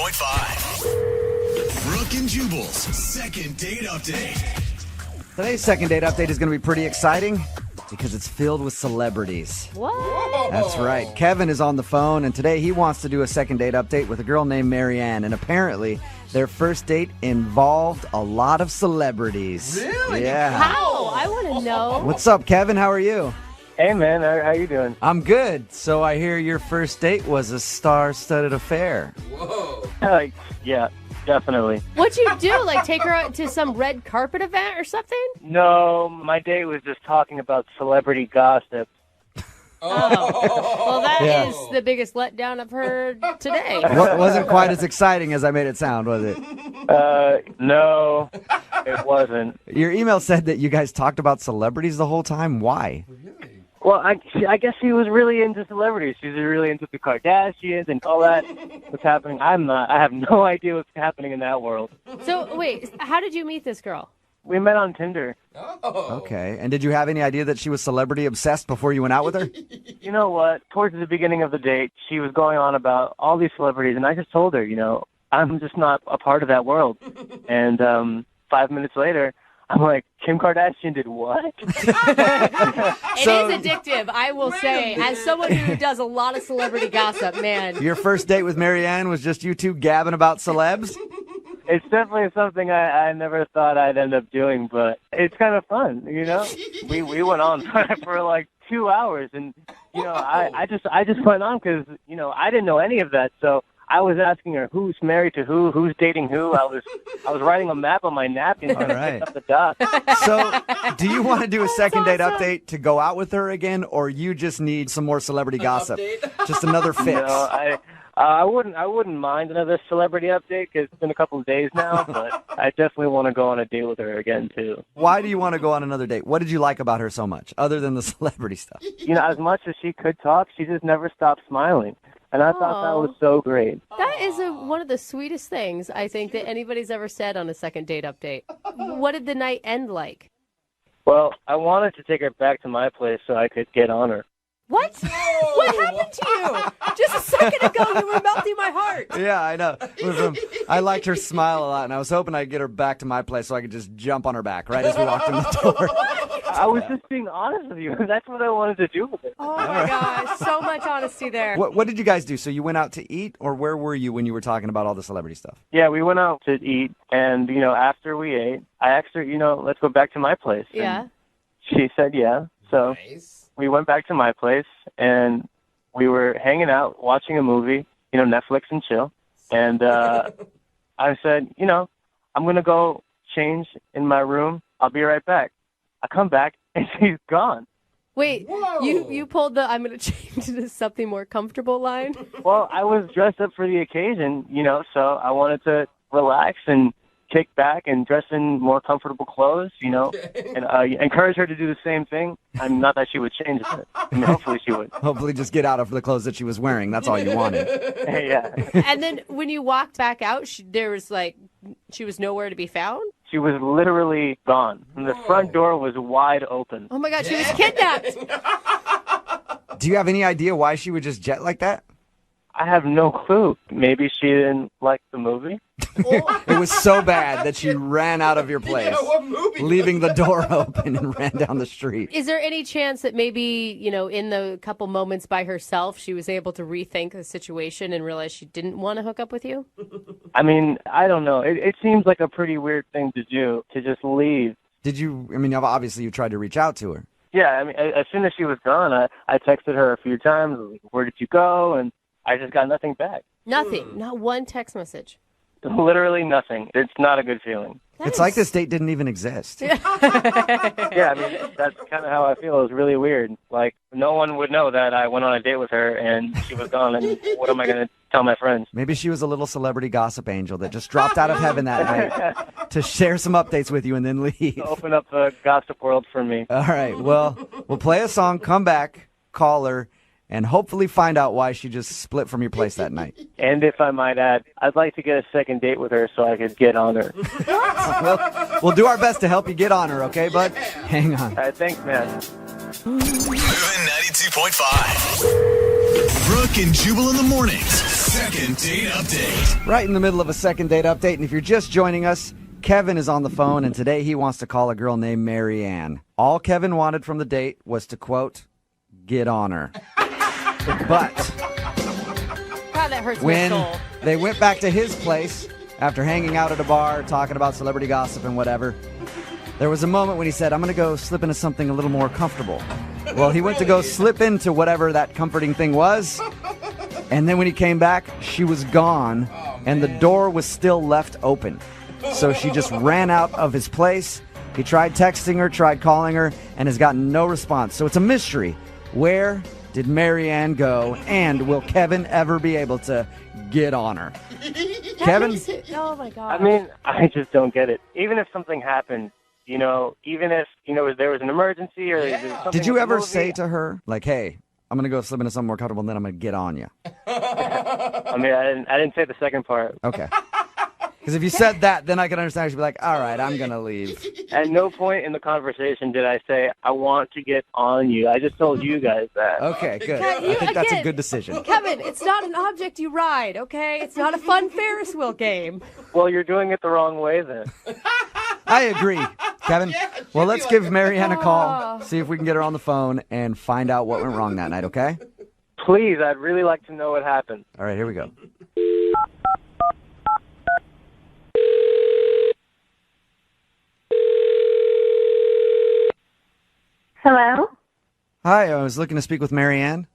92.5. Brooke and Jubal's second date update. Today's second date update is going to be pretty exciting because it's filled with celebrities. What? That's right. Kevin is on the phone, and today he wants to do a second date update with a girl named Marianne. And apparently, their first date involved a lot of celebrities. Really? Yeah. How? I want to know. What's up, Kevin? How are you? Hey, man. How you doing? I'm good. So I hear your first date was a star-studded affair. Whoa. Yeah, definitely. What'd you do? Like take her out to some red carpet event or something? No, my date was just talking about celebrity gossip. Well, that Yeah. is the biggest letdown I've heard today. Wasn't quite as exciting as I made it sound, was it? No, it wasn't. Your email said that you guys talked about celebrities the whole time. Why? Well, I guess she was really into celebrities. She's really into the Kardashians and all that. What's happening? I'm not. I have no idea what's happening in that world. So, wait, how did you meet this girl? We met on Tinder. Okay. And did you have any idea that she was celebrity obsessed before you went out with her? You know what? Towards the beginning of the date, she was going on about all these celebrities, and I just told her, I'm just not a part of that world. And 5 minutes later, I'm like, Kim Kardashian did what? It is addictive, I will say. As someone who does a lot of celebrity gossip, man. Your first date with Marianne was just you two gabbing about celebs? It's definitely something I never thought I'd end up doing, but it's kind of fun, We went on for like 2 hours, and I just went on because I didn't know any of that, so I was asking her who's married to who's dating who. I was writing a map on my napkin trying to pick up the dots. So, do you want to do a second date update to go out with her again, or you just need some more celebrity gossip? Just another fix. I wouldn't mind another celebrity update because it's been a couple of days now, but I definitely want to go on a date with her again too. Why do you want to go on another date? What did you like about her so much, other than the celebrity stuff? As much as she could talk, she just never stopped smiling. And I thought that was so great. That is one of the sweetest things, I think, that anybody's ever said on a second date update. What did the night end like? Well, I wanted to take her back to my place so I could get on her. What? What happened to you? Just a second ago, you were melting my heart. Yeah, I know. I liked her smile a lot, and I was hoping I'd get her back to my place so I could just jump on her back right as we walked in the door. I was just being honest with you. That's what I wanted to do with it. Oh, my gosh. So much honesty there. What did you guys do? So you went out to eat, or where were you when you were talking about all the celebrity stuff? Yeah, we went out to eat, and, after we ate, I asked her, let's go back to my place. Yeah. And she said yeah, so we went back to my place, and we were hanging out, watching a movie, Netflix and chill, and I said, I'm going to go change in my room. I'll be right back. I come back, and she's gone. Wait, you pulled the I'm going to change into something more comfortable line? Well, I was dressed up for the occasion, so I wanted to relax and kick back and dress in more comfortable clothes, and encourage her to do the same thing. Not that she would change it. Hopefully she would. Hopefully just get out of the clothes that she was wearing. That's all you wanted. Yeah. And then when you walked back out, she was nowhere to be found? She was literally gone. And the front door was wide open. Oh, my God, she was kidnapped. Do you have any idea why she would just jet like that? I have no clue. Maybe she didn't like the movie. It was so bad that she ran out of your place, leaving the door open and ran down the street. Is there any chance that maybe, in the couple moments by herself, she was able to rethink the situation and realize she didn't want to hook up with you? I mean, I don't know. It seems like a pretty weird thing to do, to just leave. Obviously you tried to reach out to her. Yeah, as soon as she was gone, I texted her a few times, like, where did you go? And I just got nothing back. Nothing. Not one text message. Literally nothing. It's not a good feeling. It's like this date didn't even exist. Yeah, that's kind of how I feel. It's really weird. Like, no one would know that I went on a date with her and she was gone, and what am I going to tell my friends? Maybe she was a little celebrity gossip angel that just dropped out of heaven that night to share some updates with you and then leave. Open up the gossip world for me. All right, well, we'll play a song, come back, call her, and hopefully find out why she just split from your place that night. And if I might add, I'd like to get a second date with her so I could get on her. We'll do our best to help you get on her, okay, bud? Hang on. All right, thanks, man. Moving 92.5. Brooke and Jubal in the mornings. Second date update. Right in the middle of a second date update, and if you're just joining us, Kevin is on the phone, and today he wants to call a girl named Marianne. All Kevin wanted from the date was to, quote, get on her. But God, that hurts my when soul. they went back to his place after hanging out at a bar, talking about celebrity gossip and whatever, there was a moment when he said, I'm going to go slip into something a little more comfortable. Well, he went to go slip into whatever that comforting thing was, and then when he came back, she was gone, and the door was still left open. So she just ran out of his place. He tried texting her, tried calling her, and has gotten no response. So it's a mystery. Where did Marianne go, and will Kevin ever be able to get on her? Kevin? Oh, my God. I mean, I just don't get it. Even if something happened, even if, there was an emergency or there was something Did you with the ever movie, say to her, like, hey, I'm going to go slip into something more comfortable, and then I'm going to get on you? I mean, I didn't say the second part. Okay. Because if you said that, then I can understand. She'd be like, all right, I'm going to leave. At no point in the conversation did I say, I want to get on you. I just told you guys that. Okay, good. Yeah, I think that's a again, good decision. Kevin, it's not an object you ride, okay? It's not a fun Ferris wheel game. Well, you're doing it the wrong way then. I agree, Kevin. Well, let's give Marianne a call, see if we can get her on the phone, and find out what went wrong that night, okay? Please, I'd really like to know what happened. All right, here we go. Hello, Hi, I was looking to speak with Marianne.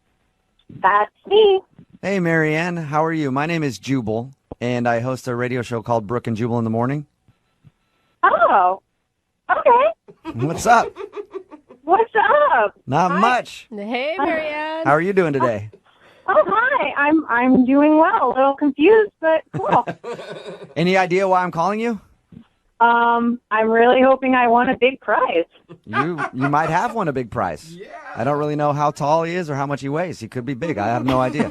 that's me. Hey, Marianne, how are you? My name is Jubal, and I host a radio show called Brooke and Jubal in the morning. Oh, okay. What's up? What's up? Not much. Hey, Marianne. How are you doing today? Oh, hi. I'm doing well. A little confused, but cool. Any idea why I'm calling you? I'm really hoping I won a big prize. You might have won a big prize. Yeah. I don't really know how tall he is or how much he weighs. He could be big. I have no idea.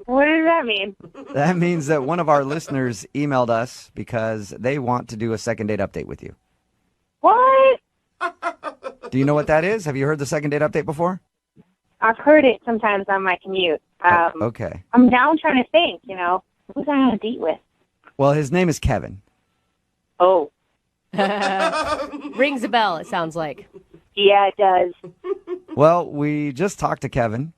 What does that mean? That means that one of our listeners emailed us because they want to do a second date update with you. What? Do you know what that is? Have you heard the second date update before? I've heard it sometimes on my commute. Okay. I'm now trying to think, who's I on a date with? Well, his name is Kevin. Oh, Rings a bell, it sounds like. yeah, it does. Well, we just talked to Kevin,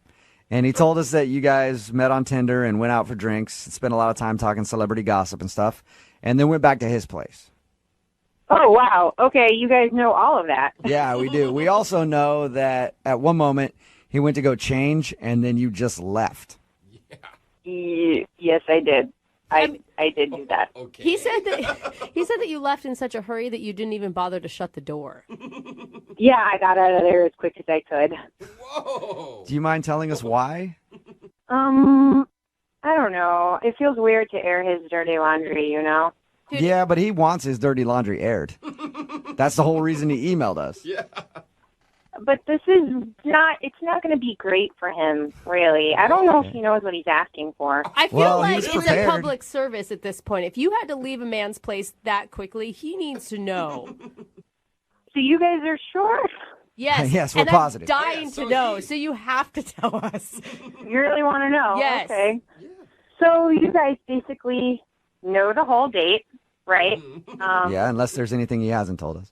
and he told us that you guys met on Tinder and went out for drinks, spent a lot of time talking celebrity gossip and stuff, and then went back to his place. Oh, wow. Okay, you guys know all of that. Yeah, we do. We also know that at one moment he went to go change, and then you just left. Yes, I did. I did do that. Okay. He said that you left in such a hurry that you didn't even bother to shut the door. Yeah, I got out of there as quick as I could. Whoa. Do you mind telling us why? I don't know. It feels weird to air his dirty laundry, Dude. Yeah, but he wants his dirty laundry aired. That's the whole reason he emailed us. Yeah. But it's not going to be great for him, really. I don't know if he knows what he's asking for. I feel Well, like he's it's prepared. a public service at this point. If you had to leave a man's place that quickly, he needs to know. So you guys are sure? Yes. Yes, we're and positive. I'm dying so to know, he- so you have to tell us. You really want to know? Yes. Okay. So you guys basically know the whole date, right? Yeah, unless there's anything he hasn't told us.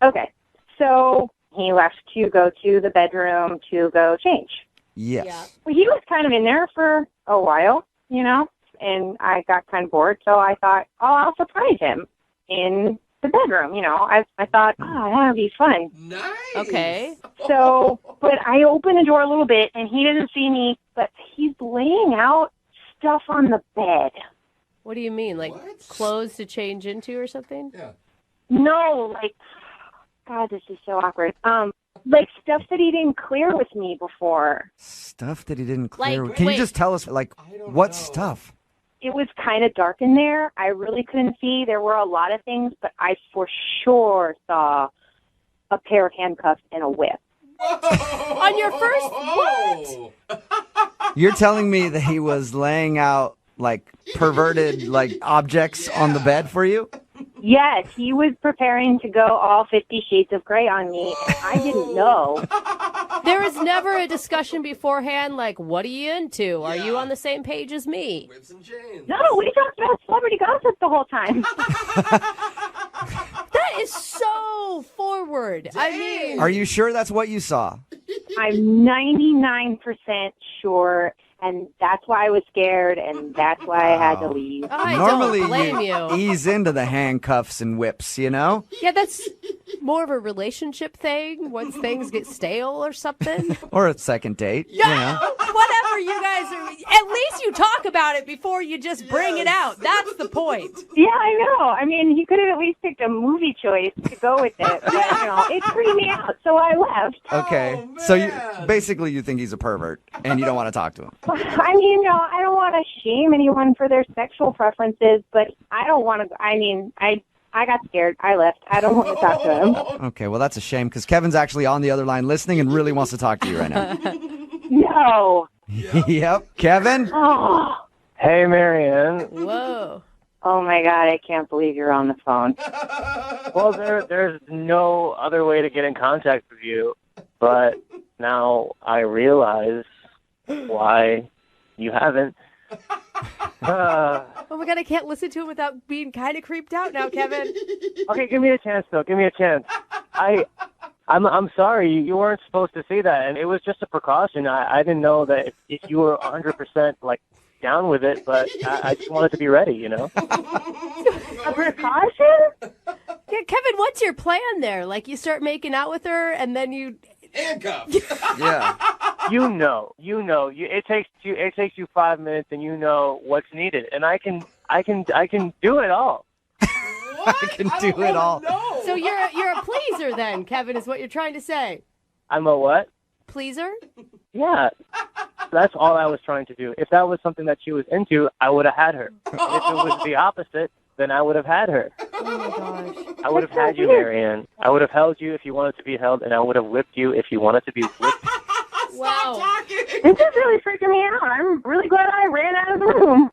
Okay. So he left to go to the bedroom to go change. Yes. Yeah. Well, he was kind of in there for a while, and I got kind of bored, so I thought, I'll surprise him in the bedroom, I thought, that would be fun. Nice. Okay. So, but I opened the door a little bit, and he doesn't see me, but he's laying out stuff on the bed. What do you mean? Like What? clothes to change into or something? Yeah. No, God, this is so awkward. Like stuff that he didn't clear with me before. Stuff that he didn't clear. Like, Can wait. you just tell us, don't what know. stuff? It was kind of dark in there. I really couldn't see. There were a lot of things, but I for sure saw a pair of handcuffs and a whip. Whoa. On your first- what? You're telling me that he was laying out, perverted, objects on the bed for you? Yes, he was preparing to go all 50 Shades of Grey on me, and I didn't know. There was never a discussion beforehand like, what are you into? Are you on the same page as me? Whips and chains. No, we talked about celebrity gossip the whole time. That is so forward. I mean, Are you sure that's what you saw? I'm 99% sure, and that's why I was scared, and that's why I had to leave. I Normally, don't blame you. ease into the handcuffs and whips, you know? Yeah, that's more of a relationship thing once things get stale or something. Or a second date, you know? Whatever you guys are, at least you talk about it before you just bring it out. That's the point. Yeah, I know. I mean, he could have at least picked a movie choice to go with it, but, it freaked me out, so I left. Okay. Oh, So you man. basically you think he's a pervert and you don't want to talk to him. I mean, I don't want to shame anyone for their sexual preferences, but I don't want to, I got scared. I left. I don't want to talk to him. Okay, well, that's a shame because Kevin's actually on the other line listening and really wants to talk to you right now. No. Yep. Kevin? Oh. Hey, Marianne. Whoa. Oh my God, I can't believe you're on the phone. Well, there's no other way to get in contact with you, but now I realize why you haven't. Oh my God, I can't listen to him without being kind of creeped out now, Kevin. Okay, give me a chance, though. Give me a chance. I'm sorry. You weren't supposed to say that, and it was just a precaution. I didn't know that if you were 100% like down with it, but I just wanted to be ready, you know? A precaution? Yeah, Kevin, what's your plan there? Like you start making out with her and then you... Handcuffs. Yeah. You know. It takes you 5 minutes, and you know what's needed, and I can do it all. What? I can don't do it wanna all. know. So you're a pleaser then, Kevin, is what you're trying to say. I'm a what? Pleaser? Yeah. That's all I was trying to do. If that was something that she was into, I would have had her. And if it was the opposite, then I would have had her. Oh my gosh. I would have had you, Marianne. I would have held you if you wanted to be held, and I would have whipped you if you wanted to be whipped. Wow. This is really freaking me out. I'm really glad I ran out of the room.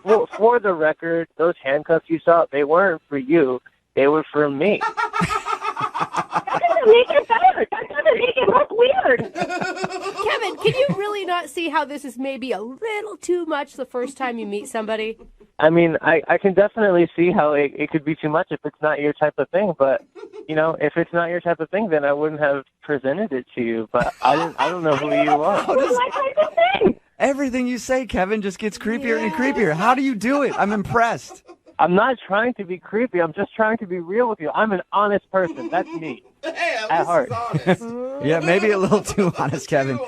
Well, for the record, those handcuffs you saw, they weren't for you. They were for me. That doesn't make it better. That doesn't make it look weird. Kevin, can you really not see how this is maybe a little too much the first time you meet somebody? I mean, I can definitely see how it could be too much if it's not your type of thing. But, if it's not your type of thing, then I wouldn't have presented it to you. But I don't know who you are. It's my type of thing. Everything you say, Kevin, just gets creepier and creepier. How do you do it? I'm impressed. I'm not trying to be creepy. I'm just trying to be real with you. I'm an honest person. That's me. Hey, At heart. least honest. Yeah, maybe a little too honest, Kevin.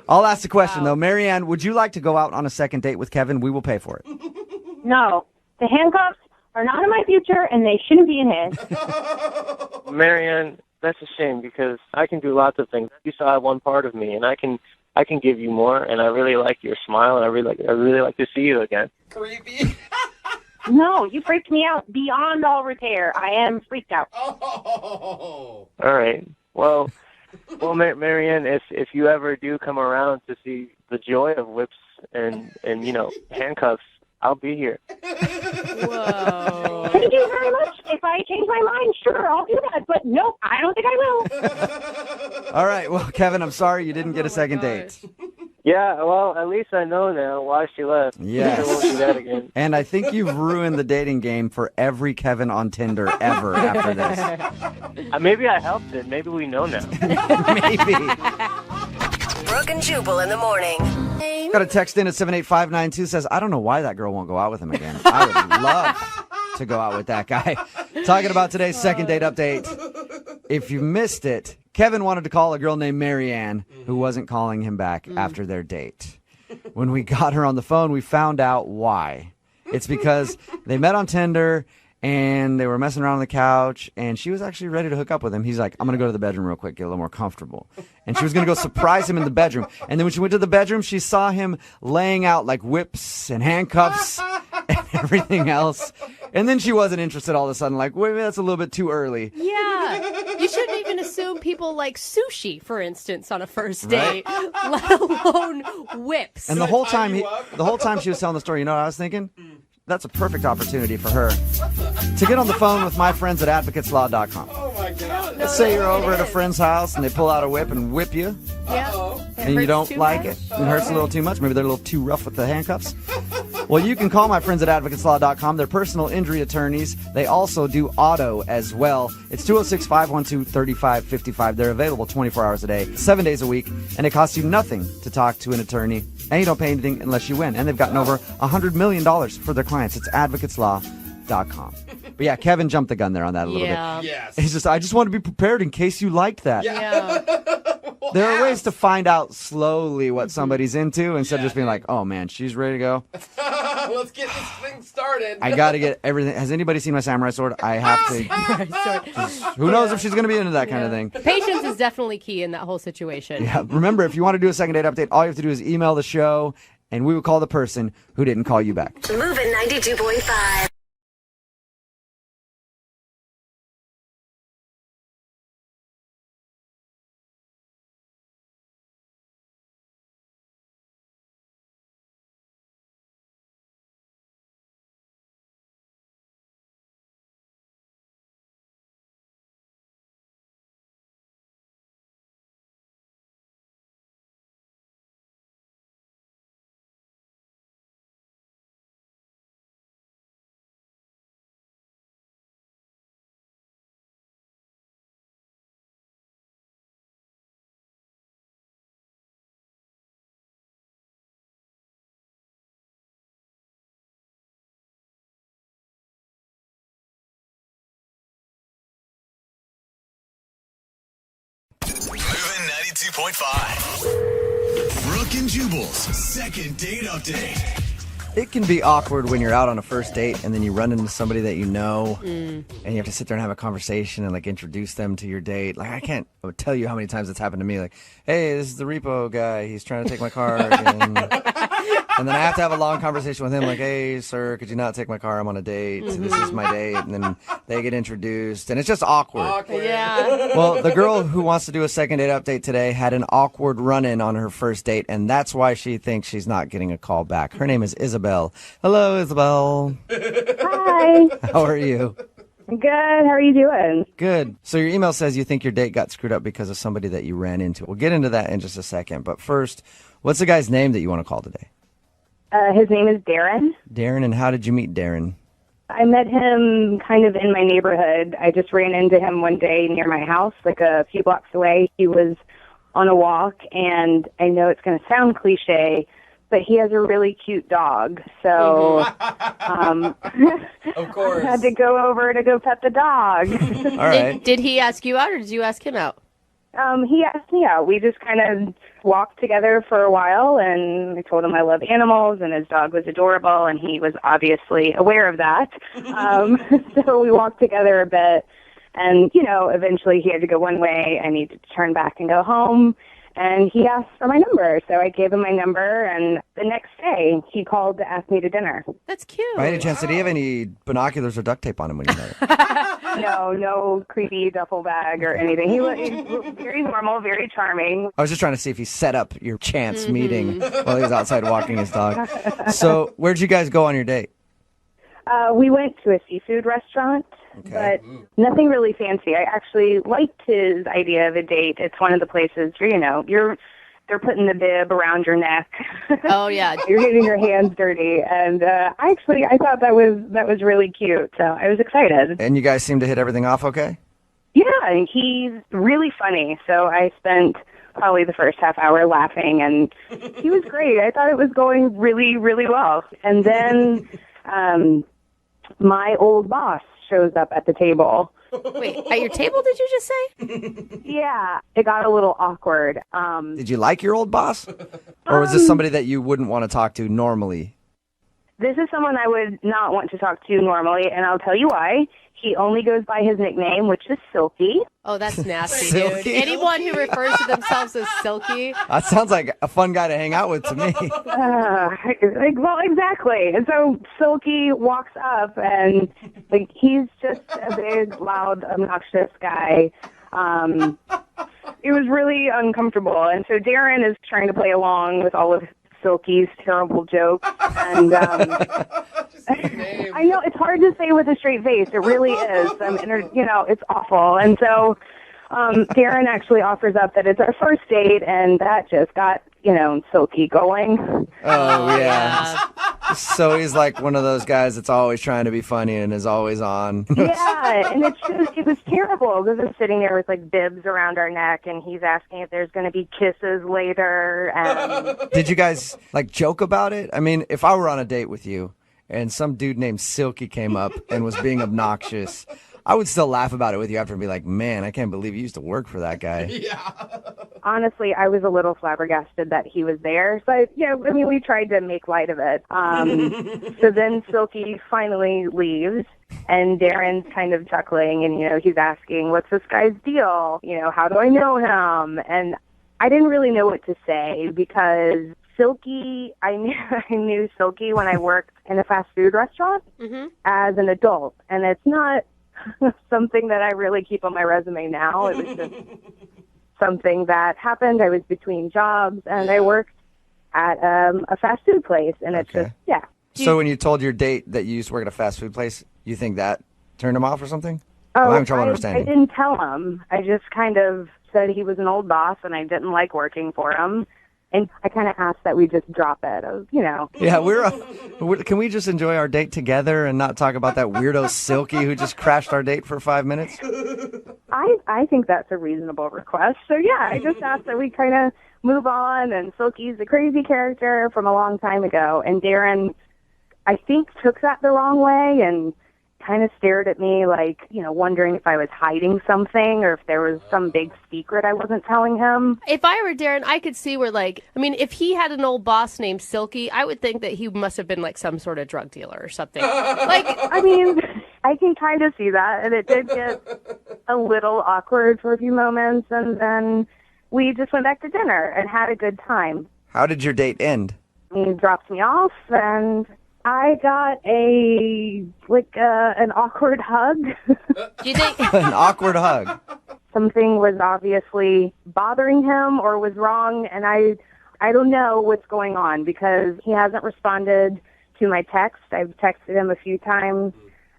I'll ask the question, though. Marianne, would you like to go out on a second date with Kevin? We will pay for it. No. The handcuffs are not in my future, and they shouldn't be in his. Marianne, that's a shame because I can do lots of things. You saw one part of me, and I can give you more. And I really like your smile, and I really like to see you again. Creepy. No, you freaked me out beyond all repair. I am freaked out. Oh. All right. Well, Marianne, if you ever do come around to see the joy of whips and handcuffs, I'll be here. Whoa. Thank you very much. If I change my mind, sure, I'll do that. But nope, I don't think I will. All right. Well, Kevin, I'm sorry you didn't get a second date. Yeah, well, at least I know now why she left. Yes. I won't do that again. And I think you've ruined the dating game for every Kevin on Tinder ever after this. Maybe I helped it. Maybe we know now. Maybe. Brooke and Jubal in the morning. Got a text in at 78592 says, I don't know why that girl won't go out with him again. I would love to go out with that guy. Talking about today's second date update. If you missed it, Kevin wanted to call a girl named Marianne who wasn't calling him back after their date. When we got her on the phone, we found out why. It's because they met on Tinder and they were messing around on the couch, and she was actually ready to hook up with him. He's like, I'm going to go to the bedroom real quick, get a little more comfortable. And she was going to go surprise him in the bedroom. And then when she went to the bedroom, she saw him laying out like whips and handcuffs and everything else. And then she wasn't interested all of a sudden, like, wait, that's a little bit too early. Yeah. You shouldn't even assume people like sushi, for instance, on a first date, let alone whips. And the whole time she was telling the story, you know what I was thinking? That's a perfect opportunity for her to get on the phone with my friends at advocateslaw.com. Oh my God. Let's say you're over at a friend's house and they pull out a whip and whip you, Yeah. and you don't like it. It hurts a little too much. Maybe they're a little too rough with the handcuffs. Well, you can call my friends at advocateslaw.com. They're personal injury attorneys. They also do auto as well. It's 206-512-3555. They're available 24 hours a day, 7 days a week, and it costs you nothing to talk to an attorney, and you don't pay anything unless you win. And they've gotten over $100 million for their clients. It's advocateslaw.com. But yeah, Kevin jumped the gun there on that a little bit. Yes. He's just, I just want to be prepared in case you liked that. Yeah. Well, There are ways ask. to find out slowly what somebody's into instead of just being like, oh man, she's ready to go. Let's get this thing started. I got to get everything. Has anybody seen my samurai sword? I have to. Who knows if she's going to be into that kind of thing. Patience is definitely key in that whole situation. Yeah. Remember, if you want to do a second date update, all you have to do is email the show, and we will call the person who didn't call you back. Moving 92.5. Moving 92.5. Brooke and Jubal's second date update. It can be awkward when you're out on a first date and then you run into somebody that you know and you have to sit there and have a conversation and like introduce them to your date. Like I can't tell you how many times it's happened to me. Like, hey, this is the repo guy. He's trying to take my car. And then I have to have a long conversation with him like, hey, sir, could you not take my car? I'm on a date. This is my date. And then they get introduced and it's just awkward. Yeah. Well, the girl who wants to do a second date update today had an awkward run-in on her first date, and that's why she thinks she's not getting a call back. Her name is Isabel. Hello, Isabel. Hi. How are you? Good. How are you doing? Good. So your email says you think your date got screwed up because of somebody that you ran into. We'll get into that in just a second. But first, what's the guy's name that you want to call today? His name is Darren. Darren, and how did you meet Darren? I met him kind of in my neighborhood. I just ran into him one day near my house, like a few blocks away. He was on a walk, and I know it's going to sound cliche, but he has a really cute dog. So Of course. I had to go over to go pet the dog. All right. Did he ask you out or did you ask him out? He asked me out. We just kind of walked together for a while, and I told him I love animals, and his dog was adorable, and he was obviously aware of that. So we walked together a bit, and, you know, eventually he had to go one way. I needed to turn back and go home, and he asked for my number, so I gave him my number, and the next day he called to ask me to dinner. That's cute. By any chance, did he have any binoculars or duct tape on him when you met him? No creepy duffel bag or anything. He was very normal, very charming. I was just trying to see if he set up your chance meeting while he was outside walking his dog. So where'd you guys go on your date? We went to a seafood restaurant, but nothing really fancy. I actually liked his idea of a date. It's one of the places where, you know, they're putting the bib around your neck. Oh, yeah. You're getting your hands dirty, and I thought that was really cute. So I was excited. And you guys seemed to hit everything off okay? Yeah, and he's really funny. So I spent probably the first half hour laughing, and he was great. I thought it was going really, really well. And then my old boss shows up at the table. Wait, at your table, did you just say? Yeah, it got a little awkward. Did you like your old boss? Or was this somebody that you wouldn't want to talk to normally? This is someone I would not want to talk to normally, and I'll tell you why. He only goes by his nickname, which is Silky. Oh, that's nasty, Silky? dude. Anyone who refers to themselves as Silky. That sounds like a fun guy to hang out with to me. Well, exactly. And so Silky walks up, and like he's just a big, loud, obnoxious guy. It was really uncomfortable, and so Darren is trying to play along with all of Silky's terrible jokes, and name. I know it's hard to say with a straight face. It really is. It's awful. And so Darren actually offers up that it's our first date, and that just got, Silky going. Oh, yeah. So he's like one of those guys that's always trying to be funny and is always on. Yeah, and it was terrible because we're sitting there with like bibs around our neck, and he's asking if there's going to be kisses later. And Did you guys like joke about it? I mean, if I were on a date with you and some dude named Silky came up and was being obnoxious, I would still laugh about it with you after and be like, man, I can't believe you used to work for that guy. honestly, I was a little flabbergasted that he was there. So, we tried to make light of it. So then Silky finally leaves, and Darren's kind of chuckling, and, he's asking, what's this guy's deal? How do I know him? And I didn't really know what to say because Silky, I knew Silky when I worked in a fast food restaurant as an adult, and it's not something that I really keep on my resume now. It was just something that happened. I was between jobs, and I worked at a fast food place, and it's just, yeah. So when you told your date that you used to work at a fast food place, you think that turned him off or something? Oh, I'm having trouble understanding. I didn't tell him. I just kind of said he was an old boss, and I didn't like working for him. And I kind of asked that we just drop it. Yeah, can we just enjoy our date together and not talk about that weirdo Silky who just crashed our date for 5 minutes? I think that's a reasonable request. So, yeah, I just asked that we kind of move on. And Silky's a crazy character from a long time ago. And Darren, I think, took that the wrong way and kind of stared at me like, wondering if I was hiding something or if there was some big secret I wasn't telling him. If I were Darren, I could see where, if he had an old boss named Silky, I would think that he must have been, some sort of drug dealer or something. I can kind of see that, and it did get a little awkward for a few moments, and then we just went back to dinner and had a good time. How did your date end? He dropped me off, and I got an awkward hug. Do you think An awkward hug? Something was obviously bothering him or was wrong, and I don't know what's going on because he hasn't responded to my text. I've texted him a few times,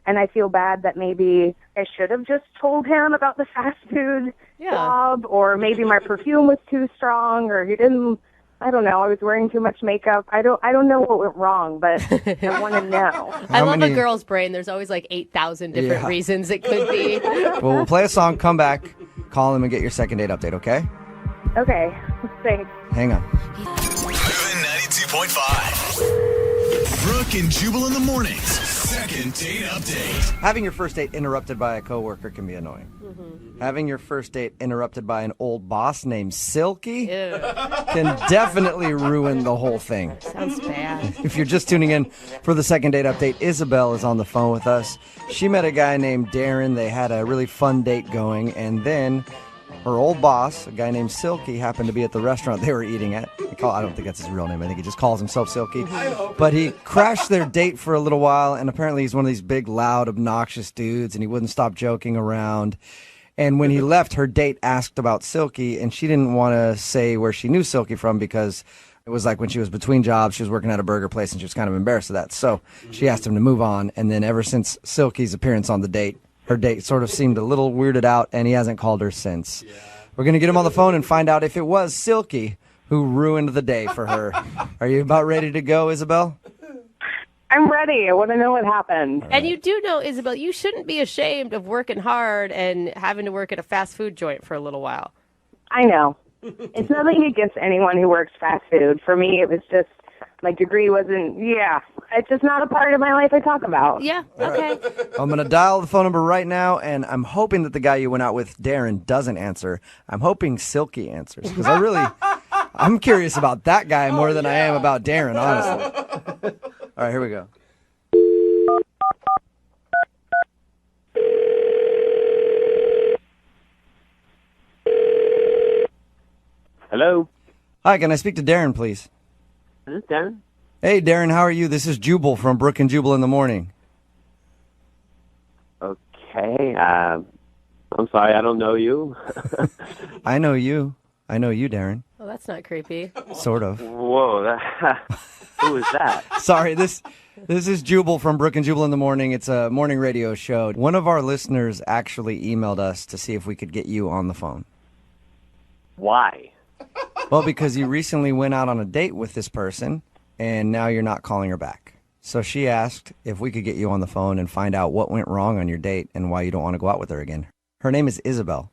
and I feel bad that maybe I should have just told him about the fast food job, or maybe my perfume was too strong, or he didn't. I don't know. I was wearing too much makeup. I don't know what went wrong, but I want to know. I love a girl's brain. There's always 8,000 different reasons it could be. Well, we'll play a song, come back, call him, and get your second date update, okay? Okay. Thanks. Hang on. Moving 92.5. Brooke and Jubal in the mornings. Second date update. Having your first date interrupted by a coworker can be annoying. Having your first date interrupted by an old boss named Silky can definitely ruin the whole thing. Sounds bad. If you're just tuning in for the second date update, Isabel is on the phone with us. She met a guy named Darren. They had a really fun date going, and then her old boss, a guy named Silky, happened to be at the restaurant they were eating at. I don't think that's his real name. I think he just calls himself Silky. But he crashed their date for a little while, and apparently he's one of these big, loud, obnoxious dudes, and he wouldn't stop joking around. And when he left, her date asked about Silky, and she didn't want to say where she knew Silky from because it was like when she was between jobs, she was working at a burger place, and she was kind of embarrassed of that. So she asked him to move on, and then ever since Silky's appearance on the date, her date sort of seemed a little weirded out, and he hasn't called her since. We're going to get him on the phone and find out if it was Silky who ruined the day for her. Are you about ready to go, Isabel? I'm ready. I want to know what happened. And you do know, Isabel, you shouldn't be ashamed of working hard and having to work at a fast food joint for a little while. I know. It's nothing against anyone who works fast food. For me, it was just my degree wasn't, it's just not a part of my life I talk about. Yeah, okay. I'm going to dial the phone number right now, and I'm hoping that the guy you went out with, Darren, doesn't answer. I'm hoping Silky answers, because I'm curious about that guy more than I am about Darren, honestly. All right, here we go. Hello? Hi, can I speak to Darren, please? Is this Darren? Hey, Darren, how are you? This is Jubal from Brooke and Jubal in the morning. Okay. I'm sorry, I don't know you. I know you. I know you, Darren. Well, that's not creepy. Sort of. Whoa, who is that? Sorry, this This is Jubal from Brooke and Jubal in the Morning. It's a morning radio show. One of our listeners actually emailed us to see if we could get you on the phone. Why? Well, because you recently went out on a date with this person, and now you're not calling her back. So she asked if we could get you on the phone and find out what went wrong on your date and why you don't want to go out with her again. Her name is Isabel.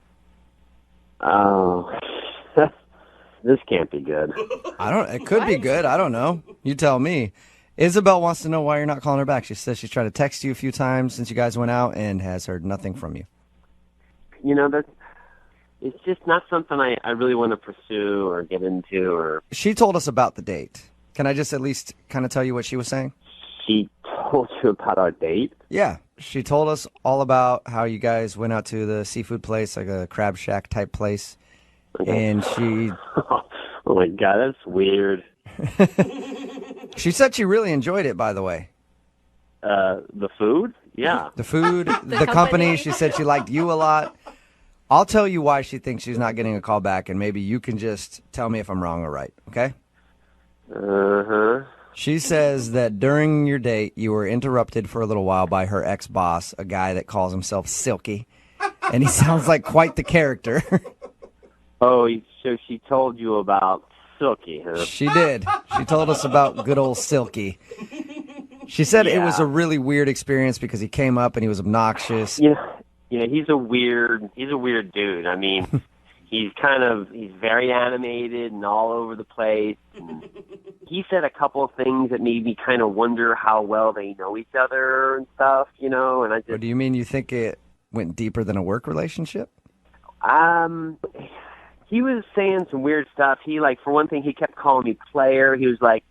Oh, this can't be good. It could be good. I don't know. You tell me. Isabel wants to know why you're not calling her back. She says she's tried to text you a few times since you guys went out and has heard nothing from you. It's just not something I really want to pursue or get into. Or She told us about the date. Can I just at least kind of tell you what she was saying? She told you about our date? Yeah. She told us all about how you guys went out to the seafood place, like a crab shack type place. Okay. And she... Oh, my God, that's weird. She said she really enjoyed it, by the way. The food? Yeah. The food, the company. She said she liked you a lot. I'll tell you why she thinks she's not getting a call back, and maybe you can just tell me if I'm wrong or right, okay? Uh-huh. She says that during your date, you were interrupted for a little while by her ex-boss, a guy that calls himself Silky, and he sounds like quite the character. Oh, so she told you about Silky, huh? She did. She told us about good old Silky. She said it was a really weird experience because he came up and he was obnoxious. Yeah, he's a weird dude. I mean, he's very animated and all over the place. And he said a couple of things that made me kind of wonder how well they know each other and stuff, and I just... Or do you mean you think it went deeper than a work relationship? He was saying some weird stuff. For one thing, he kept calling me player. He was like,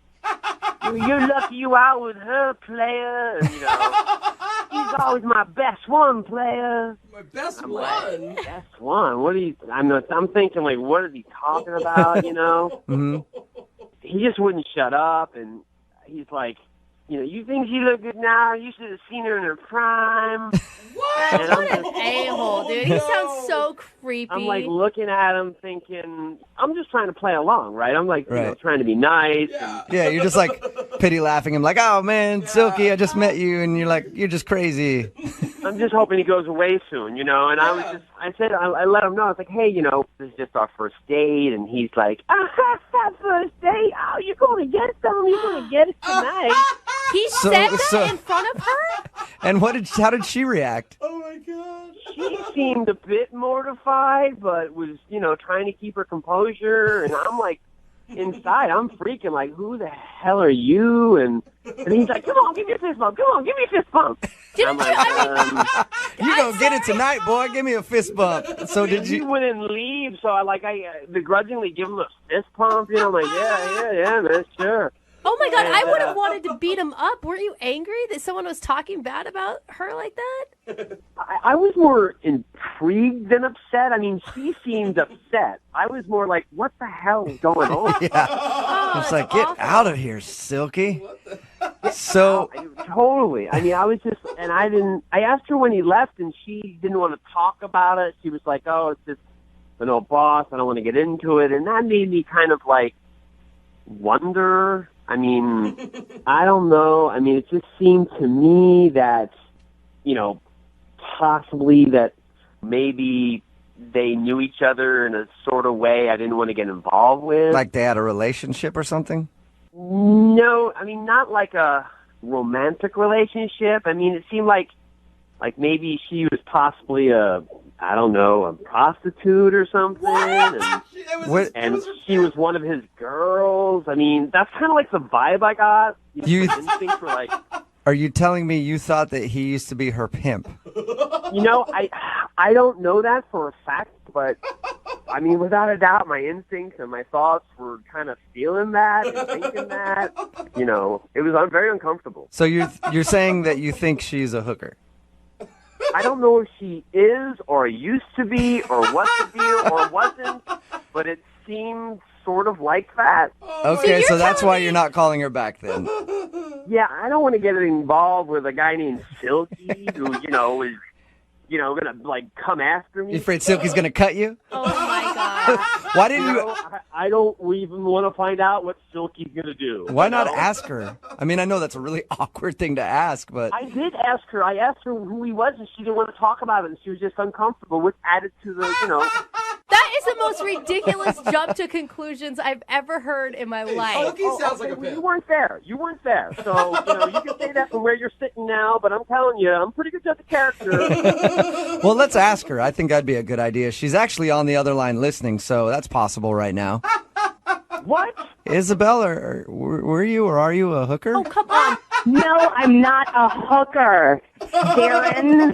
"You're lucky you out with her, player." And, he's always my best one, player. My best one. Like, best one. What are you? I'm thinking, like, what is he talking about? Mm-hmm. He just wouldn't shut up, and he's like, you think she look good now? You should have seen her in her prime. What? What an a-hole, dude. He sounds so creepy. I'm like looking at him thinking, I'm just trying to play along, right? I'm like, trying to be nice. Yeah, you're just like pity laughing him like, oh man, Silky, I just met you, and you're like, you're just crazy. I'm just hoping he goes away soon, and I let him know, I was like, hey, this is just our first date, and he's like, first date? Oh, you're going to get some, you're going to get it tonight. He said that in front of her? And how did she react? Oh my God. She seemed a bit mortified, but was, trying to keep her composure, and I'm like, inside, I'm freaking like, who the hell are you? And he's like, come on, give me a fist bump. Come on, give me a fist bump. I'm like, you gonna get it tonight, boy. Give me a fist bump. So did you? He wouldn't leave, so I begrudgingly give him a fist pump. I'm like, yeah, man, sure. Oh my God, I would have wanted to beat him up. Weren't you angry that someone was talking bad about her like that? I was more intrigued than upset. I mean, she seemed upset. I was more like, what the hell is going on? Oh, it's like, get out of here, Silky. So totally. I mean, I was just, and I asked her when he left, and she didn't want to talk about it. She was like, oh, it's just an old boss. I don't want to get into it. And that made me kind of like wonder. I mean, I don't know. I mean, it just seemed to me that, possibly that maybe they knew each other in a sort of way I didn't want to get involved with. Like they had a relationship or something? No, I mean, not like a romantic relationship. I mean, it seemed like maybe she was possibly a prostitute or something. And she was one of his girls. I mean, that's kind of like the vibe I got. Instincts were like... Are you telling me you thought that he used to be her pimp? I don't know that for a fact, but I mean, without a doubt, my instincts and my thoughts were kind of feeling that and thinking that. It was very uncomfortable. So you're saying that you think she's a hooker? I don't know if she is or used to be or was to be or wasn't, but it seemed sort of like that. Okay, so that's why you're not calling her back then. Yeah, I don't want to get involved with a guy named Silky who, is, going to, come after me. You afraid Silky's going to cut you? Oh, my God. Why didn't you? I don't even want to find out what Silky's going to do. Why not ask her? I mean, I know that's a really awkward thing to ask, but I did ask her. I asked her who he was, and she didn't want to talk about it, and she was just uncomfortable, which added to the, That is the most ridiculous jump to conclusions I've ever heard in my life. Silky sounds like a well, pimp. you weren't there. You weren't there. So, you can say that from where you're sitting now, but I'm telling you, I'm pretty good at the character. well, let's ask her. I think that'd be a good idea. She's actually on the other line listening, so that's possible right now. What? Isabel, were you or are you a hooker? Oh, come on. No, I'm not a hooker, Darren.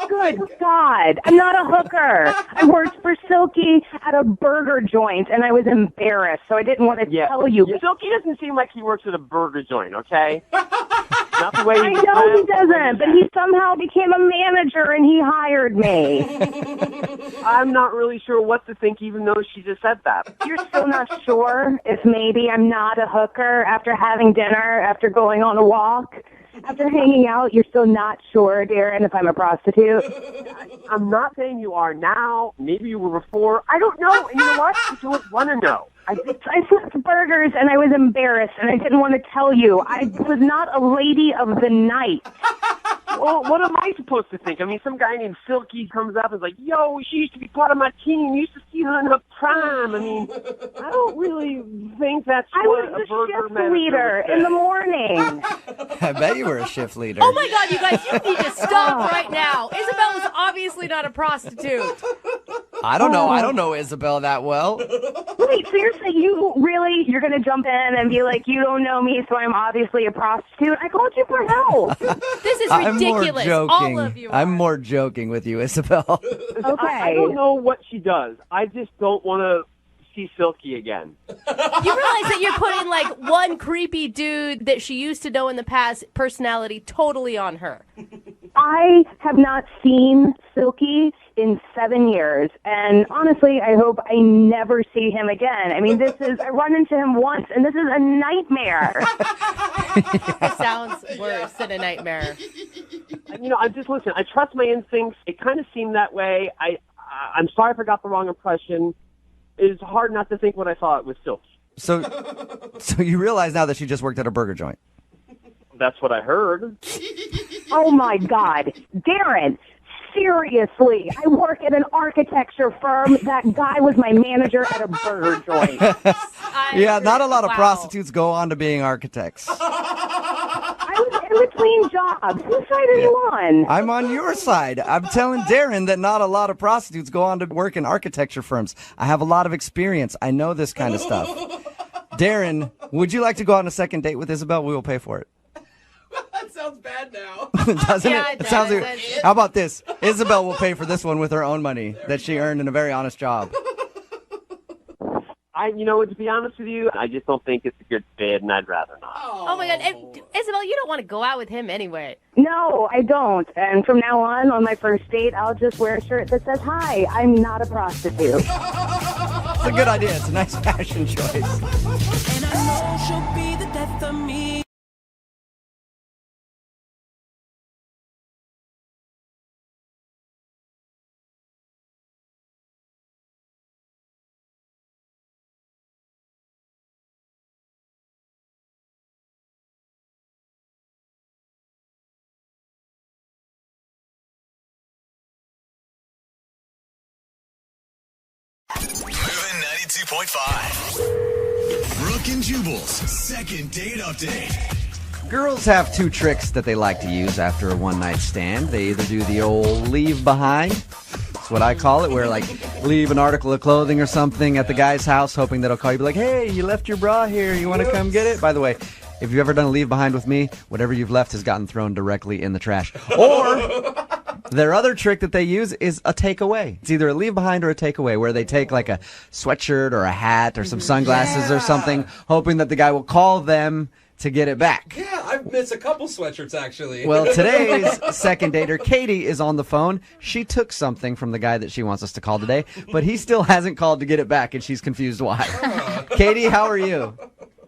Good God, I'm not a hooker. I worked for Silky at a burger joint, and I was embarrassed, so I didn't want to tell you. Silky doesn't seem like he works at a burger joint, okay? Not the way I know he doesn't, but he somehow became a manager, and he hired me. I'm not really sure what to think, even though she just said that. You're still not sure if maybe I'm not a hooker after having dinner, after going on a walk? After hanging out, you're still not sure, Darren, if I'm a prostitute? I'm not saying you are now. Maybe you were before. I don't know. And you know what? I don't want to know. I flipped burgers, and I was embarrassed, and I didn't want to tell you. I was not a lady of the night. Well, what am I supposed to think? I mean, some guy named Silky comes up and is like, yo, she used to be part of my team. You used to see her in her prime. I mean, I don't really think that's what a burger shift leader in the morning. I bet you were a shift leader. Oh my God, you guys, you need to stop right now. Isabel was obviously not a prostitute. I don't know. I don't know Isabel that well. Wait, so you're saying you're going to jump in and be like, you don't know me, so I'm obviously a prostitute? I called you for help. This is I'm more ridiculous. joking. All of you are. I'm more joking with you, Isabel. Okay. I don't know what she does. I just don't want to see Silky again. You realize that you're putting like one creepy dude that she used to know in the past personality totally on her. I have not seen Silky in 7 years, and honestly, I hope I never see him again. I mean, I run into him once, and this is a nightmare. It sounds worse than a nightmare. I just listen. I trust my instincts. It kind of seemed that way. I'm sorry if I got the wrong impression. It's hard not to think what I thought was Silky. So you realize now that she just worked at a burger joint. That's what I heard. Oh, my God. Darren, seriously, I work at an architecture firm. That guy was my manager at a burger joint. Yeah, not a lot of prostitutes go on to being architects. I was in between jobs. Whose side are you on? I'm on your side. I'm telling Darren that not a lot of prostitutes go on to work in architecture firms. I have a lot of experience. I know this kind of stuff. Darren, would you like to go on a second date with Isabel? We will pay for it. That sounds bad now. Doesn't Yeah, it? it Sounds does. like, how about this? Isabel will pay for this one with her own money that she earned in a very honest job. To be honest with you, I just don't think it's a good fit, and I'd rather not. Oh my God. And, Isabel, you don't want to go out with him anyway. No, I don't. And from now on my first date, I'll just wear a shirt that says, "Hi, I'm not a prostitute." It's a good idea. It's a nice fashion choice. And I know she'll be the death of me. Moving 92.5. Brooke and Jubal's second date update. Girls have two tricks that they like to use after a one-night stand. They either do the old leave behind. That's what I call it, where like leave an article of clothing or something at the guy's house, hoping that he'll call you, be like, hey, you left your bra here. You want to come get it? By the way, if you've ever done a leave behind with me, whatever you've left has gotten thrown directly in the trash. Or their other trick that they use is a takeaway. It's either a leave behind or a takeaway, where they take like a sweatshirt or a hat or some sunglasses or something, hoping that the guy will call them to get it back. Yeah, I've missed a couple sweatshirts, actually. Well, today's second dater, Katie, is on the phone. She took something from the guy that she wants us to call today, but he still hasn't called to get it back, and she's confused why. Katie, how are you?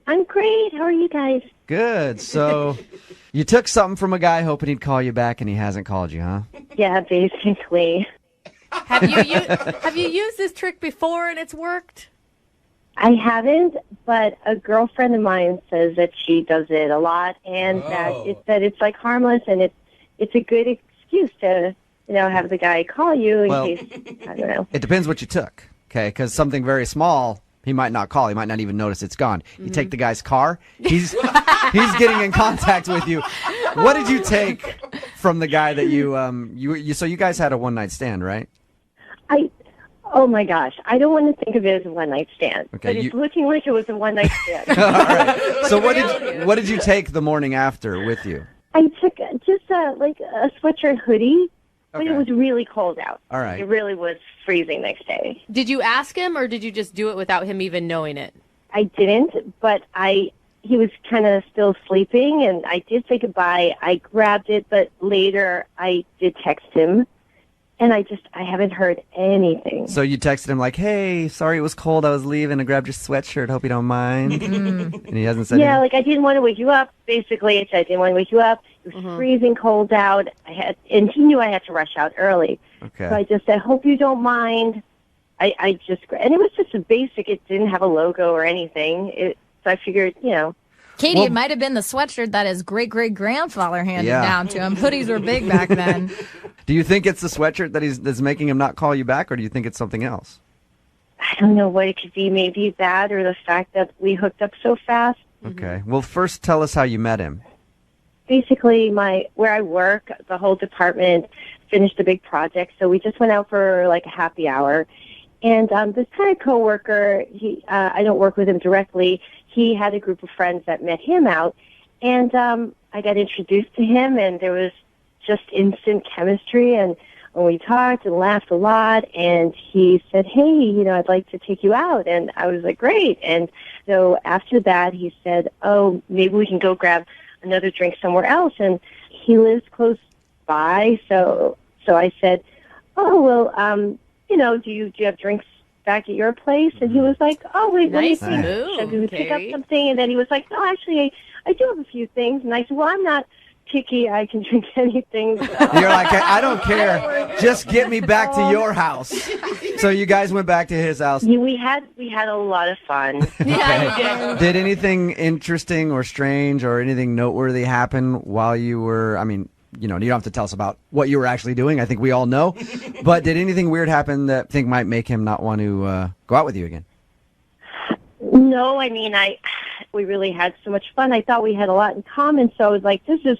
I'm great. How are you guys? Good. So you took something from a guy hoping he'd call you back, and he hasn't called you, huh? Yeah, basically. Have you used this trick before and it's worked? I haven't, but a girlfriend of mine says that she does it a lot, and that it's like harmless, and it's a good excuse to have the guy call you in case I don't know. It depends what you took, okay? Because something very small, he might not call. He might not even notice it's gone. You take the guy's car, he's getting in contact with you. What did you take from the guy that you so you guys had a one night stand, right? Oh my gosh, I don't want to think of it as a one night stand, Okay, but it's looking like it was a one night stand. All right. So what did you take the morning after with you? I took just a sweatshirt hoodie, but Okay. it was really cold out. All right. It really was freezing next day. Did you ask him, or did you just do it without him even knowing it? I didn't, but he was kind of still sleeping, and I did say goodbye. I grabbed it, but later I did text him, and I haven't heard anything. So you texted him like, "Hey, sorry it was cold. I was leaving. I grabbed your sweatshirt. Hope you don't mind." And he hasn't said anything? Like I didn't want to wake you up. Basically, I said I didn't want to wake you up. It was freezing cold out. And he knew I had to rush out early. Okay. So I just said, "Hope you don't mind." And it was just a basic. It didn't have a logo or anything. So I figured, Katie, it might have been the sweatshirt that his great-great-grandfather handed down to him. Hoodies were big back then. Do you think it's the sweatshirt that's making him not call you back, or do you think it's something else? I don't know what it could be. Maybe that, or the fact that we hooked up so fast. Okay. Well, first tell us how you met him. Basically, where I work, the whole department finished a big project, so we just went out for like a happy hour. And this kind of coworker, I don't work with him directly. He had a group of friends that met him out, and I got introduced to him, and there was just instant chemistry. And when we talked and laughed a lot, and he said, "Hey, I'd like to take you out," and I was like, "Great." And so after that, he said, "Oh, maybe we can go grab another drink somewhere else." And he lives close by, so I said, "Oh, well, do you have drinks back at your place?" And he was like, "Oh, wait, Nice let me think." move, So we would pick up Carrie. something, and then he was like, "No, actually, I do have a few things." And I said, "Well, I'm not picky. I can drink anything." You're like, "I don't care. Just get me back to your house." So you guys went back to his house. We had a lot of fun. Okay. Did anything interesting or strange or anything noteworthy happen while you were, you don't have to tell us about what you were actually doing. I think we all know. But did anything weird happen that you think might make him not want to go out with you again? No, we really had so much fun. I thought we had a lot in common, so I was like, this is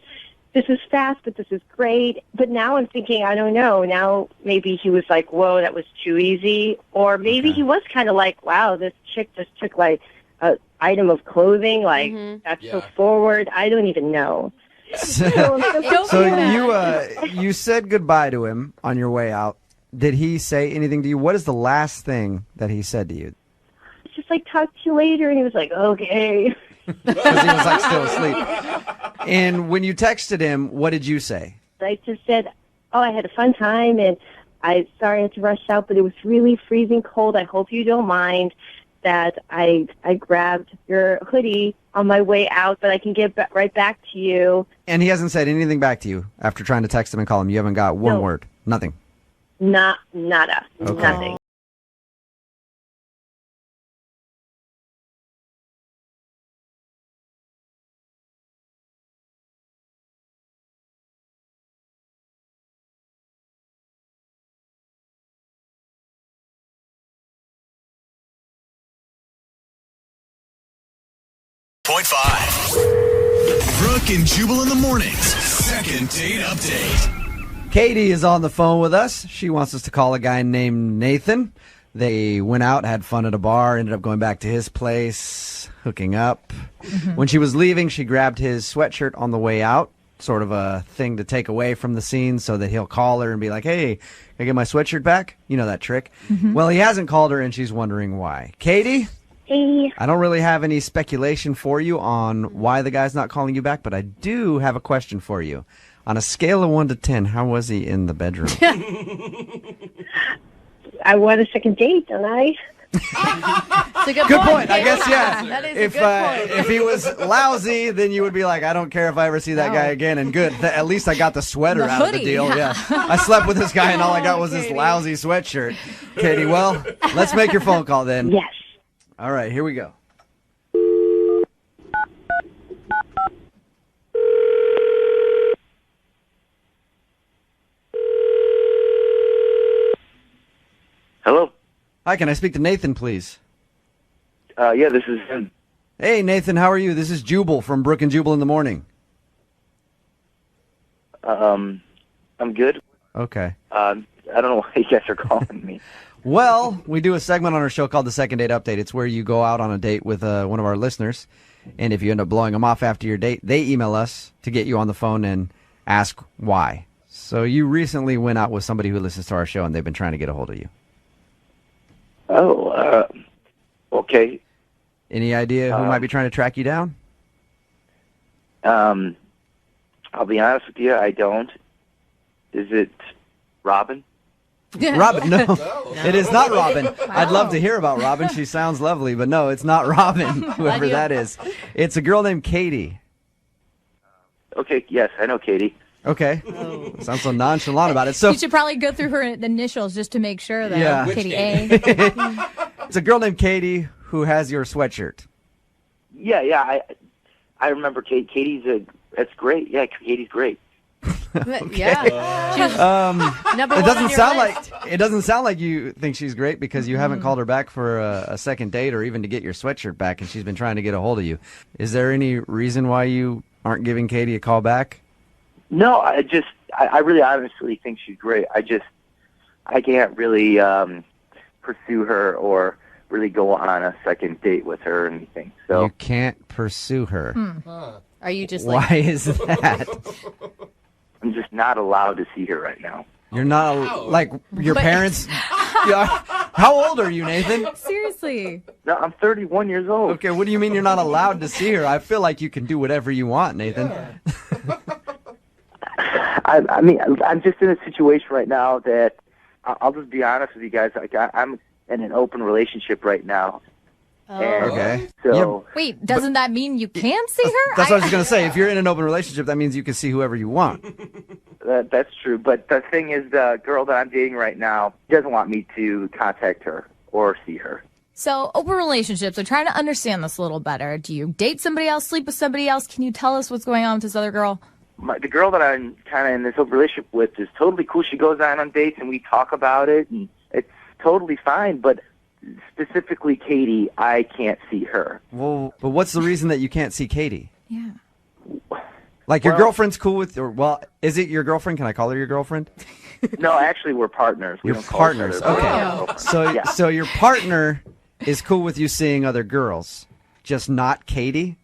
fast, but this is great. But now I'm thinking, I don't know. Now maybe he was like, whoa, that was too easy. Or maybe he was kind of like, wow, this chick just took like an item of clothing. Like, that's so forward. I don't even know. So you said goodbye to him on your way out. Did he say anything to you? What is the last thing that he said to you? Just like, talk to you later. And he was like, okay. Because he was like still asleep. And when you texted him, what did you say? I just said, oh, I had a fun time, and I sorry I had to rush out, but it was really freezing cold. I hope you don't mind that I grabbed your hoodie on my way out, but I can get right back to you. And he hasn't said anything back to you after trying to text him and call him. You haven't got one word. Nothing. Nada. Okay. Nothing. Point 5. Brooke and Jubal in the mornings. Second date update. Katie is on the phone with us. She wants us to call a guy named Nathan. They went out, had fun at a bar, ended up going back to his place, hooking up. When she was leaving, she grabbed his sweatshirt on the way out, sort of a thing to take away from the scene so that he'll call her and be like, hey, can I get my sweatshirt back? You know that trick. Well, he hasn't called her, and she's wondering why. Katie? Hey. I don't really have any speculation for you on why the guy's not calling you back, but I do have a question for you. On a scale of 1 to 10, how was he in the bedroom? I want a second date, don't I? It's a good point. I guess, yeah. That is If a good point. if he was lousy, then you would be like, I don't care if I ever see that guy again. And good, at least I got the sweater The out of the hoodie, deal. yeah. I slept with this guy, and all I got was this lousy sweatshirt. Katie, well, let's make your phone call then. Yes. All right, here we go. Hello. Hi, can I speak to Nathan, please? Yeah, this is him. Hey, Nathan, how are you? This is Jubal from Brooke and Jubal in the morning. I'm good. Okay. I don't know why you guys are calling me. Well, we do a segment on our show called the Second Date Update. It's where you go out on a date with one of our listeners, and if you end up blowing them off after your date, they email us to get you on the phone and ask why. So you recently went out with somebody who listens to our show, and they've been trying to get a hold of you. Oh, okay. Any idea who might be trying to track you down? I'll be honest with you, I don't. Is it Robin? Robin, no. It is not Robin. I'd love to hear about Robin. She sounds lovely, but no, it's not Robin, whoever that is. It's a girl named Katie. Okay, yes, I know Katie. Okay. Sounds so nonchalant about it. So You should probably go through her initials just to make sure that Yeah. Katie A. it's a girl named Katie who has your sweatshirt. Yeah, I remember Kate. That's great. Yeah, Katie's great. Yeah. Number It one doesn't on your sound list. like it doesn't sound like you think she's great because you haven't called her back for a second date or even to get your sweatshirt back, and she's been trying to get a hold of you. Is there any reason why you aren't giving Katie a call back? No, I really honestly think she's great. I can't really pursue her or really go on a second date with her or anything. So You can't pursue her. Are you just Why like... is that? I'm just not allowed to see her right now. You're not like your But- parents. Yeah. How old are you, Nathan? Seriously. No, I'm 31 years old. Okay, what do you mean you're not allowed to see her? I feel like you can do whatever you want, Nathan. I mean, I'm just in a situation right now that I'll just be honest with you guys. Like, I'm in an open relationship right now. And Okay. So Wait, doesn't that mean you can see her? That's what I was going to say. If you're in an open relationship, that means you can see whoever you want. that's true. But the thing is, the girl that I'm dating right now doesn't want me to contact her or see her. So, open relationships, I'm trying to understand this a little better. Do you date somebody else, sleep with somebody else? Can you tell us what's going on with this other girl? The girl that I'm kind of in this open relationship with is totally cool. She goes on dates and we talk about it, and it's totally fine. But specifically Katie, I can't see her. Well, but what's the reason that you can't see Katie? Yeah. Like your Well- girlfriend's cool with, or well, is it your girlfriend? Can I call her your girlfriend? No, actually, we're partners. We Your don't call each partners. other Okay. partners. So, Yeah. so your partner is cool with you seeing other girls, just not Katie.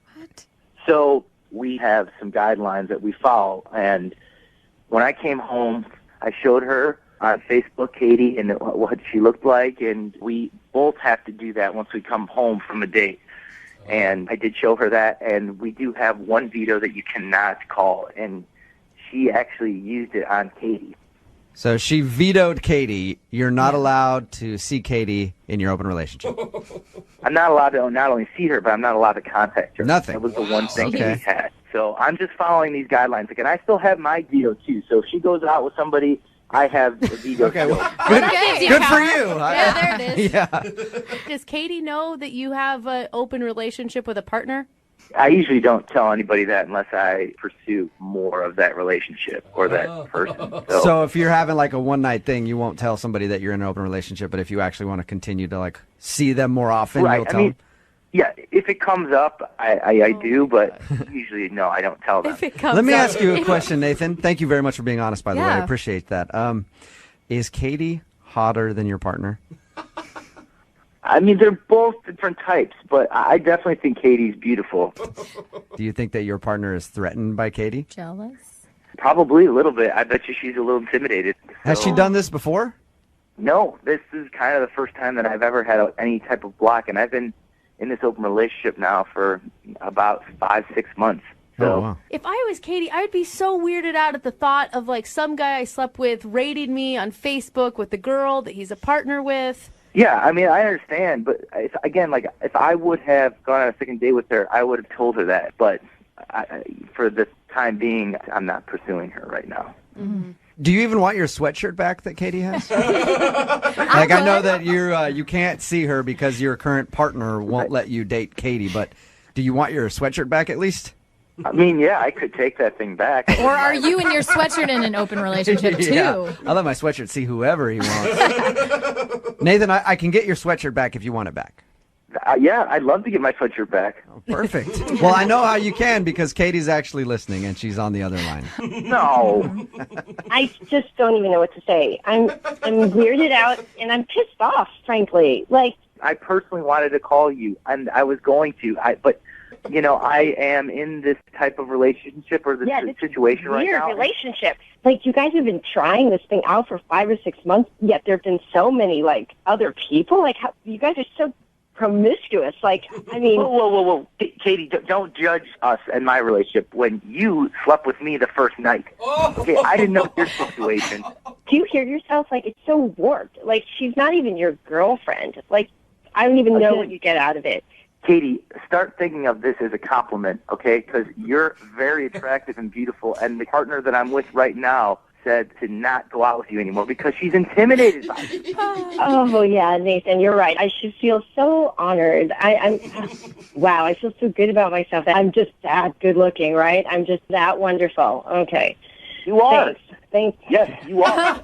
So we have some guidelines that we follow. And when I came home, I showed her on Facebook Katie and what she looked like. And we both have to do that once we come home from a date. And I did show her that. And we do have one veto that you cannot call. And she actually used it on Katie. So she vetoed Katie. You're not allowed to see Katie in your open relationship. I'm not allowed to not only see her, but I'm not allowed to contact her. Nothing. That was the one thing Okay. that we had. So I'm just following these guidelines. Like, and I still have my veto, too. So if she goes out with somebody, I have a veto. Okay, well, still. Okay. good for you. Yeah, there it is. Yeah. Does Katie know that you have an open relationship with a partner? I usually don't tell anybody that unless I pursue more of that relationship or that person. So if you're having like a one-night thing, you won't tell somebody that you're in an open relationship. But if you actually want to continue to like see them more often, Right, you'll I tell mean- them. Yeah, if it comes up, I do, but usually, no, I don't tell them. If it comes Let me up. ask you a question, Nathan. Thank you very much for being honest, by the way. I Yeah. appreciate that. Is Katie hotter than your partner? I mean, they're both different types, but I definitely think Katie's beautiful. Do you think that your partner is threatened by Katie? Jealous? Probably a little bit. I bet you she's a little intimidated. Has she So- done this before? No, this is kind of the first time that I've ever had any type of block, and I've been in this open relationship now for about 5-6 months. So, Oh, wow. If I was Katie, I would be so weirded out at the thought of like some guy I slept with rated me on Facebook with the girl that he's a partner with. Yeah, I mean, I understand, but if I would have gone on a second date with her, I would have told her that. But for the time being, I'm not pursuing her right now. Mm-hmm. Do you even want your sweatshirt back that Katie has? I know that you can't see her because your current partner won't let you date Katie, but do you want your sweatshirt back at least? I mean, yeah, I could take that thing back. Or are you and your sweatshirt in an open relationship, too? Yeah. I let my sweatshirt see whoever he wants. Nathan, I can get your sweatshirt back if you want it back. Yeah, I'd love to get my sweatshirt back. Oh, perfect. Well, I know how you can because Katie's actually listening and she's on the other line. No. I just don't even know what to say. I'm weirded out and I'm pissed off, frankly. Like, I personally wanted to call you, and I was going to, but I am in this type of relationship or this situation right now. Weird relationship. Like, you guys have been trying this thing out for 5 or 6 months, yet there have been so many, other people. Like, how, you guys are so promiscuous. Like, I mean... Whoa. Katie, don't judge us and my relationship when you slept with me the first night. Okay, I didn't know your situation. Do you hear yourself? Like, it's so warped. Like, she's not even your girlfriend. Like, I don't even know what you get out of it. Katie, start thinking of this as a compliment, okay? Because you're very attractive and beautiful, and the partner that I'm with right now said to not go out with you anymore because she's intimidated by you. Oh, yeah, Nathan, you're right. I should feel so honored. Wow, I feel so good about myself. I'm just that good looking, right? I'm just that wonderful. Okay. You are. Thanks. Yes, you are.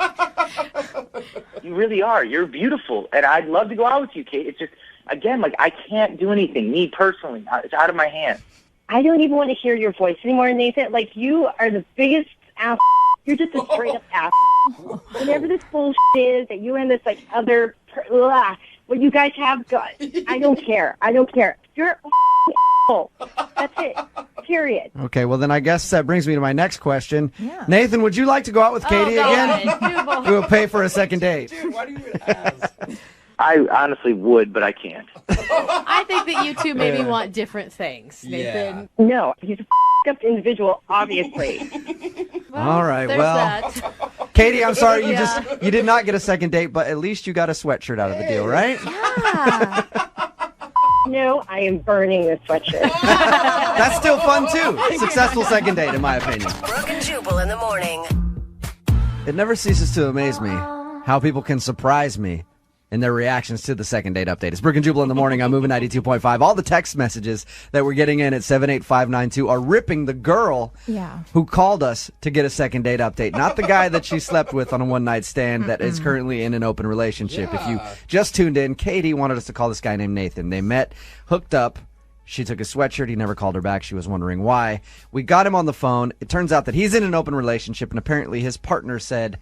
You really are. You're beautiful, and I'd love to go out with you, Kate. It's just... Again, I can't do anything, me personally. It's out of my hands. I don't even want to hear your voice anymore, Nathan. Like, you are the biggest ass. You're just a straight-up ass. Whatever this bullshit is that you and this, other... what you guys have got, I don't care. You're a asshole. That's it. Period. Okay, well, then I guess that brings me to my next question. Yeah. Nathan, would you like to go out with Katie again? We will pay for a second date. Dude, why do you even ask? I honestly would, but I can't. I think that you two maybe want different things, Nathan. Yeah. No, he's a up individual, obviously. All right, well, Katie, I'm sorry you did not get a second date, but at least you got a sweatshirt out of the deal, right? Yeah. No, I am burning this sweatshirt. That's still fun, too. Successful second date, in my opinion. Brooke and Jubal in the morning. It never ceases to amaze me how people can surprise me in their reactions to the second date update. It's Brooke and Jubal in the morning. I'm moving 92.5. All the text messages that we're getting in at 78592 are ripping the girl who called us to get a second date update. Not the guy that she slept with on a one-night stand that is currently in an open relationship. If you just tuned in, Katie wanted us to call this guy named Nathan. They met, hooked up. She took his sweatshirt. He never called her back. She was wondering why. We got him on the phone. It turns out that he's in an open relationship, and apparently his partner said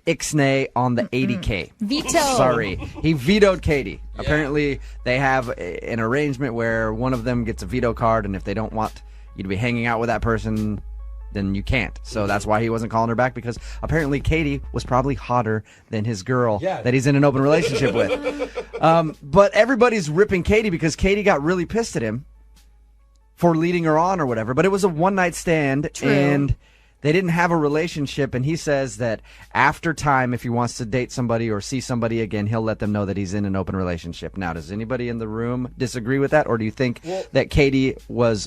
ixnay on the 80K. Veto. Sorry. He vetoed Katie. Yeah. Apparently they have an arrangement where one of them gets a veto card, and if they don't want you to be hanging out with that person, then you can't. So that's why he wasn't calling her back, because apparently Katie was probably hotter than his girl that he's in an open relationship with. But everybody's ripping Katie because Katie got really pissed at him for leading her on or whatever. But it was a one-night stand, and they didn't have a relationship, and he says that after time, if he wants to date somebody or see somebody again, he'll let them know that he's in an open relationship. Now, does anybody in the room disagree with that, or do you think that Katie was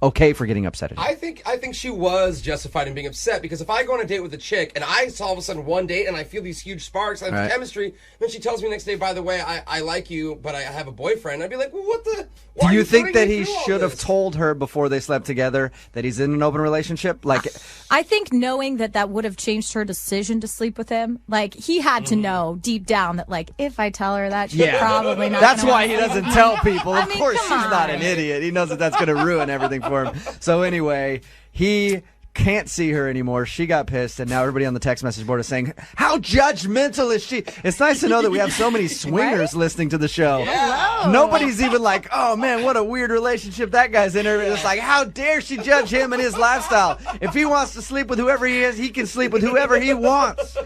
okay for getting upset at him? I think she was justified in being upset, because if I go on a date with a chick and I all of a sudden one date and I feel these huge sparks, I have chemistry, then she tells me the next day, by the way, I like you, but I have a boyfriend, I'd be like, well, what the... Do you think that he should have told her before they slept together that he's in an open relationship? Like, I think knowing that would have changed her decision to sleep with him. Like, he had to know deep down that, if I tell her that, she's probably not. That's why he doesn't tell people. Of course, she's not an idiot. He knows that that's going to ruin everything for him. So anyway, he can't see her anymore. She got pissed, and now everybody on the text message board is saying, how judgmental is she? It's nice to know that we have so many swingers listening to the show. Yeah. Nobody's even like, oh man, what a weird relationship that guy's in. It's like, how dare she judge him and his lifestyle? If he wants to sleep with whoever he is, he can sleep with whoever he wants.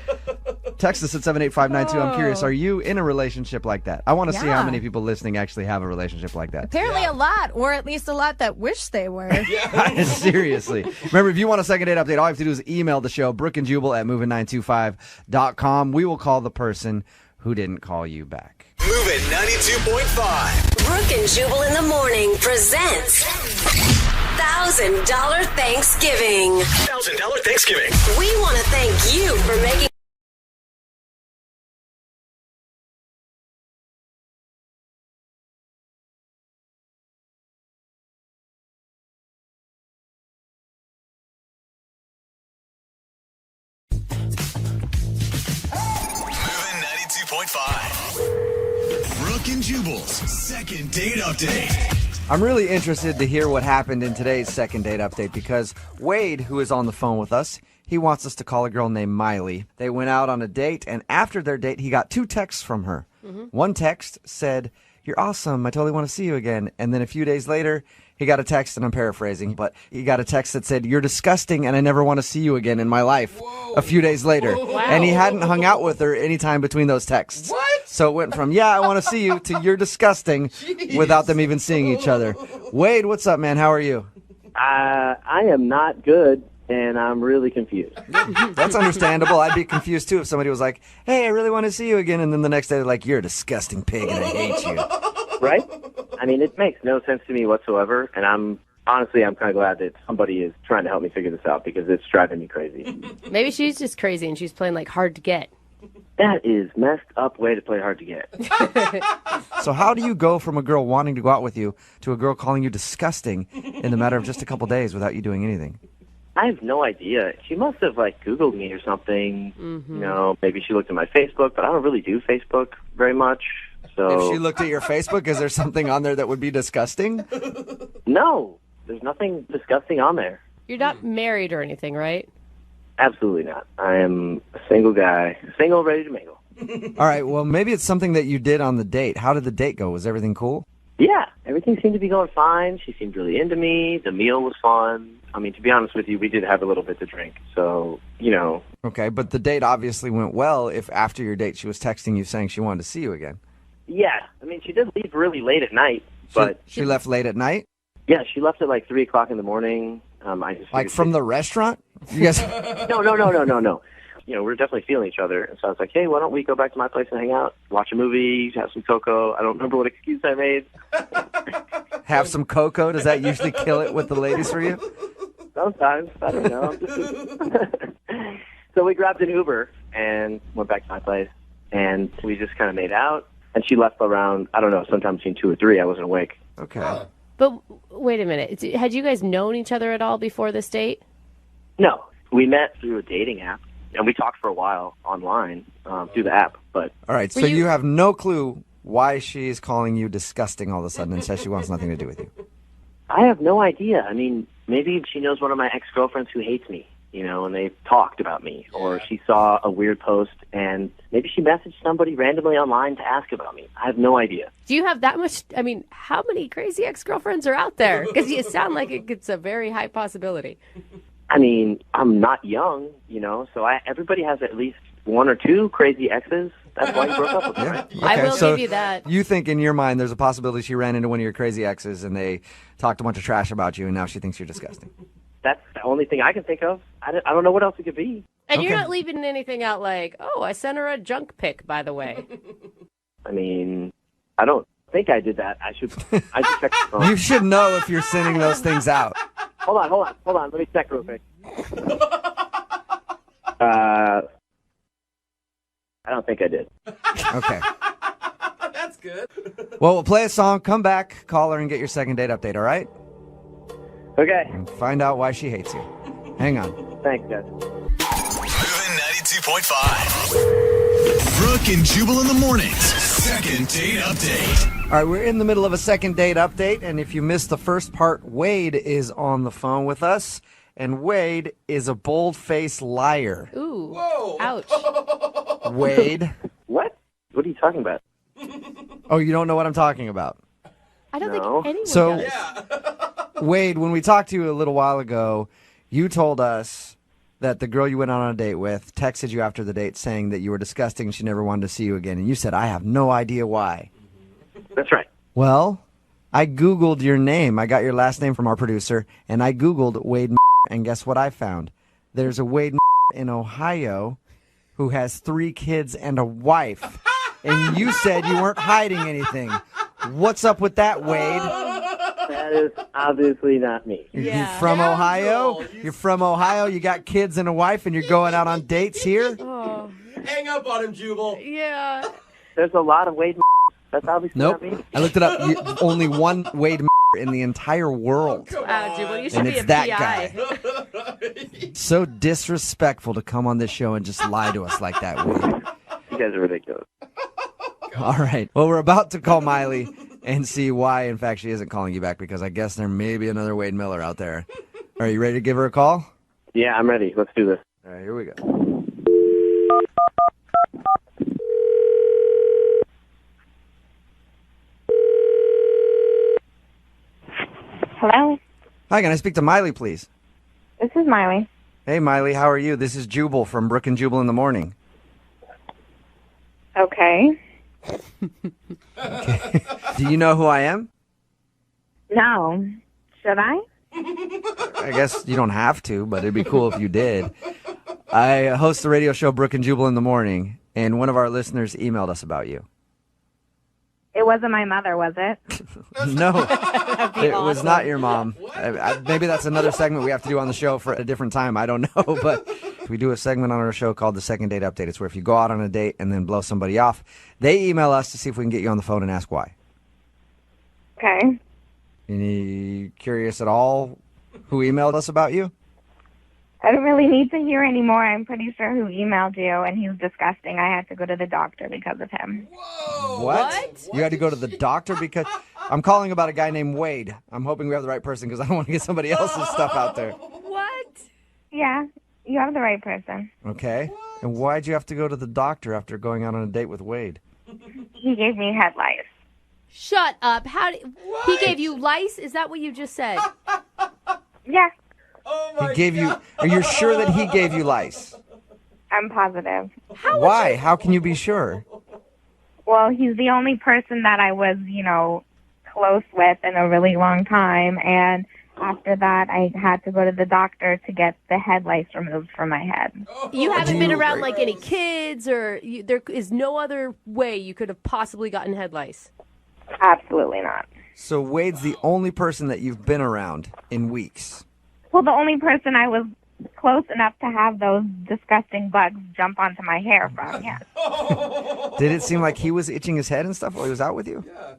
Text us at 78592. I'm curious, are you in a relationship like that? I want to see how many people listening actually have a relationship like that. Apparently a lot, or at least a lot that wish they were. Seriously. Remember, if you want a second date update, all you have to do is email the show, brookeandjubal@moving925.com. We will call the person who didn't call you back. Moving 92.5. Brooke and Jubal in the morning presents $1,000 Thanksgiving. $1,000 Thanksgiving. We want to thank you for making Moving 92.5. Brooke and Jubal's second date update. I'm really interested to hear what happened in today's second date update because Wade, who is on the phone with us, he wants us to call a girl named Miley. They went out on a date, and after their date, he got 2 texts from her. One text said, "You're awesome. I totally want to see you again." And then a few days later, he got a text, and I'm paraphrasing, but he got a text that said, "You're disgusting, and I never want to see you again in my life." A few days later. Wow. And he hadn't hung out with her any time between those texts. What? So it went from, "Yeah, I want to see you," to "You're disgusting," without them even seeing each other. Wade, what's up, man? How are you? I am not good, and I'm really confused. That's understandable. I'd be confused, too, if somebody was like, "Hey, I really want to see you again," and then the next day they're like, "You're a disgusting pig, and I hate you." Right? I mean, it makes no sense to me whatsoever, and I'm kind of glad that somebody is trying to help me figure this out because it's driving me crazy. Maybe she's just crazy and she's playing like hard to get. That is messed up way to play hard to get. So how do you go from a girl wanting to go out with you to a girl calling you disgusting in the matter of just a couple days without you doing anything? I have no idea. She must have, Googled me or something. You know, maybe she looked at my Facebook, but I don't really do Facebook very much. So If she looked at your Facebook, is there something on there that would be disgusting? No, there's nothing disgusting on there. You're not married or anything, right? Absolutely not. I am a single guy, single, ready to mingle. All right, well, maybe it's something that you did on the date. How did the date go? Was everything cool? Yeah, everything seemed to be going fine. She seemed really into me. The meal was fun. I mean, to be honest with you, we did have a little bit to drink. So, you know. Okay, but the date obviously went well if after your date she was texting you saying she wanted to see you again. Yeah, I mean, she did leave really late at night. But She left late at night? Yeah, she left at 3 o'clock in the morning. I just Like from the restaurant? You guys... No. You know, we're definitely feeling each other. And so I was like, hey, why don't we go back to my place and hang out, watch a movie, have some cocoa. I don't remember what excuse I made. Have some cocoa? Does that usually kill it with the ladies for you? Sometimes. I don't know. So we grabbed an Uber and went back to my place. And we just kind of made out. And she left around, I don't know, sometime between 2 or 3. I wasn't awake. Okay. But wait a minute. Had you guys known each other at all before this date? No. We met through a dating app. And we talked for a while online through the app. But all right, so you have no clue why she's calling you disgusting all of a sudden and says she wants nothing to do with you. I have no idea. I mean, maybe she knows one of my ex-girlfriends who hates me, you know, and they talked about me. Or she saw a weird post, and maybe she messaged somebody randomly online to ask about me. I have no idea. Do you have that much? I mean, how many crazy ex-girlfriends are out there? Because you sound like it's a very high possibility. I mean, I'm not young, you know, so everybody has at least 1 or 2 crazy exes. That's why you broke up with me, right? Okay, I will so give you that. You think in your mind there's a possibility she ran into one of your crazy exes and they talked a bunch of trash about you and now she thinks you're disgusting. That's the only thing I can think of. I don't know what else it could be. And you're not leaving anything out like, oh, I sent her a junk pic, by the way. I mean, I don't think I did that. I should check the phone. You should know if you're sending those things out. Hold on. Let me check real quick. I don't think I did. Okay. That's good. Well, we'll play a song, come back, call her, and get your second date update, all right? Okay. And find out why she hates you. Hang on. Thanks, guys. Moving 92.5. Brooke and Jubal in the mornings. Second date update. All right, we're in the middle of a second date update, and if you missed the first part, Wade is on the phone with us, and Wade is a bold-faced liar. Ooh. Whoa. Ouch. Wade. What? What are you talking about? Oh, you don't know what I'm talking about? I don't No. think anyone So, does. Wade, when we talked to you a little while ago, you told us that the girl you went on a date with texted you after the date saying that you were disgusting and she never wanted to see you again, and you said, I have no idea why. That's right. Well, I Googled your name. I got your last name from our producer, and I Googled Wade, and guess what I found? There's a Wade in Ohio who has 3 kids and a wife. and you said you weren't hiding anything. What's up with that, Wade? That is obviously not me. You from Ohio? You're from Ohio? You got kids and a wife, and you're going out on dates here? Oh. Hang up on him, Jubal. Yeah. There's a lot of Wade. That's obviously Nope. not me. I looked it up. Only one Wade in the entire world. Wow, Jubal, you should And be it's a that PI. So disrespectful to come on this show and just lie to us like that, Wade. You guys are ridiculous. All right. Well, we're about to call Miley and see why, in fact, she isn't calling you back, because I guess there may be another Wade Miller out there. Are you ready to give her a call? Yeah, I'm ready. Let's do this. All right, here we go. Hello? Hi, can I speak to Miley, please? This is Miley. Hey, Miley, how are you? This is Jubal from Brooke and Jubal in the Morning. Okay. Do you know who I am? No. Should I? I guess you don't have to, but it'd be cool if you did. I host the radio show Brooke and Jubal in the Morning, and one of our listeners emailed us about you. It wasn't my mother, was it? No, it was not your mom. Maybe that's another segment we have to do on the show for a different time. I don't know, but we do a segment on our show called the Second Date Update. It's where if you go out on a date and then blow somebody off, they email us to see if we can get you on the phone and ask why. Okay. Any curious at all who emailed us about you? I don't really need to hear anymore. I'm pretty sure who emailed you, and he was disgusting. I had to go to the doctor because of him. What? You had to go to the doctor because I'm calling about a guy named Wade. I'm hoping we have the right person because I don't want to get somebody else's stuff out there. What? Yeah, you have the right person. Okay. And why'd you have to go to the doctor after going out on a date with Wade? He gave me head lice. Shut up. He gave you lice? Is that what you just said? Yeah. He gave you. Are you sure that he gave you lice? I'm positive. Why? How can you be sure? Well, he's the only person that I was, close with in a really long time, and after that, I had to go to the doctor to get the head lice removed from my head. You haven't been around like any kids, or there is no other way you could have possibly gotten head lice? Absolutely not. So Wade's the only person that you've been around in weeks. Well, the only person I was close enough to have those disgusting bugs jump onto my hair from, yes. Did it seem like he was itching his head and stuff while he was out with you? Yeah.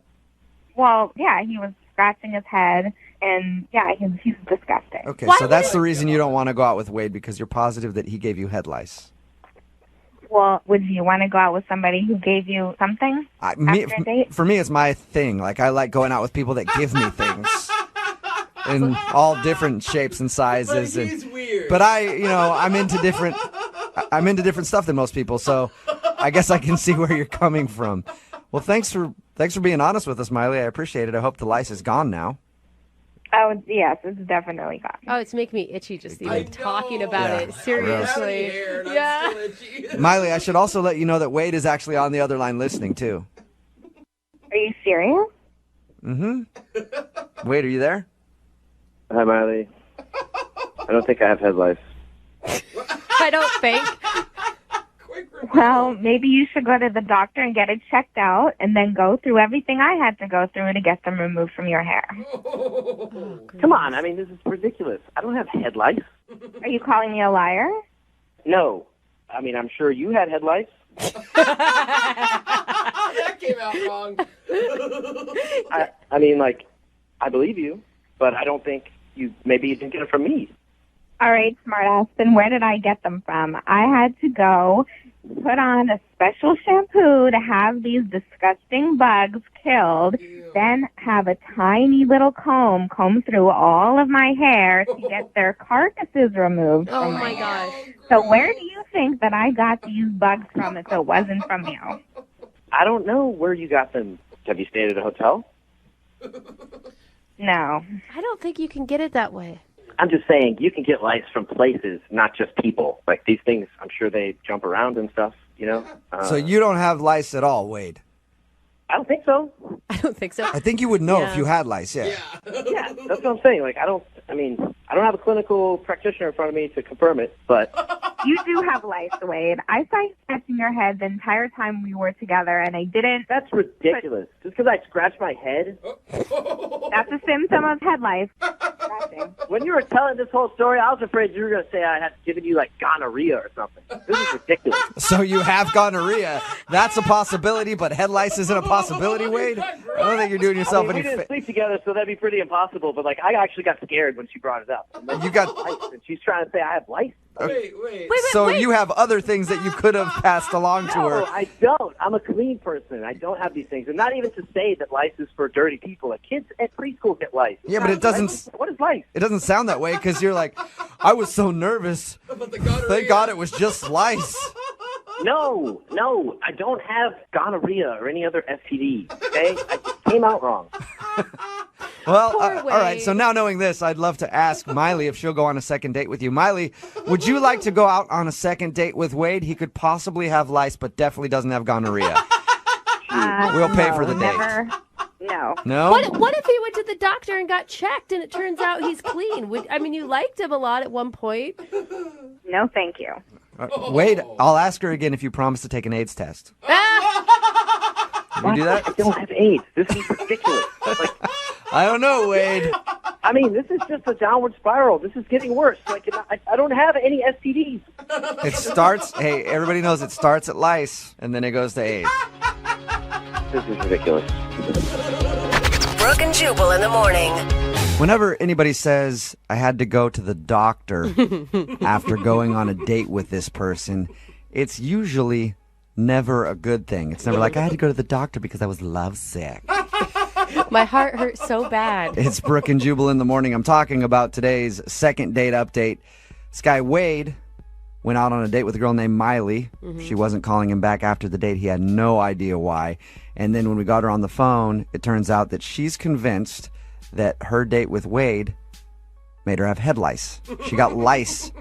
Well, yeah, he was scratching his head, and yeah, he's disgusting. Okay, so that's the reason you don't want to go out with Wade, because you're positive that he gave you head lice. Well, would you want to go out with somebody who gave you something after a date? For me, it's my thing. Like, I like going out with people that give me things. In all different shapes and sizes. But he's weird. But I'm into different stuff than most people, so I guess I can see where you're coming from. Well, thanks for being honest with us, Miley. I appreciate it. I hope the lice is gone now. Oh, yes, it's definitely gone. Oh, it's making me itchy just even talking about it. Seriously. Yeah. Miley, I should also let you know that Wade is actually on the other line listening, too. Are you serious? Mm-hmm. Wade, are you there? Hi, Miley. I don't think I have head lice. I don't think. Well, maybe you should go to the doctor and get it checked out, and then go through everything I had to go through to get them removed from your hair. Come on, I mean, this is ridiculous. I don't have head lice. Are you calling me a liar? No. I mean, I'm sure you had head lice. That came out wrong. I mean, I believe you, but I don't think maybe you didn't get it from me. All right, smartass. Then where did I get them from? I had to go put on a special shampoo to have these disgusting bugs killed, then have a tiny little comb through all of my hair to get their carcasses removed from my hair. Gosh. So where do you think that I got these bugs from if it wasn't from you? I don't know where you got them. Have you stayed at a hotel? No. I don't think you can get it that way. I'm just saying, you can get lice from places, not just people. Like, these things, I'm sure they jump around and stuff, So you don't have lice at all, Wade? I don't think so. I don't think so. I think you would know if you had lice, yeah. Yeah, that's what I'm saying. Like, I don't have a clinical practitioner in front of me to confirm it, but You do have lice, Wade. I saw you scratching your head the entire time we were together, and I didn't. That's ridiculous. Just because I scratched my head? That's a symptom of head lice. Scratching. When you were telling this whole story, I was afraid you were going to say I had given you, like, gonorrhea or something. This is ridiculous. So you have gonorrhea. That's a possibility, but head lice isn't a possibility, Wade? I don't think you're doing yourself we any didn't sleep together, so that'd be pretty impossible. But, like, I actually got scared when she brought it up. And You got... lice, and she's trying to say I have lice. Wait. So you have other things that you could have passed along to her. No, I don't. I'm a clean person. I don't have these things. And not even to say that lice is for dirty people. Like, kids at preschool get lice. Yeah, but it doesn't... What is lice? It doesn't sound that way because you're like, I was so nervous. Thank God it was just lice. No, I don't have gonorrhea or any other STD. Okay, I just came out wrong. Well, all right. So now knowing this, I'd love to ask Miley if she'll go on a second date with you. Miley, would you like to go out on a second date with Wade? He could possibly have lice, but definitely doesn't have gonorrhea. We'll pay for the date. No. No? What if he went to the doctor and got checked and it turns out he's clean? You liked him a lot at one point. No, thank you. Wade, I'll ask her again if you promise to take an AIDS test. Can you do that? I don't have AIDS. This is ridiculous. I don't know, Wade. I mean, this is just a downward spiral. This is getting worse. Like, I don't have any STDs. It starts, hey, everybody knows it starts at lice, and then it goes to AIDS. This is ridiculous. Brooke and Jubal in the morning. Whenever anybody says, I had to go to the doctor after going on a date with this person, it's usually never a good thing. It's never like, I had to go to the doctor because I was lovesick. My heart hurts so bad. It's Brooke and Jubal in the morning. I'm talking about today's second date update. This guy, Wade, went out on a date with a girl named Miley. She wasn't calling him back after the date. He had no idea why. And then when we got her on the phone, it turns out that she's convinced that her date with Wade made her have head lice. She got lice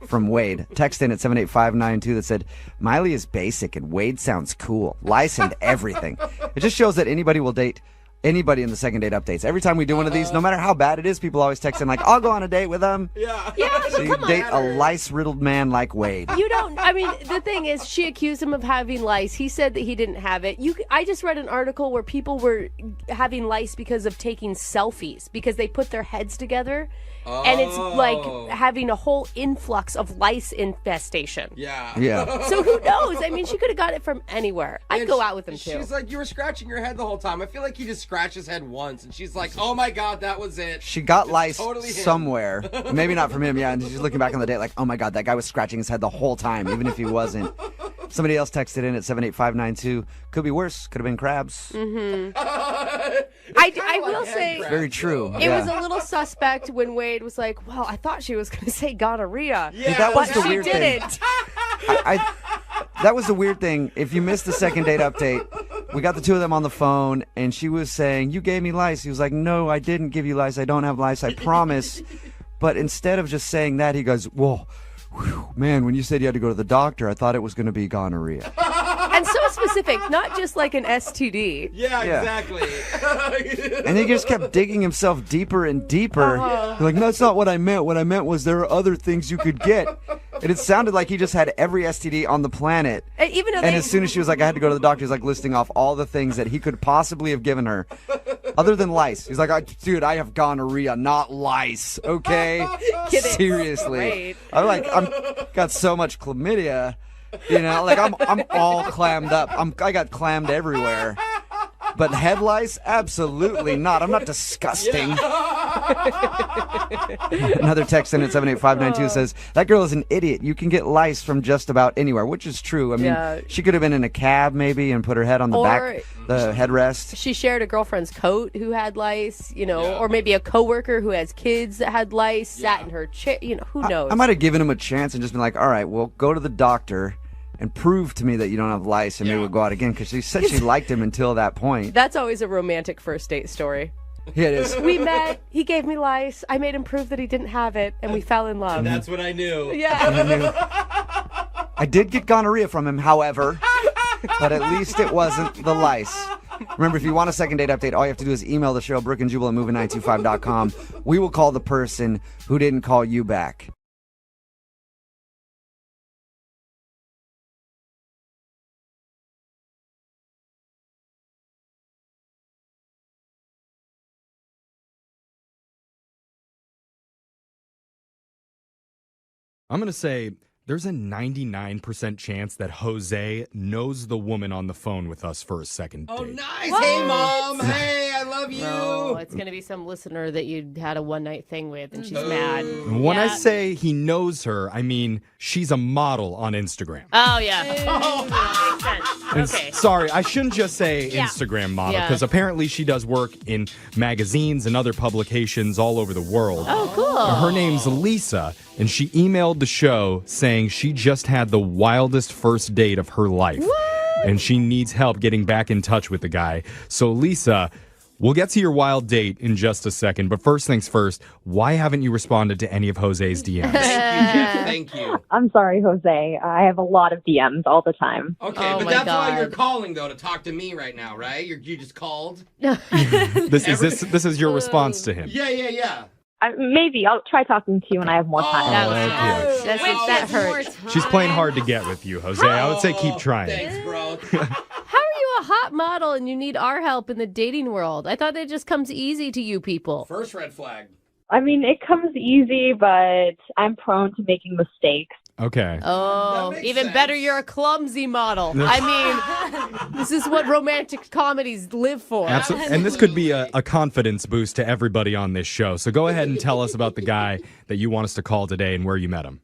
from Wade. Text in at 78592 that said, Miley is basic and Wade sounds cool. Lice and everything. It just shows that anybody will date anybody in the second date updates. Every time we do one of these, no matter how bad it is, people always text in like, I'll go on a date with them. Yeah. So you date a lice-riddled man like Wade. You don't, the thing is, she accused him of having lice. He said that he didn't have it. I just read an article where people were having lice because of taking selfies, because they put their heads together. Oh. And it's like having a whole influx of lice infestation. Yeah. So who knows? She could have got it from anywhere. I'd go out with him too. She's like, you were scratching your head the whole time. I feel like he just scratched his head once, and she's like, oh my God, that was it. She got It's lice totally him. somewhere. Maybe not from him, yeah. And she's looking back on the date like, oh my God, that guy was scratching his head the whole time, even if he wasn't. Somebody else texted in at 78592. Could be worse. Could have been crabs. I will say, Very true. it was a little suspect when Wade was like, well, I thought she was going to say gonorrhea. Yeah, that was but the weird she thing. didn't. That was the weird thing. If you missed the second date update, we got the two of them on the phone, and she was saying, you gave me lice. He was like, no, I didn't give you lice. I don't have lice. I promise. But instead of just saying that, he goes, whoa, man, when you said you had to go to the doctor, I thought it was going to be gonorrhea. And so specific, not just like an STD. Yeah, exactly. And he just kept digging himself deeper and deeper. Like, no, that's not what I meant. What I meant was there are other things you could get. And it sounded like he just had every STD on the planet. Even though and as soon as she was like, I had to go to the doctor, he's like listing off all the things that he could possibly have given her. Other than lice. He's like, dude, I have gonorrhea, not lice. Okay? Seriously. I'm got so much chlamydia. I'm all clammed up. I got clammed everywhere. But head lice? Absolutely not. I'm not disgusting. Another text in at 78592 says, that girl is an idiot. You can get lice from just about anywhere, which is true. She could have been in a cab maybe and put her head on the back, the headrest. She shared a girlfriend's coat who had lice, or maybe a coworker who has kids that had lice, sat in her chair, who knows? I might have given him a chance and just been like, all right, well, go to the doctor and prove to me that you don't have lice, and maybe we'll go out again, because she said she liked him until that point. That's always a romantic first date story. Yeah, it is. We met, he gave me lice, I made him prove that he didn't have it, and we fell in love. And that's what I knew. Yeah. I did get gonorrhea from him, however, but at least it wasn't the lice. Remember, if you want a second date update, all you have to do is email the show, Brooke and Jubal at moving925.com. We will call the person who didn't call you back. I'm going to say there's a 99% chance that Jose knows the woman on the phone with us for a second date. Oh, nice. What? Hey, Mom. Hey, I love you. Oh, it's going to be some listener that you had a one-night thing with, and she's mad. When I say he knows her, I mean she's a model on Instagram. Oh, yeah. Makes sense. Okay. Sorry, I shouldn't just say Instagram model, because apparently she does work in magazines and other publications all over the world. Oh, cool. Her name's Lisa, and she emailed the show saying she just had the wildest first date of her life. What? And she needs help getting back in touch with the guy. So, Lisa, we'll get to your wild date in just a second, but first things first, why haven't you responded to any of Jose's DMs? Thank you. I'm sorry, Jose. I have a lot of DMs all the time. Okay, but that's why you're calling, though, to talk to me right now, right? You just called? This is your response to him. Yeah. Maybe. I'll try talking to you when I have more time. That hurts. She's playing hard to get with you, Jose. I would say keep trying. Thanks, bro. How are you a hot model and you need our help in the dating world? I thought that just comes easy to you people. First red flag. I mean, it comes easy, but I'm prone to making mistakes. Okay. Oh, even better, you're a clumsy model. I mean, this is what romantic comedies live for. Absolutely. And this could be a confidence boost to everybody on this show. So go ahead and tell us about the guy that you want us to call today and where you met him.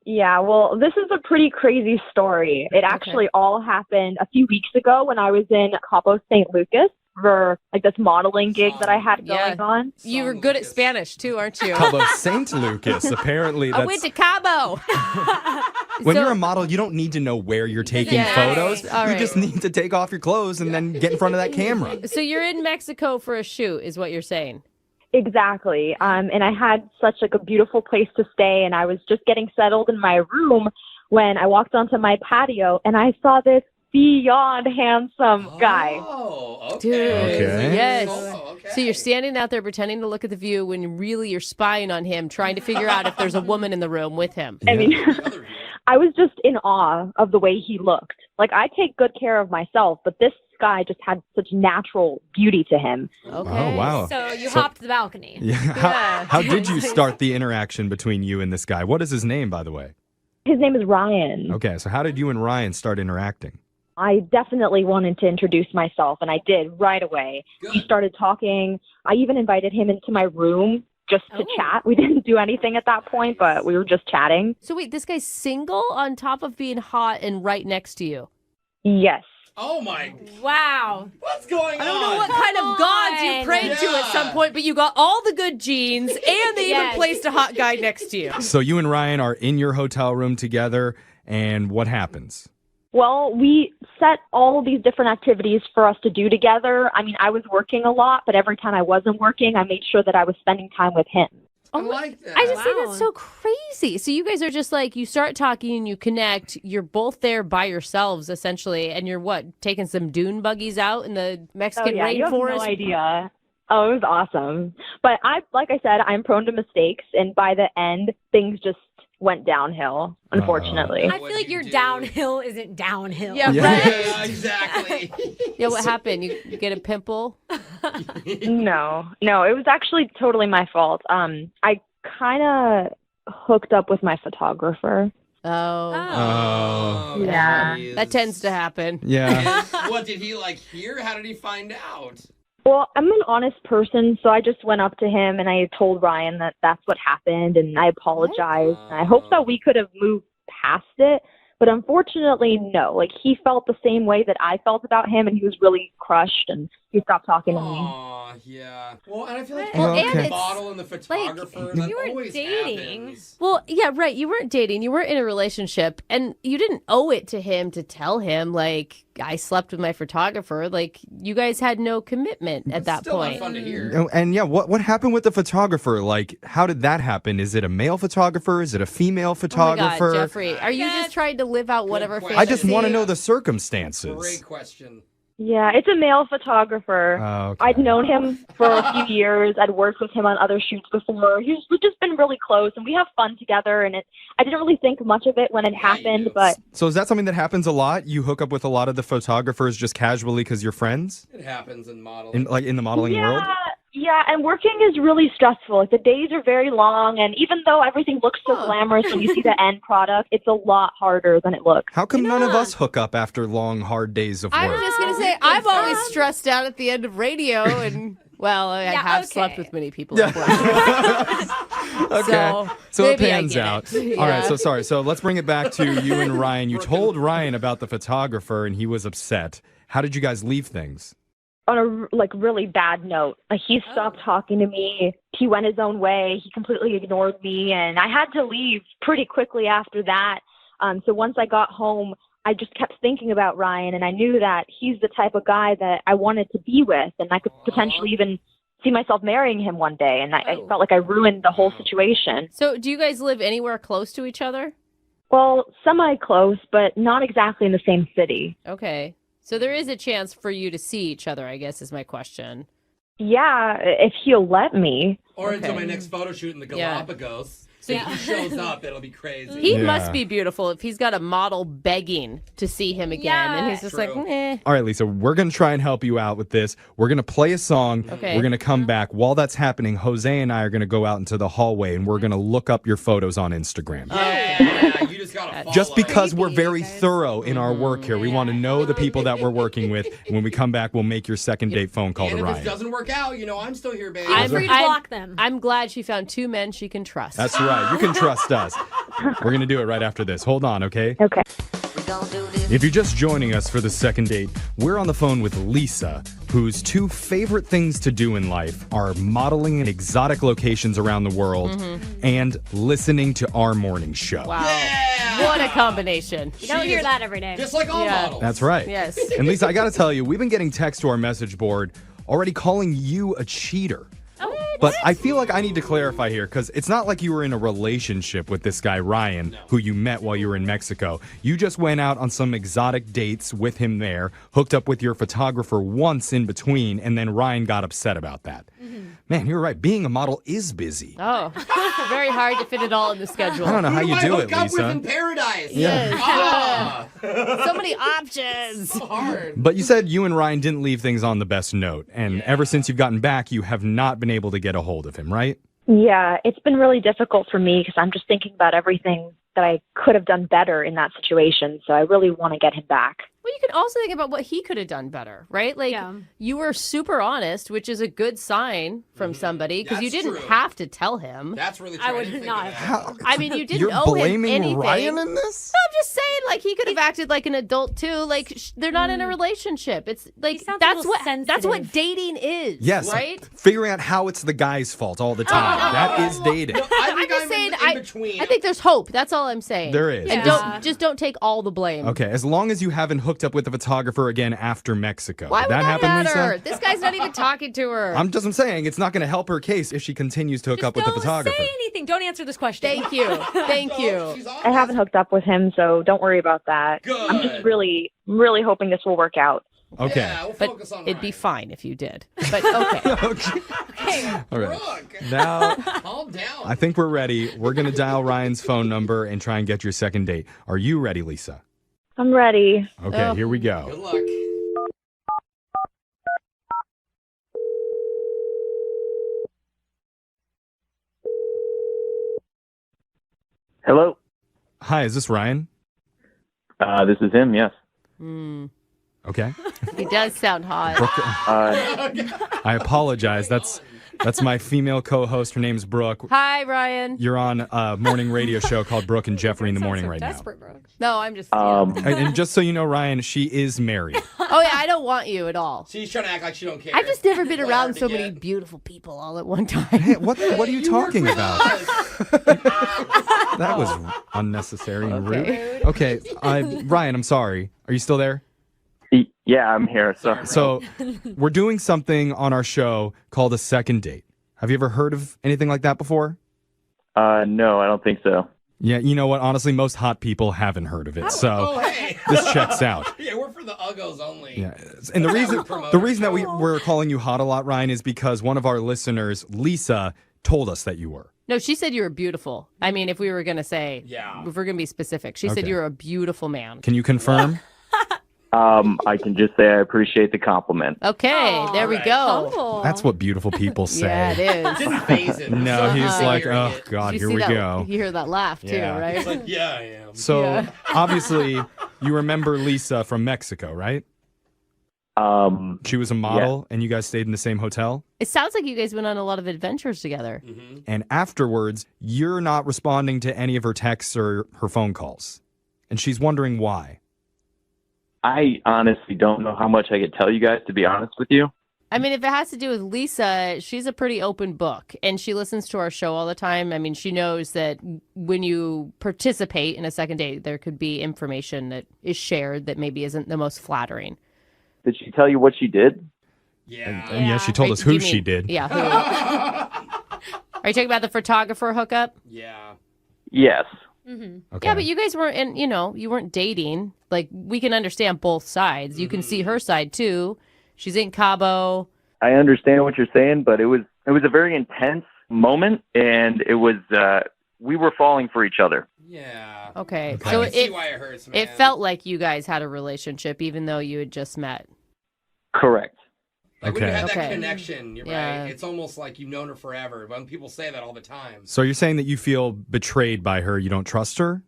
Yeah, well, this is a pretty crazy story. It actually all happened a few weeks ago when I was in Cabo St. Lucas for like this modeling gig that I had going on. You were good at Spanish too, aren't you? Cabo St. Lucas. Apparently that's... I went to Cabo. When you're a model, you don't need to know where you're taking photos. All right. You just need to take off your clothes and then get in front of that camera. So you're in Mexico for a shoot, is what you're saying? Exactly. And I had such like a beautiful place to stay, and I was just getting settled in my room when I walked onto my patio and I saw this beyond handsome guy. Oh, okay. Dude, Okay. yes. Oh, okay. So you're standing out there pretending to look at the view when really you're spying on him, trying to figure out if there's a woman in the room with him. I mean, I was just in awe of the way he looked. Like, I take good care of myself, but this guy just had such natural beauty to him. Okay. Oh, wow. So you hopped the balcony. Yeah. How did you start the interaction between you and this guy? What is his name, by the way? His name is Ryan. Okay, so how did you and Ryan start interacting? I definitely wanted to introduce myself, and I did right away. We started talking. I even invited him into my room just to chat. We didn't do anything at that point, but we were just chatting. So wait, this guy's single on top of being hot and right next to you? Yes. Oh, my. Wow. What's going on? I don't know what kind of gods you prayed to at some point, but you got all the good genes, and they even placed a hot guy next to you. So you and Ryan are in your hotel room together, and what happens? Well, we set all these different activities for us to do together. I mean, I was working a lot, but every time I wasn't working, I made sure that I was spending time with him. I like that. I just think that's so crazy. So you guys are just like, you start talking and you connect. You're both there by yourselves, essentially. And you're what, taking some dune buggies out in the Mexican rainforest? You have no idea. Oh, it was awesome. But like I said, I'm prone to mistakes. And by the end, things just went downhill, unfortunately. I feel like your downhill isn't downhill. Yeah, right. Yeah, exactly. Yeah, what happened? You get a pimple? No, it was actually totally my fault. I kind of hooked up with my photographer. Oh. Yeah. That tends to happen. Yeah. What did he hear? How did he find out? Well, I'm an honest person, so I just went up to him and I told Ryan that that's what happened, and I apologized. And I hope that we could have moved past it, but unfortunately, no. Like, he felt the same way that I felt about him, and he was really crushed, and he stopped talking to me. Aw, yeah. Well, and I feel like and the model and the photographer, that you were always dating. happens. Well, yeah, right. You weren't dating. You weren't in a relationship. And you didn't owe it to him to tell him, like, I slept with my photographer. Like, you guys had no commitment at that Still point. not fun to hear. And yeah, what happened with the photographer? Like, how did that happen? Is it a male photographer? Is it a female photographer? Oh my God, Jeffrey. Are you just trying to live out whatever fantasy? I just want to know the circumstances. Great question. Yeah, it's a male photographer. Oh, okay. I'd known him for a few years. I'd worked with him on other shoots before. We've just been really close, and we have fun together. And I didn't really think much of it when it happened, but... So is that something that happens a lot? You hook up with a lot of the photographers just casually because you're friends? It happens in modeling. In the modeling world? Yeah, and working is really stressful. Like, the days are very long, and even though everything looks so glamorous when you see the end product, it's a lot harder than it looks. How come none of us hook up after long, hard days of work? I was just going to say, I'm always stressed out at the end of radio, and, well, I have slept with many people. Okay. So it maybe I pans get out. it. All right, Yeah. so sorry. So let's bring it back to you and Ryan. You told Ryan about the photographer, and he was upset. How did you guys leave things? On a really bad note. He stopped talking to me. He went his own way. He completely ignored me, and I had to leave pretty quickly after that. So once I got home, I just kept thinking about Ryan, and I knew that he's the type of guy that I wanted to be with, and I could potentially even see myself marrying him one day, and I felt like I ruined the whole situation. So do you guys live anywhere close to each other? Well, semi-close, but not exactly in the same city. Okay. So there is a chance for you to see each other, I guess, is my question. Yeah, if he'll let me. Or until my next photo shoot in the Galapagos. So if he shows up, it'll be crazy. He must be beautiful if he's got a model begging to see him again. And he's just like, eh. All right, Lisa, we're going to try and help you out with this. We're going to play a song. Okay. We're going to come back. While that's happening, Jose and I are going to go out into the hallway, and we're going to look up your photos on Instagram. Yeah, you just gotta follow. Just because we're very thorough in our work here. We want to know the people that we're working with. And when we come back, we'll make your second date phone call And to if Ryan. this doesn't work out, I'm still here, baby. I'm free to block them. I'm glad she found two men she can trust. That's right. You can trust us. We're going to do it right after this. Hold on, okay? Okay. If you're just joining us for the second date, we're on the phone with Lisa, whose two favorite things to do in life are modeling in exotic locations around the world and listening to our morning show. Wow. What a combination. You don't hear that every day. Just like all models. That's right. Yes. And Lisa, I got to tell you, we've been getting texts to our message board already calling you a cheater. But I feel like I need to clarify here because it's not like you were in a relationship with this guy, Ryan, who you met while you were in Mexico. You just went out on some exotic dates with him there, hooked up with your photographer once in between, and then Ryan got upset about that. Man, you're right. Being a model is busy. Oh, very hard to fit it all in the schedule. I don't know how you do it, Hook up with Lisa. in paradise. Yes. So many options. So hard. But you said you and Ryan didn't leave things on the best note. And ever since you've gotten back, you have not been able to get a hold of him, right? Yeah, it's been really difficult for me because I'm just thinking about everything that I could have done better in that situation. So I really want to get him back. Well, you can also think about what he could have done better, right? Like, you were super honest, which is a good sign from somebody because you That's didn't true. have to tell him. That's really true. I would not have. I mean, you didn't You're owe him blaming anything. Ryan in this? No, I'm just saying, like, he could have acted like an adult too. Like, they're not in a relationship. It's like sounds a that's little what sensitive. dating is. Yes. right. Figuring out how it's the guy's fault all the time. That is dating. I'm just saying. in between. I think there's hope. That's all I'm saying. There is. And don't take all the blame. Okay, as long as you haven't hooked up with the photographer again after Mexico. Why Did would that happen, matter? Lisa? This guy's not even talking to her. I'm saying it's not going to help her case if she continues to hook up with the Don't photographer. say anything. Don't answer this question. Thank you. Thank you. I haven't hooked up with him, so don't worry about that. Good. I'm just really, really hoping this will work out. Okay. Yeah, we'll But focus on it'd be Ryan. fine if you did. But okay. All right. Brooke, Now, calm down. I think we're ready. We're going to dial Ryan's phone number and try and get your second date. Are you ready, Lisa? I'm ready. Okay, Oh. here we Good go. luck. Hello. Hi, is this Ryan? This is him. Yes. Okay. He does sound hot. Brooke, I apologize. That's my female co-host. Her name's Brooke. Hi, Ryan. You're on a morning radio show called Brooke and Jeffrey in the morning right Desperate, bro. No, I'm just. And just so you know, Ryan, she is married. Oh yeah, I don't want you at all. She's trying to act like she don't care. I've just never been It's around hard to so many get. beautiful people all at one time. Hey, what are you talking about? That was unnecessary and rude. Okay, Ryan, I'm sorry. Are you still there? Yeah, I'm here. Sorry. So, we're doing something on our show called a second date. Have you ever heard of anything like that before? No, I don't think so. Yeah, you know what? Honestly, most hot people haven't heard of it. So, Oh, hey. this checks out. Yeah, we're for the uggos only. Yeah, and the reason that we're calling you hot a lot, Ryan, is because one of our listeners, Lisa, told us that you were. No, she said you were beautiful. I mean, if we were gonna say, if we're gonna be specific, she said Okay. you're a beautiful man. Can you confirm? I can just say I appreciate the compliment. Okay, there we go. That's what beautiful people say. Yeah, it is. Just phase it. No, he's like, Hearing oh, it. God, You here see we that- go. You hear that laugh too, Yeah. right? It's like, yeah, I am. So, Yeah. obviously, you remember Lisa from Mexico, right? She was a model, and you guys stayed in the same hotel? It sounds like you guys went on a lot of adventures together. And afterwards, you're not responding to any of her texts or her phone calls. And she's wondering why. I honestly don't know how much I could tell you guys, to be honest with you. I mean, if it has to do with Lisa, she's a pretty open book, and she listens to our show all the time. I mean, she knows that when you participate in a second date, there could be information that is shared that maybe isn't the most flattering. Did she tell you what she did? Yeah. And yeah, she told us who she did. Yeah. Who? Are you talking about the photographer hookup? Yeah. Yes. Mm-hmm. Yeah, but you guys weren't, and you weren't dating. Like, we can understand both sides. You can see her side too. She's in Cabo. I understand what you're saying, but it was a very intense moment, and it was we were falling for each other. Yeah. Okay. I So can see why it hurts, man. it felt like you guys had a relationship, even though you had just met. Correct. Like when you have that Okay. connection, you're Yeah. right. It's almost like you've known her forever. When people say that all the time. So you're saying that you feel betrayed by her, you don't trust her?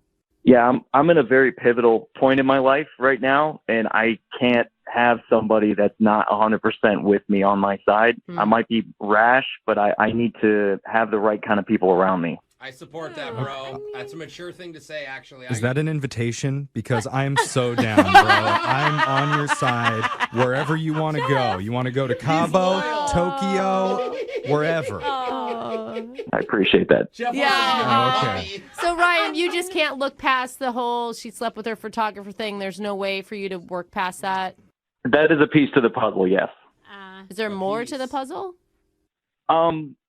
Yeah, I'm in a very pivotal point in my life right now, and I can't have somebody that's not 100% with me on my side. I might be rash, but I need to have the right kind of people around me. I support that, bro. That's a mature thing to say, actually. Is that an invitation? Because I am so down, bro. I'm on your side wherever you want to go. You want to go to Cabo, Tokyo, wherever. I appreciate that. Yeah. Oh, okay. So, Ryan, you just can't look past the whole she slept with her photographer thing. There's no way for you to work past that. That is a piece to the puzzle, yes. Is there more to the puzzle?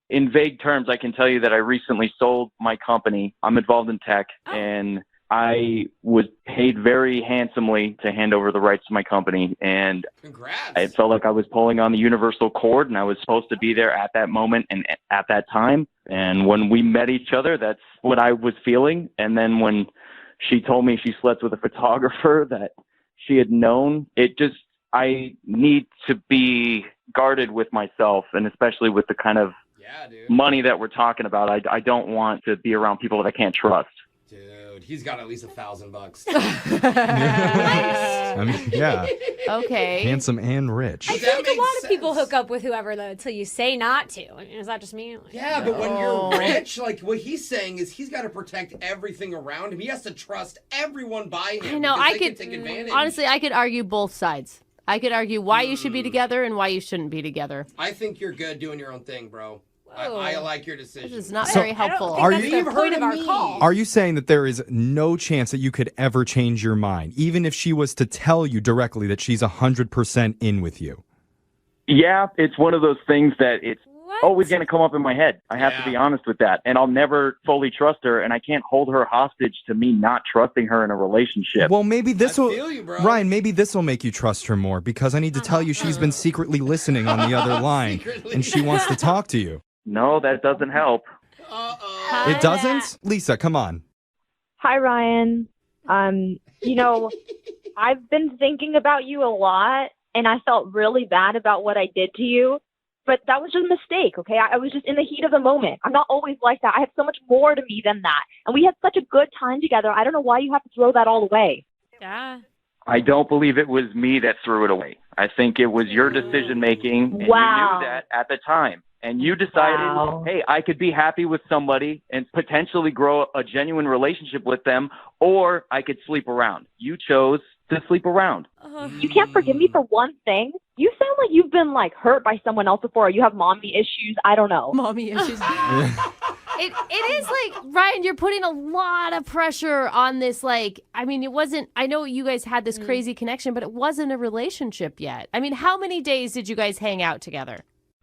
In vague terms, I can tell you that I recently sold my company. I'm involved in tech, and I was paid very handsomely to hand over the rights to my company. And it felt like I was pulling on the universal cord, and I was supposed to be there at that moment and at that time. And when we met each other, that's what I was feeling. And then when she told me she slept with a photographer that she had known, I need to be guarded with myself, and especially with the kind of money that we're talking about. I don't want to be around people that I can't trust. Dude, he's got at least $1,000. I mean, yeah. Okay. Handsome and rich. I feel like a lot of people hook up with whoever though until you say not to. I mean, is that just me? Like, Yeah, but when you're rich, like what he's saying is he's got to protect everything around him. He has to trust everyone by him. I know. because I they could can take advantage. honestly, I could argue both sides. I could argue why you should be together and why you shouldn't be together. I think you're good doing your own thing, bro. I like your decision. This is not So- very helpful. Are that's you- the point of our call. Are you saying that there is no chance that you could ever change your mind, even if she was to tell you directly that she's 100% in with you? Yeah, it's one of those things that it's always going to come up in my head. I have to be honest with that. And I'll never fully trust her, and I can't hold her hostage to me not trusting her in a relationship. Well, maybe this will, feel you, bro. Ryan, maybe this will make you trust her more, because I need to tell you she's been secretly listening on the other line, and she wants to talk to you. No, that doesn't help. It doesn't? Lisa, come on. Hi, Ryan. I've been thinking about you a lot, and I felt really bad about what I did to you. But that was just a mistake, okay? I was just in the heat of the moment. I'm not always like that. I have so much more to me than that. And we had such a good time together. I don't know why you have to throw that all away. Yeah. I don't believe it was me that threw it away. I think it was your decision making, and you knew that at the time. And you decided, hey, I could be happy with somebody and potentially grow a genuine relationship with them, or I could sleep around. You chose to sleep around. You can't forgive me for one thing. You sound like you've been hurt by someone else before, or you have mommy issues. I don't know. Mommy issues. It is like, Ryan, you're putting a lot of pressure on this. It wasn't, I know you guys had this crazy connection, but it wasn't a relationship yet. I mean, how many days did you guys hang out together?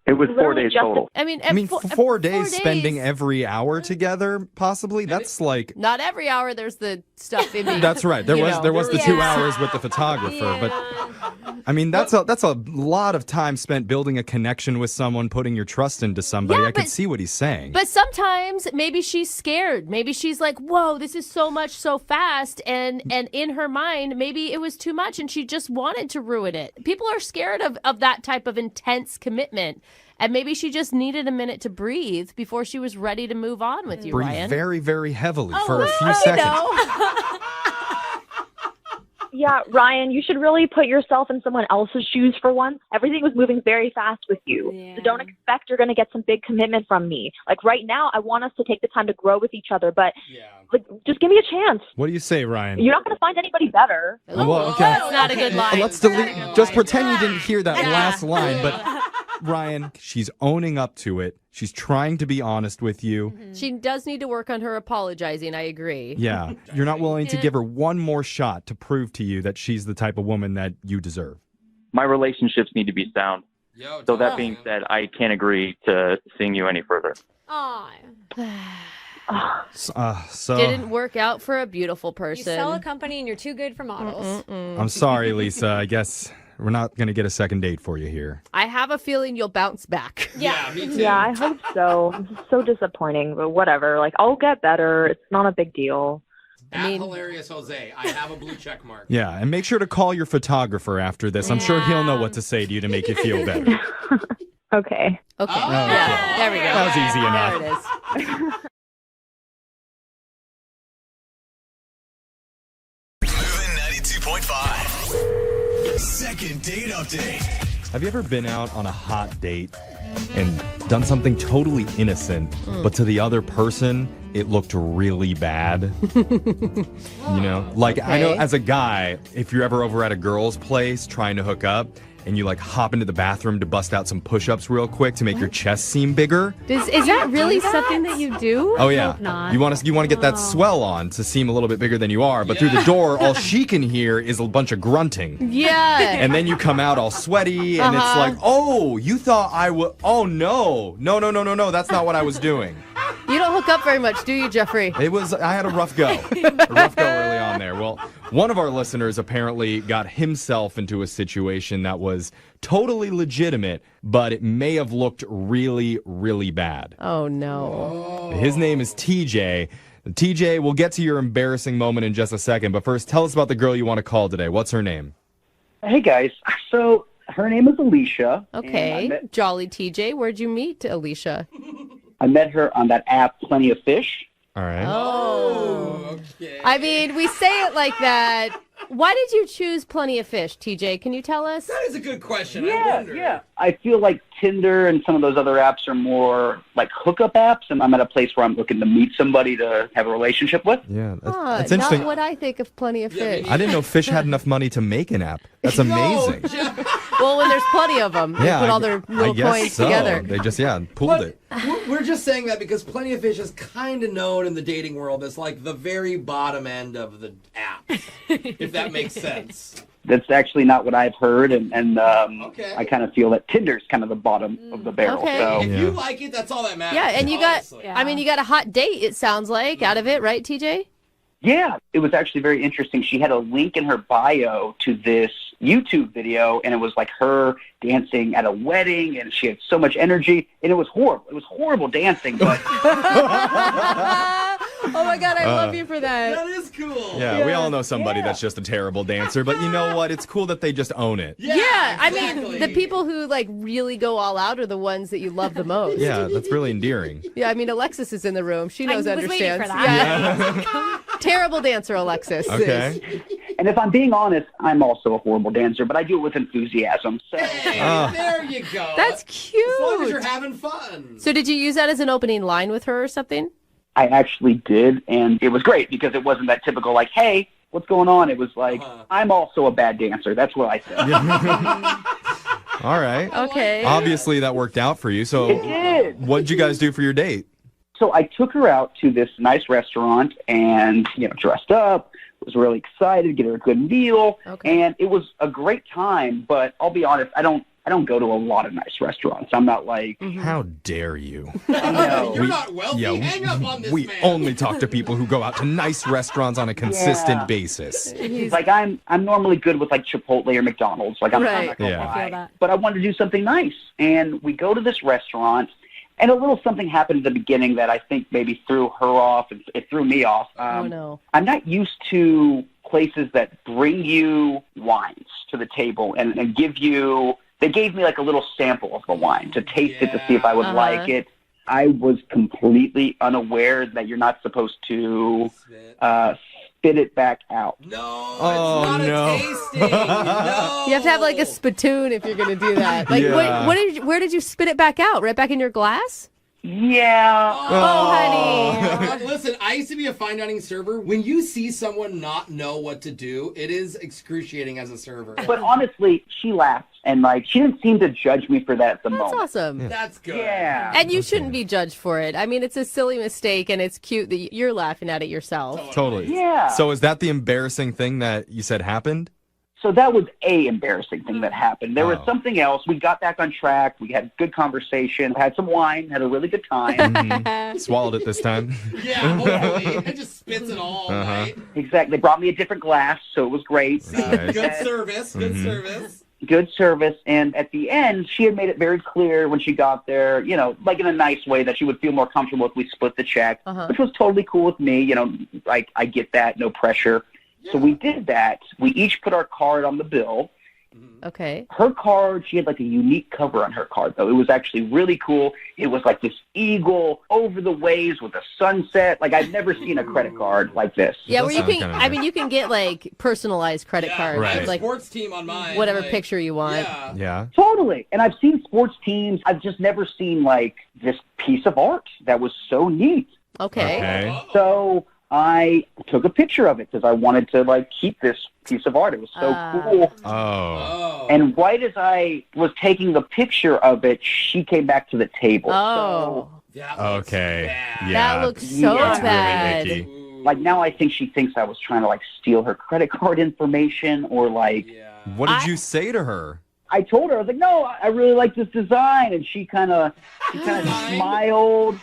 It was 4 days total. I mean, 4 days spending every hour together, possibly? That's like... Not every hour, there's the stuff in me. That's right. There was the 2 hours with the photographer, but I mean, that's a lot of time spent building a connection with someone, putting your trust into somebody. I could see what he's saying. But sometimes maybe she's scared. Maybe she's like, whoa, this is so much so fast. And in her mind, maybe it was too much and she just wanted to ruin it. People are scared of that type of intense commitment. And maybe she just needed a minute to breathe before she was ready to move on with you, Ryan. Breathe very, very heavily for a few seconds. Yeah, Ryan, you should really put yourself in someone else's shoes for once. Everything was moving very fast with you. So don't expect you're going to get some big commitment from me. Like right now, I want us to take the time to grow with each other, but like, just give me a chance. What do you say, Ryan? You're not going to find anybody better. Well, okay. That's not a good line. Let's delete. Just pretend you didn't hear that last line. But Ryan, she's owning up to it. She's trying to be honest with you. She does need to work on her apologizing. I agree. Yeah. You're not willing to give her one more shot to prove to you that she's the type of woman that you deserve. My relationships need to be sound. So that being said, I can't agree to seeing you any further. So didn't work out for a beautiful person. You sell a company and you're too good for models. I'm sorry, Lisa. I guess we're not going to get a second date for you here. I have a feeling you'll bounce back. Yeah, me too. Yeah, I hope so. This is so disappointing, but whatever. Like, I'll get better. It's not a big deal. Hilarious Jose. I have a blue check mark. Yeah, and make sure to call your photographer after this. I'm sure he'll know what to say to you to make you feel better. Okay. Okay. Oh, Yeah, there we go. That was easy enough. There it is. Moving 92.5. Second date update. Have you ever been out on a hot date and done something totally innocent, but to the other person, it looked really bad? You know, like I know as a guy, if you're ever over at a girl's place trying to hook up, and you like hop into the bathroom to bust out some push-ups real quick to make your chest seem bigger. Is that really something that you do? Oh yeah, you want to get that swell on to seem a little bit bigger than you are, but through the door, all she can hear is a bunch of grunting. Yeah. And then you come out all sweaty, and it's like, oh, you thought I would? Oh no, that's not what I was doing. You don't hook up very much, do you, Jeffrey? I had a rough go early on there. Well, one of our listeners apparently got himself into a situation that was totally legitimate, but it may have looked really, really bad. Oh, no. His name is TJ. TJ, we'll get to your embarrassing moment in just a second, but first, tell us about the girl you want to call today. What's her name? Hey, guys. So her name is Alicia. Okay. Jolly TJ. Where'd you meet Alicia? I met her on that app, Plenty of Fish. All right. Oh. Okay. I mean, we say it like that. Why did you choose Plenty of Fish, TJ? Can you tell us? That is a good question. Yeah. I feel like Tinder and some of those other apps are more like hookup apps, and I'm at a place where I'm looking to meet somebody to have a relationship with. Yeah, that's interesting. Not what I think of Plenty of Fish. I didn't know Fish had enough money to make an app. That's amazing. Well, when there's plenty of them, they put all their little coins together. They just, pulled it. We're just saying that because Plenty of Fish is kind of known in the dating world as like the very bottom end of the app, if that makes sense. That's actually not what I've heard, and I kind of feel that Tinder's kind of the bottom of the barrel. Okay. So. If you like it, that's all that matters. Yeah, and you got a hot date, it sounds like, out of it, right, TJ? Yeah, it was actually very interesting. She had a link in her bio to this YouTube video, and it was like her dancing at a wedding, and she had so much energy, and it was horrible. It was horrible dancing, but... Oh my God, I love you for that. That is cool. Yeah, we all know somebody that's just a terrible dancer, but you know what? It's cool that they just own it. Yeah, exactly. I mean, the people who like really go all out are the ones that you love the most. Yeah, that's really endearing. Yeah, I mean, Alexis is in the room. She knows, I was waiting understands. for that. Yeah. Terrible dancer, Alexis. Okay. And if I'm being honest, I'm also a horrible dancer, but I do it with enthusiasm. So. Hey, there you go. That's cute. As long as you're having fun. So did you use that as an opening line with her or something? I actually did, and it was great because it wasn't that typical, like, hey, what's going on? It was like, I'm also a bad dancer. That's what I said. All right. Okay. Obviously, that worked out for you. So it did. What'd you guys do for your date? So I took her out to this nice restaurant and, dressed up, was really excited, get her a good meal, and it was a great time, but I'll be honest, I don't I don't go to a lot of nice restaurants. I'm not like, How dare you? You're not wealthy. Hang up on this we man. only talk to people who go out to nice restaurants on a consistent basis. like I'm normally good with like Chipotle or McDonald's. Like I'm not gonna Yeah. lie. I feel that. But I wanted to do something nice, and we go to this restaurant. And a little something happened at the beginning that I think maybe threw her off. It threw me off. Oh, no. I'm not used to places that bring you wines to the table and give you. They gave me like a little sample of the wine to taste it to see if I would like it. I was completely unaware that you're not supposed to spit it back out. Oh, no. You have to have like a spittoon if you're going to do that. Like, Yeah. where did you spit it back out? Right back in your glass? Yeah. honey. Listen, I used to be a fine dining server. When you see someone not know what to do, it is excruciating as a server. But honestly, she laughed, and like she didn't seem to judge me for that at the moment. That's awesome. That's good. Yeah. And you shouldn't be judged for it. I mean, it's a silly mistake, and it's cute that you're laughing at it yourself. Totally. Yeah. So is that the embarrassing thing that you said happened? So that was a embarrassing thing that happened. There was something else. We got back on track. We had good conversation, had some wine, had a really good time. Swallowed it this time. Yeah, hopefully. It just spits it all, right? Exactly. They brought me a different glass, so it was great. Nice. Good service. Good service. Good service. And at the end, she had made it very clear when she got there, you know, like in a nice way that she would feel more comfortable if we split the check, which was totally cool with me. You know, like I get that, no pressure. So we did that. We each put our card on the bill. Okay. Her card, she had like a unique cover on her card, though. It was actually really cool. It was like this eagle over the waves with a sunset. Like I've never seen a credit card like this. Yeah, where you can, I mean, you can get like personalized credit cards. right. With, like Sports team on mine. whatever like, picture you want. Yeah. Totally. And I've seen sports teams. I've just never seen like this piece of art that was so neat. Okay. So I took a picture of it because I wanted to like keep this piece of art. It was so cool. Oh. And right as I was taking the picture of it, she came back to the table. Oh. Okay. Yeah. That looks so Yeah. bad. Really icky. Like now I think she thinks I was trying to like steal her credit card information or like What did you say to her? I told her, I was like, no, I really like this design. And she kind of smiled.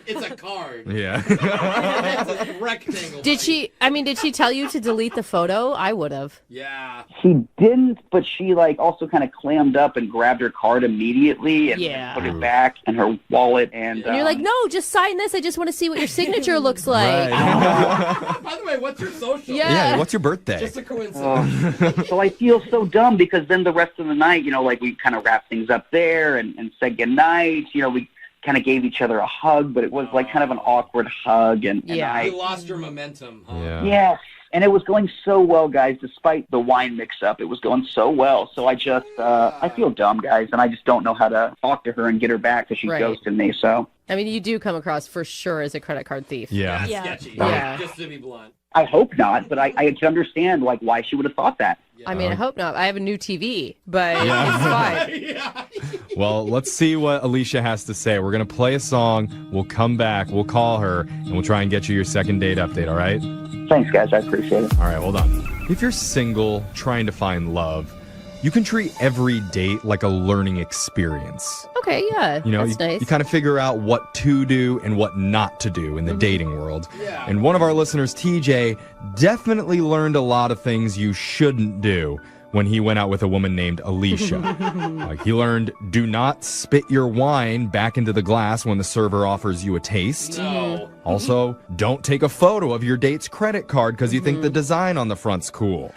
It's a card. Yeah. It's a rectangle. Did she tell you to delete the photo? I would have. Yeah. She didn't, but she like also kind of clammed up and grabbed her card immediately and Yeah. put it back in her wallet. And And you're like, no, just sign this. I just want to see what your signature looks like. By the way, what's your social? Yeah, what's your birthday? Just a coincidence. so I feel so dumb because then the rest of the night, you know, like we kind of wrapped things up there and said goodnight. You know, we kind of gave each other a hug, but it was like kind of an awkward hug. And You I, lost your momentum, huh? yes. And it was going so well, guys, despite the wine mix-up. It was going so well. So I just, I feel dumb, guys, and I just don't know how to talk to her and get her back because she Right. ghosted me. So I mean, you do come across for sure as a credit card thief. Yeah. Sketchy. Yeah. Just to be blunt. I hope not, but I can understand like why she would have thought that. I mean, I hope not. I have a new TV, but Yeah. it's fine. Well, let's see what Alicia has to say. We're going to play a song. We'll come back. We'll call her, and we'll try and get you your second date update, all right? Thanks, guys. I appreciate it. All right, hold on. If you're single, trying to find love, you can treat every date like a learning experience. Okay, yeah. You know, that's nice. you kind of figure out what to do and what not to do in the dating world. Yeah. And one of our listeners, TJ, definitely learned a lot of things you shouldn't do when he went out with a woman named Alicia. Like he learned, do not spit your wine back into the glass when the server offers you a taste. No. Also, don't take a photo of your date's credit card because you think the design on the front's cool.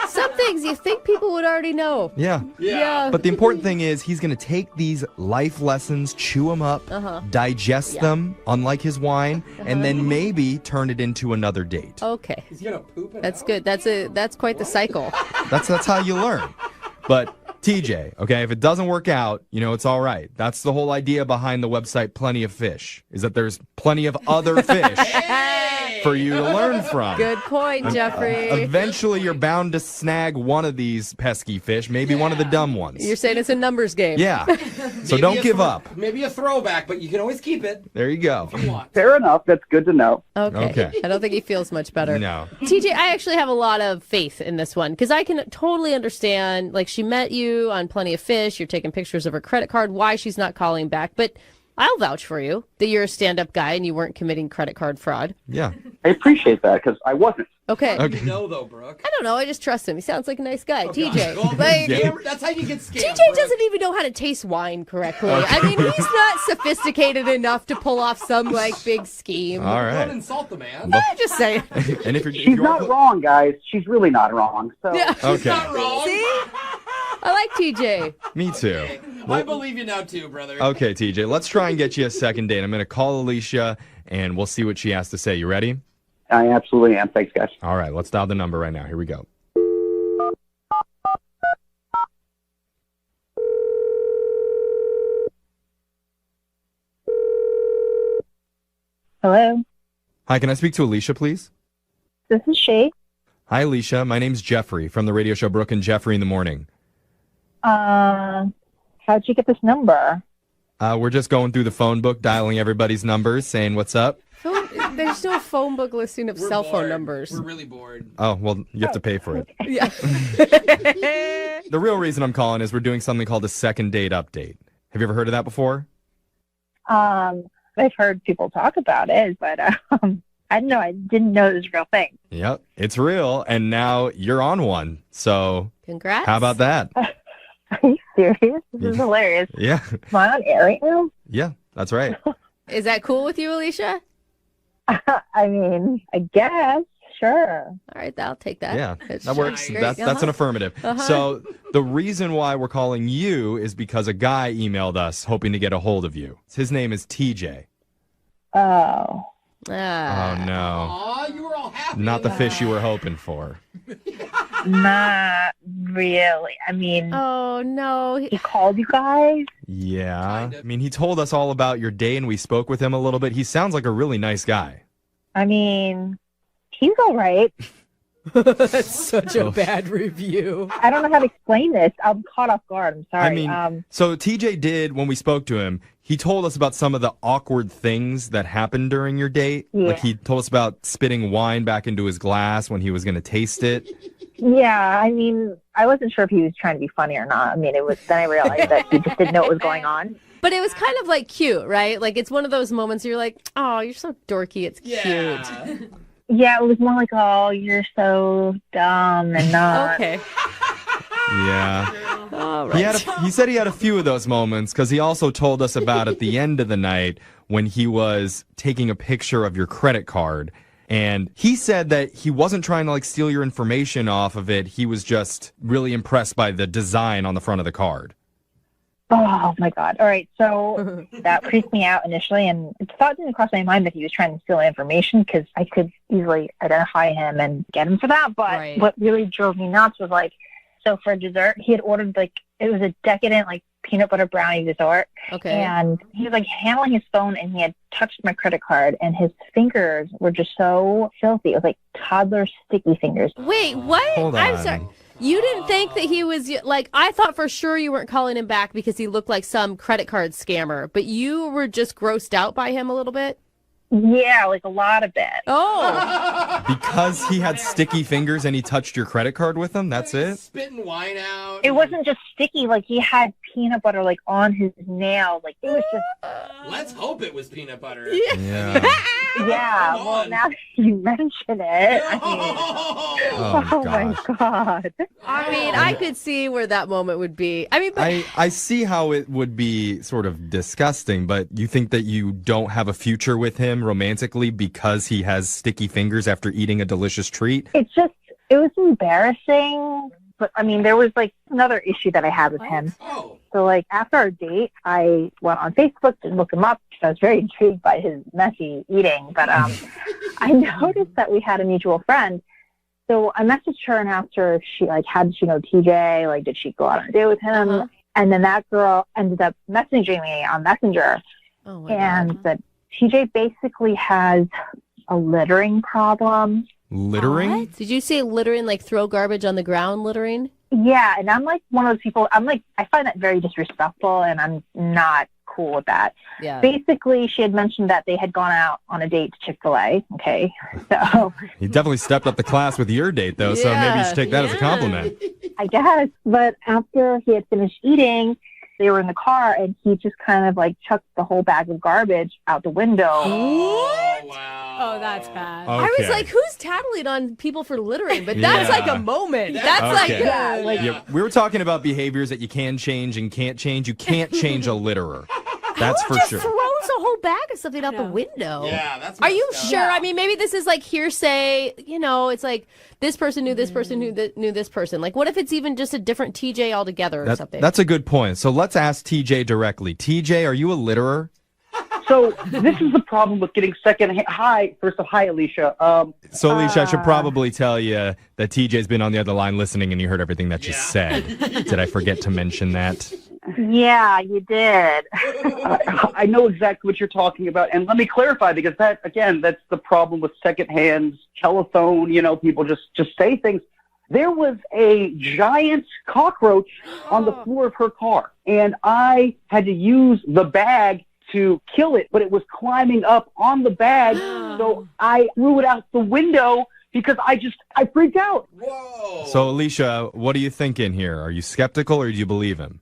Some things you think people would already know. Yeah. Yeah. But the important thing is he's going to take these life lessons, chew them up, digest them, unlike his wine, and then maybe turn it into another date. Okay. He's gonna poop it That's out? good. That's quite the cycle. That's how you learn. But TJ, okay, if it doesn't work out, you know, it's all right. That's the whole idea behind the website Plenty of Fish, is that there's plenty of other fish for you to learn from. Good point, Jeffrey. Eventually, you're bound to snag one of these pesky fish, maybe one of the dumb ones. You're saying it's a numbers game. Yeah. So don't give up. Maybe a throwback, but you can always keep it. There you go. If you want. Fair enough. That's good to know. Okay. I don't think he feels much better. No. TJ, I actually have a lot of faith in this one because I can totally understand, like, she met you on Plenty of Fish, you're taking pictures of her credit card, why she's not calling back, but I'll vouch for you that you're a stand-up guy and you weren't committing credit card fraud. Yeah. I appreciate that because I wasn't. Okay. How do you know, though, Brooke? I don't know. I just trust him. He sounds like a nice guy. TJ. Well, that's how you get scammed. TJ doesn't even know how to taste wine correctly. I mean, he's not sophisticated enough to pull off some, like, big scheme. All right. Don't insult the man. I'm just saying. And if She's not wrong, guys. She's really not wrong. So. Yeah. Okay. Not wrong. See? I like TJ. Me too. I believe you now, too, brother. Okay, TJ, let's try and get you a second date. I'm going to call Alicia, and we'll see what she has to say. You ready? I absolutely am. Thanks, guys. All right, let's dial the number right now. Here we go. Hello, Hi, can I speak to Alicia, please? this is she. Hi, Alicia. My name's Jeffrey from the radio show Brooke and Jeffrey in the Morning. How'd you get this number? We're just going through the phone book, dialing everybody's numbers, saying what's up. There's no phone book listing of cell phone bored. numbers. We're really bored. Oh, well, you have to pay for it. Yeah. The real reason I'm calling is we're doing something called a second date update. Have you ever heard of that before? I've heard people talk about it, but I don't know. I didn't know it was a real thing. Yep, it's real, and now you're on one. So, Congrats. how about that? Are you serious? This is hilarious. Yeah, Am I on air right now? yeah, that's right. Is that cool with you, Alicia? I mean, I guess. Sure. All right, I'll take that. Yeah, It's that works. great. That's an affirmative. Uh-huh. So the reason why we're calling you is because a guy emailed us hoping to get a hold of you. His name is TJ. Oh. Oh, no. Aw, you were all happy. Not the fish you were hoping for. Not really. I mean, Oh, no. he called you guys? Yeah. I mean, he told us all about your day, and we spoke with him a little bit. He sounds like a really nice guy. I mean, he's all right. That's such a bad review. I don't know how to explain this. I'm caught off guard. I'm sorry. I mean, so TJ did, when we spoke to him, he told us about some of the awkward things that happened during your date. Yeah. Like he told us about spitting wine back into his glass when he was going to taste it. yeah, I mean, I wasn't sure if he was trying to be funny or not. I mean, it was. Then I realized that he just didn't know what was going on. But it was kind of like cute, right? Like it's one of those moments you're like, oh, you're so dorky. It's cute. Yeah, it was more like, oh, you're so dumb and not. Okay. Yeah. All right. He said he had a few of those moments because he also told us about at the end of the night when he was taking a picture of your credit card. And he said that he wasn't trying to like steal your information off of it. He was just really impressed by the design on the front of the card. Oh my God! All right, so that freaked me out initially, and the thought didn't cross my mind that he was trying to steal information because I could easily identify him and get him for that. But what really drove me nuts was like, so for dessert, he had ordered like it was a decadent like peanut butter brownie dessert. Okay. And he was like handling his phone, and he had touched my credit card, and his fingers were just so filthy. It was like toddler sticky fingers. Wait, what? Hold I'm on. sorry. You didn't think that he was like, I thought for sure you weren't calling him back because he looked like some credit card scammer, but you were just grossed out by him a little bit? Yeah, like a lot of it. Oh. Because he had sticky fingers and he touched your credit card with them? That's it? Spitting wine out. It wasn't just sticky, like he had peanut butter like on his nail. Like it was just Let's hope it was peanut butter. Yeah. yeah. Well, now that you mention it, I mean, Oh, my God. I mean, I could see where that moment would be. I mean, but I see how it would be sort of disgusting, but you think that you don't have a future with him romantically because he has sticky fingers after eating a delicious treat? It was embarrassing. But I mean, there was like another issue that I had with him. Oh. So like after our date, I went on Facebook to look him up. I was very intrigued by his messy eating, but I noticed that we had a mutual friend. So I messaged her and asked her if she like how did she know TJ? Like did she go out on a date with him? Uh-huh. And then that girl ended up messaging me on Messenger oh my and God. said TJ basically has a littering problem. Littering? What? Did you say littering, like throw garbage on the ground littering? Yeah, and I'm like one of those people, I find that very disrespectful, and I'm not cool with that. Yeah. Basically, she had mentioned that they had gone out on a date to Chick-fil-A, okay? So You definitely stepped up the class with your date, though, so maybe you should take that as a compliment. I guess, but after he had finished eating, they were in the car, and he just kind of like chucked the whole bag of garbage out the window. Oh, that's bad. I was Okay. like, who's tattling on people for littering? But that's Yeah. like a moment. That's Okay. like We were talking about behaviors that you can change and can't change. You can't change a litterer. That's for just sure. throws a whole bag of something out the window. Yeah, that's Are you messed up. sure? I mean, maybe this is like hearsay. You know, it's like this person knew this person knew this person. Like, what if it's even just a different TJ altogether or something? That's a good point. So let's ask TJ directly. TJ, are you a litterer? So this is the problem with getting secondhand. Hi, first off, hi, Alicia. So, Alicia, I should probably tell you that TJ's been on the other line listening and you heard everything that you said. Did I forget to mention that? Yeah, you did. I know exactly what you're talking about, and let me clarify because that's the problem with secondhand telephone. You know, people just say things. There was a giant cockroach on the floor of her car, and I had to use the bag to kill it, but it was climbing up on the bag, so I threw it out the window because I freaked out. Whoa. So, Alicia, what are you thinking here? Are you skeptical or do you believe him?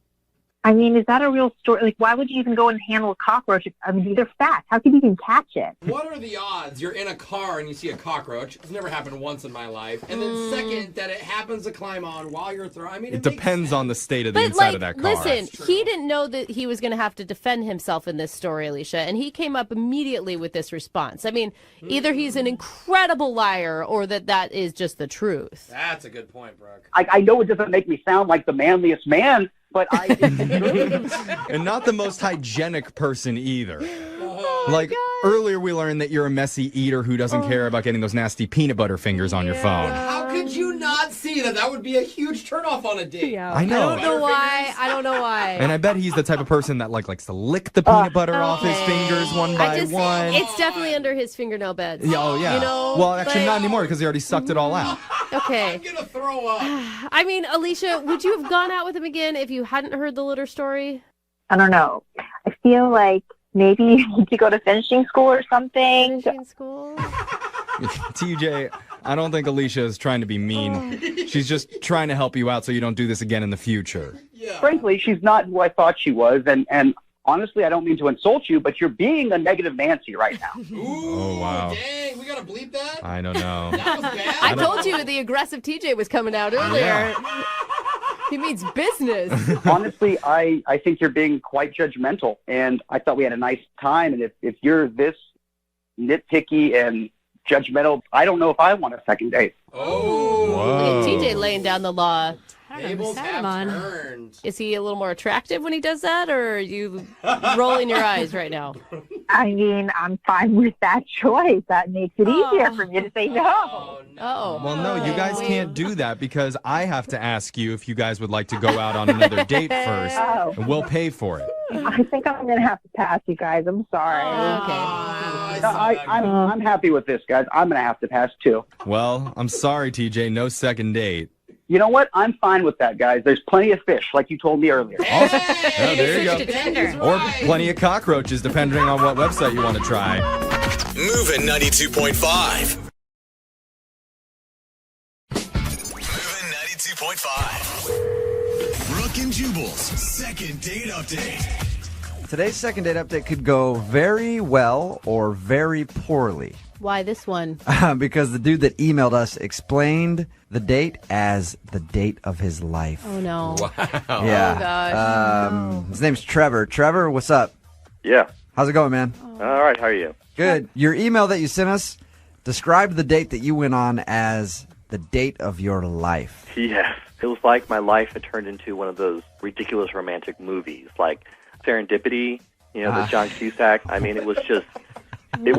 I mean, is that a real story? Like, why would you even go and handle a cockroach? I mean, they're fast. How could you even catch it? What are the odds you're in a car and you see a cockroach? It's never happened once in my life. And then second, that it happens to climb on while you're throwing. I mean, It depends on the state of the But inside like, of that car. listen, he didn't know that he was going to have to defend himself in this story, Alicia, and he came up immediately with this response. I mean, either he's an incredible liar or that is just the truth. That's a good point, Brooke. I know it doesn't make me sound like the manliest man, but And not the most hygienic person either. Like earlier we learned that you're a messy eater who doesn't care about getting those nasty peanut butter fingers on your phone. How could you not see that? That would be a huge turnoff on a date. I know. I don't know why. And I bet he's the type of person that likes to lick the peanut butter off his fingers one by one. It's definitely under his fingernail beds. Yeah, oh yeah. You know, well, actually like- not anymore because he already sucked it all out. Okay. I'm gonna throw up. I mean, Alicia, would you have gone out with him again if you hadn't heard the litter story? I don't know. I feel like maybe you need to go to finishing school or something. Finishing school? TJ, I don't think Alicia is trying to be mean. She's just trying to help you out so you don't do this again in the future. frankly, she's not who I thought she was, and honestly, I don't mean to insult you, but you're being a negative Nancy right now. Oh, wow. Dang, we gotta bleep that? I don't know. I told you the aggressive TJ was coming out earlier. He means business. Honestly, I think you're being quite judgmental, and I thought we had a nice time, and if you're this nitpicky and judgmental, I don't know if I want a second date. Look at TJ laying down the law. Tables have turned. Is he a little more attractive when he does that, or are you rolling your eyes right now? I mean, I'm fine with that choice. That makes it easier for me to say no. Oh. Well, no, you guys can't do that because I have to ask you if you guys would like to go out on another date first, Oh. and we'll pay for it. I think I'm going to have to pass, you guys. I'm sorry. I'm happy with this, guys. I'm going to have to pass, too. Well, I'm sorry, TJ, no second date. You know what? I'm fine with that, guys. There's plenty of fish, like you told me earlier. Oh, there you go. Or plenty of cockroaches, depending on what website you want to try. Moving 92.5. Moving 92.5. Brooke and Jubal's second date update. Today's second date update could go very well or very poorly. Why this one? Because the dude that emailed us explained the date as the date of his life. Oh, no. Yeah. Oh, gosh. His name's Trevor. Trevor, what's up? Yeah. How's it going, man? All right. How are you? Good. Your email that you sent us described the date that you went on as the date of your life. Yes. It was like my life had turned into one of those ridiculous romantic movies, like Serendipity, you know, the John Cusack. I mean, it was just... It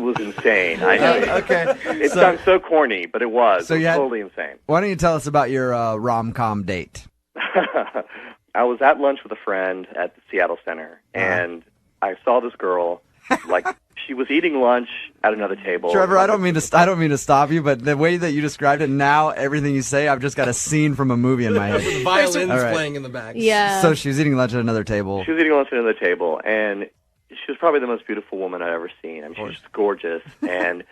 was insane. I know. Okay. It sounds so corny, but it was. So it was you had- totally insane. Why don't you tell us about your rom-com date? I was at lunch with a friend at the Seattle Center, and I saw this girl like she was eating lunch at another table. Trevor, I don't mean to stop you, but the way that you described it, now everything you say, I've just got a scene from a movie in my head. The violin's playing in the back. Yeah. So she was eating lunch at another table. She was eating lunch at another table, and she was probably the most beautiful woman I've ever seen. I mean, she was just gorgeous, and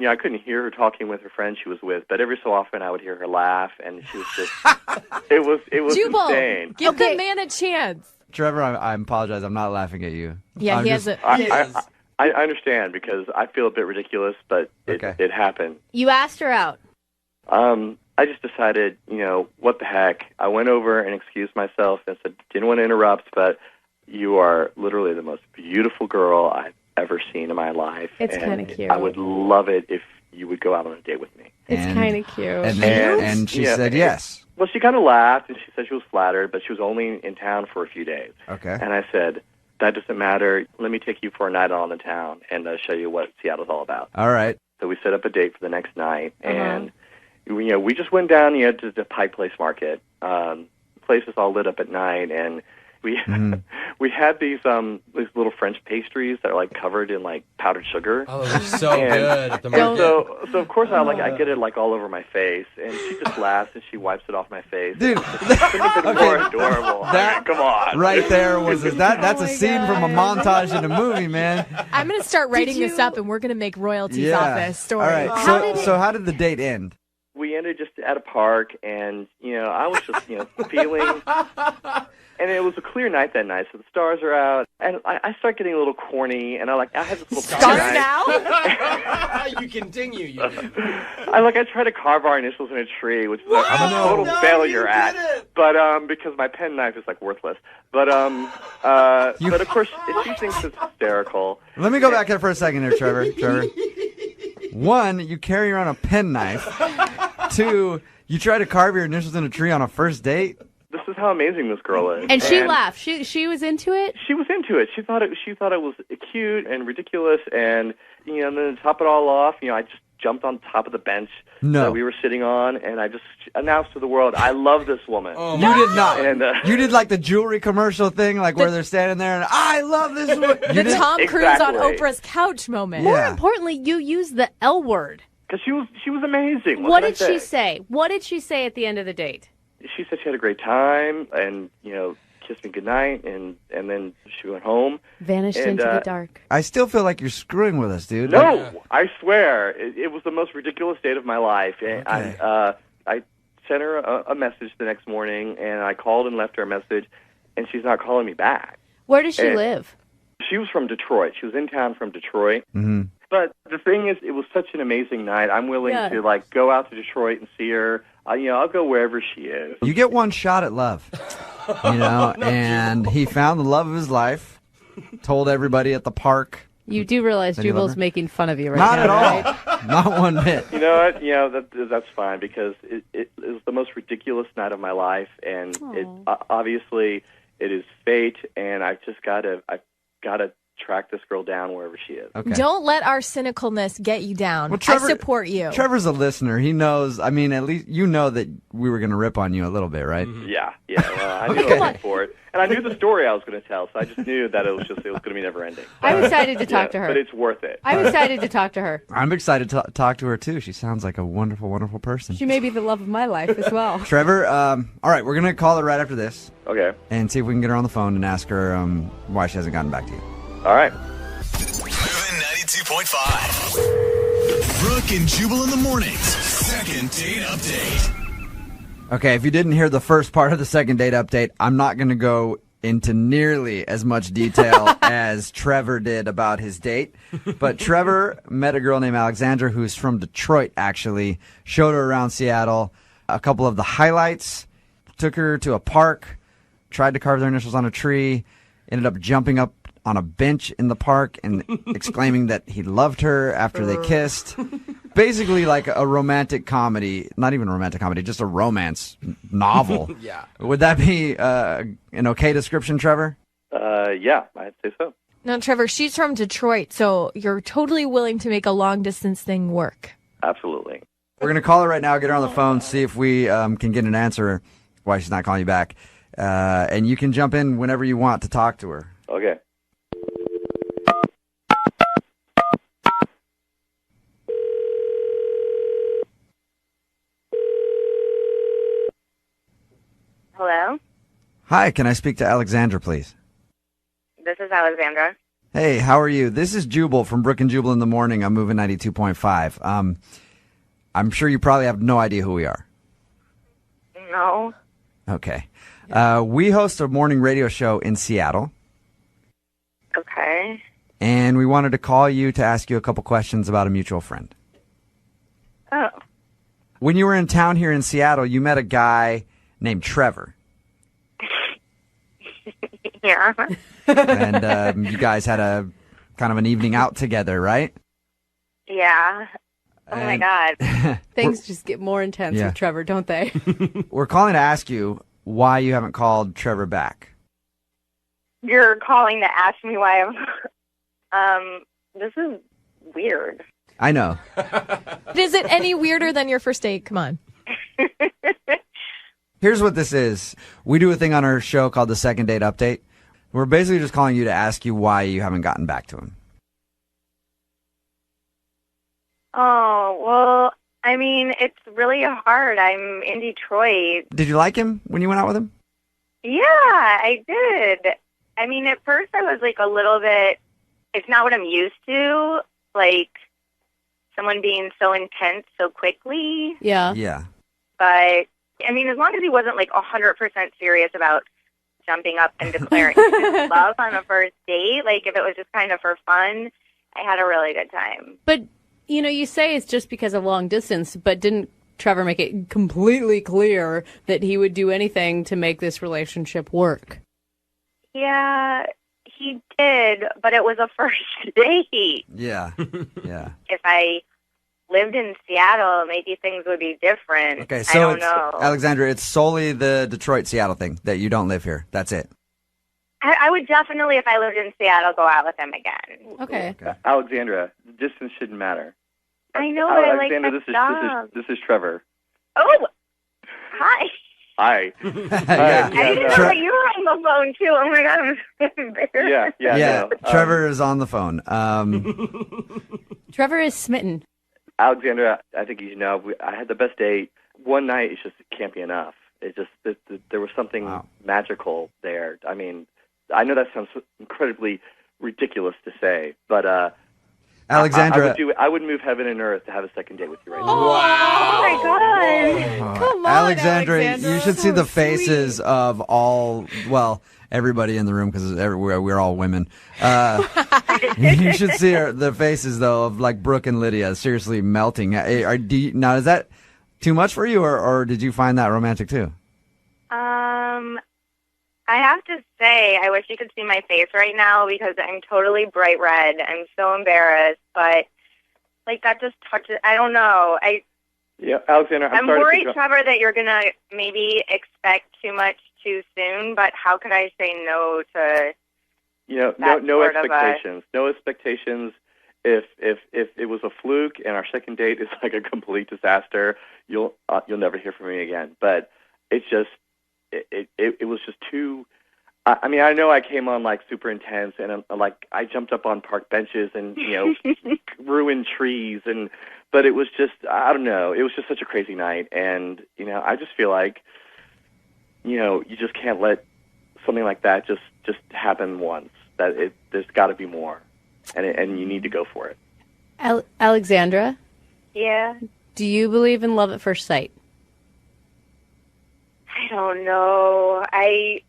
I couldn't hear her talking with her friend she was with, but every so often I would hear her laugh, and she was just, it was Jubal, insane. give the man a chance. Trevor, I apologize. I'm not laughing at you. Yeah, I'm he just- has a. I understand because I feel a bit ridiculous, but it happened. You asked her out. I just decided, what the heck. I went over and excused myself and said, didn't want to interrupt, but you are literally the most beautiful girl I've ever seen in my life. It's and kinda cute. I would love it if you would go out on a date with me. It's kind of cute. And she said yes. Well, she kind of laughed, and she said she was flattered, but she was only in town for a few days. Okay. And I said, that doesn't matter. Let me take you for a night out on the town and show you what Seattle's all about. All right. So we set up a date for the next night, and we just went down to the Pike Place Market. The place is all lit up at night, and we we had these little French pastries that are like covered in like powdered sugar. Oh, they're so good at the market. So of course I get it like all over my face, and she just laughs and she wipes it off my face. Dude, more adorable. Come on, right there was that's a scene from a montage in a movie, man. I'm going to start writing this up, and we're going to make royalties off this story. All right. So how did the date end? We ended just at a park, and I was just feeling. And it was a clear night that night, so the stars are out, and I start getting a little corny, and I had this little stars now. You continue. I try to carve our initials in a tree, which is I'm a total failure at, but because my pen knife is like worthless. But but of course she thinks it's hysterical. Let me go back there for a second here, Trevor. One, you carry around a penknife. Two, you try to carve your initials in a tree on a first date. This is how amazing this girl is. And she laughed. She was into it? She was into it. She thought it was cute and ridiculous, and and then to top it all off, I just jumped on top of the bench that we were sitting on, and I just announced to the world, I love this woman. You did not. And you did like the jewelry commercial thing, like where they're standing there and I love this woman. The Tom Cruise on Oprah's couch moment. More importantly, you used the L word. Because she was amazing. What did she say? What did she say at the end of the date? She said she had a great time, and kissed me goodnight, and then she went home. Vanished into the dark. I still feel like you're screwing with us, dude. No, I swear, it was the most ridiculous date of my life. And I sent her a message the next morning, and I called and left her a message, and she's not calling me back. Where does she live? She was from Detroit. She was in town from Detroit. Mm-hmm. But the thing is, it was such an amazing night. I'm willing to go out to Detroit and see her. I'll go wherever she is. You get one shot at love, and he found the love of his life, told everybody at the park. You do realize Jubal's making fun of you right now. Not at all. Right? Not one bit. You know what? That's fine because it was the most ridiculous night of my life, and obviously it is fate, and I've got to track this girl down wherever she is. Okay. Don't let our cynicalness get you down. Well, Trevor, I support you. Trevor's a listener. He knows. I mean, at least you know that we were going to rip on you a little bit, right? Mm-hmm. Yeah. Well, I knew I was for it, and I knew the story I was going to tell, so I just knew that it was going to be never ending. I'm excited to talk to her. But it's worth it. I'm excited to talk to her. I'm excited to talk to her too. She sounds like a wonderful, wonderful person. She may be the love of my life as well. Trevor, all right, we're going to call her right after this. Okay. And see if we can get her on the phone and ask her why she hasn't gotten back to you. All right. Moving 92.5. Brooke and Jubal in the mornings. Second date update. Okay, if you didn't hear the first part of the second date update, I'm not going to go into nearly as much detail as Trevor did about his date. But Trevor met a girl named Alexandra who's from Detroit, actually. Showed her around Seattle. A couple of the highlights. Took her to a park. Tried to carve their initials on a tree. Ended up jumping up on a bench in the park and exclaiming that he loved her after they kissed. Basically like a romantic comedy. Not even a romantic comedy, just a romance novel. Yeah. Would that be an okay description, Trevor? Yeah, I'd say so. No, Trevor, she's from Detroit, so you're totally willing to make a long-distance thing work. Absolutely. We're going to call her right now, get her on the phone, see if we can get an answer why she's not calling you back. And you can jump in whenever you want to talk to her. Okay. Hi, can I speak to Alexandra, please? This is Alexandra. Hey, how are you? This is Jubal from Brooke and Jubal in the Morning. I'm moving 92.5. I'm sure you probably have no idea who we are. No. Okay. We host a morning radio show in Seattle, Okay. and we wanted to call you to ask you a couple questions about a mutual friend. Oh. When you were in town here in Seattle, you met a guy named Trevor, Yeah. and you guys had a kind of an evening out together, right? Yeah. Oh my God. Things just get more intense Yeah. with Trevor, don't they? We're calling to ask you why you haven't called Trevor back. You're calling to ask me why this is weird. I know. Is it any weirder than your first date? Come on. Here's what this is. We do a thing on our show called the Second Date Update. We're basically just calling you to ask you why you haven't gotten back to him. Oh, well, I mean, it's really hard. I'm in Detroit. Did you like him when you went out with him? Yeah, I did. I mean, at first I was like a little bit, it's not what I'm used to, like someone being so intense so quickly. Yeah. Yeah. But, I mean, as long as he wasn't like 100% serious about jumping up and declaring his love on a first date, like if it was just kind of for fun, I had a really good time. But, you know, you say it's just because of long distance, but didn't Trevor make it completely clear that he would do anything to make this relationship work? Yeah, he did, but it was a first date. Yeah. Yeah. If I lived in Seattle, maybe things would be different. Okay, I so don't it's, know. Alexandra, it's solely the Detroit-Seattle thing that you don't live here. That's it. I would definitely, if I lived in Seattle, go out with him again. Okay. Alexandra, distance shouldn't matter. I know, but I like Alexandra, that this is Trevor. Oh, hi. Hi. Yeah. I didn't know that you were on the phone, too. Oh, my God, I'm so embarrassed. Yeah. No. Trevor is on the phone. Trevor is smitten. Alexandra, I think you know, I had the best date. One night, it just can't be enough. It just there was something magical there. I mean, I know that sounds incredibly ridiculous to say, but Alexandra, I would move heaven and earth to have a second date with you right now. Oh, my God. Come on, Alexandra, you should see the faces of everybody in the room because we're all women. You should see the faces, though, of like Brooke and Lydia seriously melting. Now, is that too much for you, or did you find that romantic, too? I have to say, I wish you could see my face right now because I'm totally bright red. I'm so embarrassed, but like that just touches. I don't know. Yeah, Alexandra, I'm sorry worried, to Trevor, that you're gonna maybe expect too much too soon. But how could I say no to? No expectations. No expectations. If it was a fluke and our second date is like a complete disaster, you'll never hear from me again. But it's just. It was just too. I mean, I know I came on like super intense, and like I jumped up on park benches and ruined trees, but it was just I don't know. It was just such a crazy night, and I just feel like you just can't let something like that just happen once. There's got to be more, and you need to go for it. Alexandra? Yeah? Do you believe in love at first sight? I don't know. I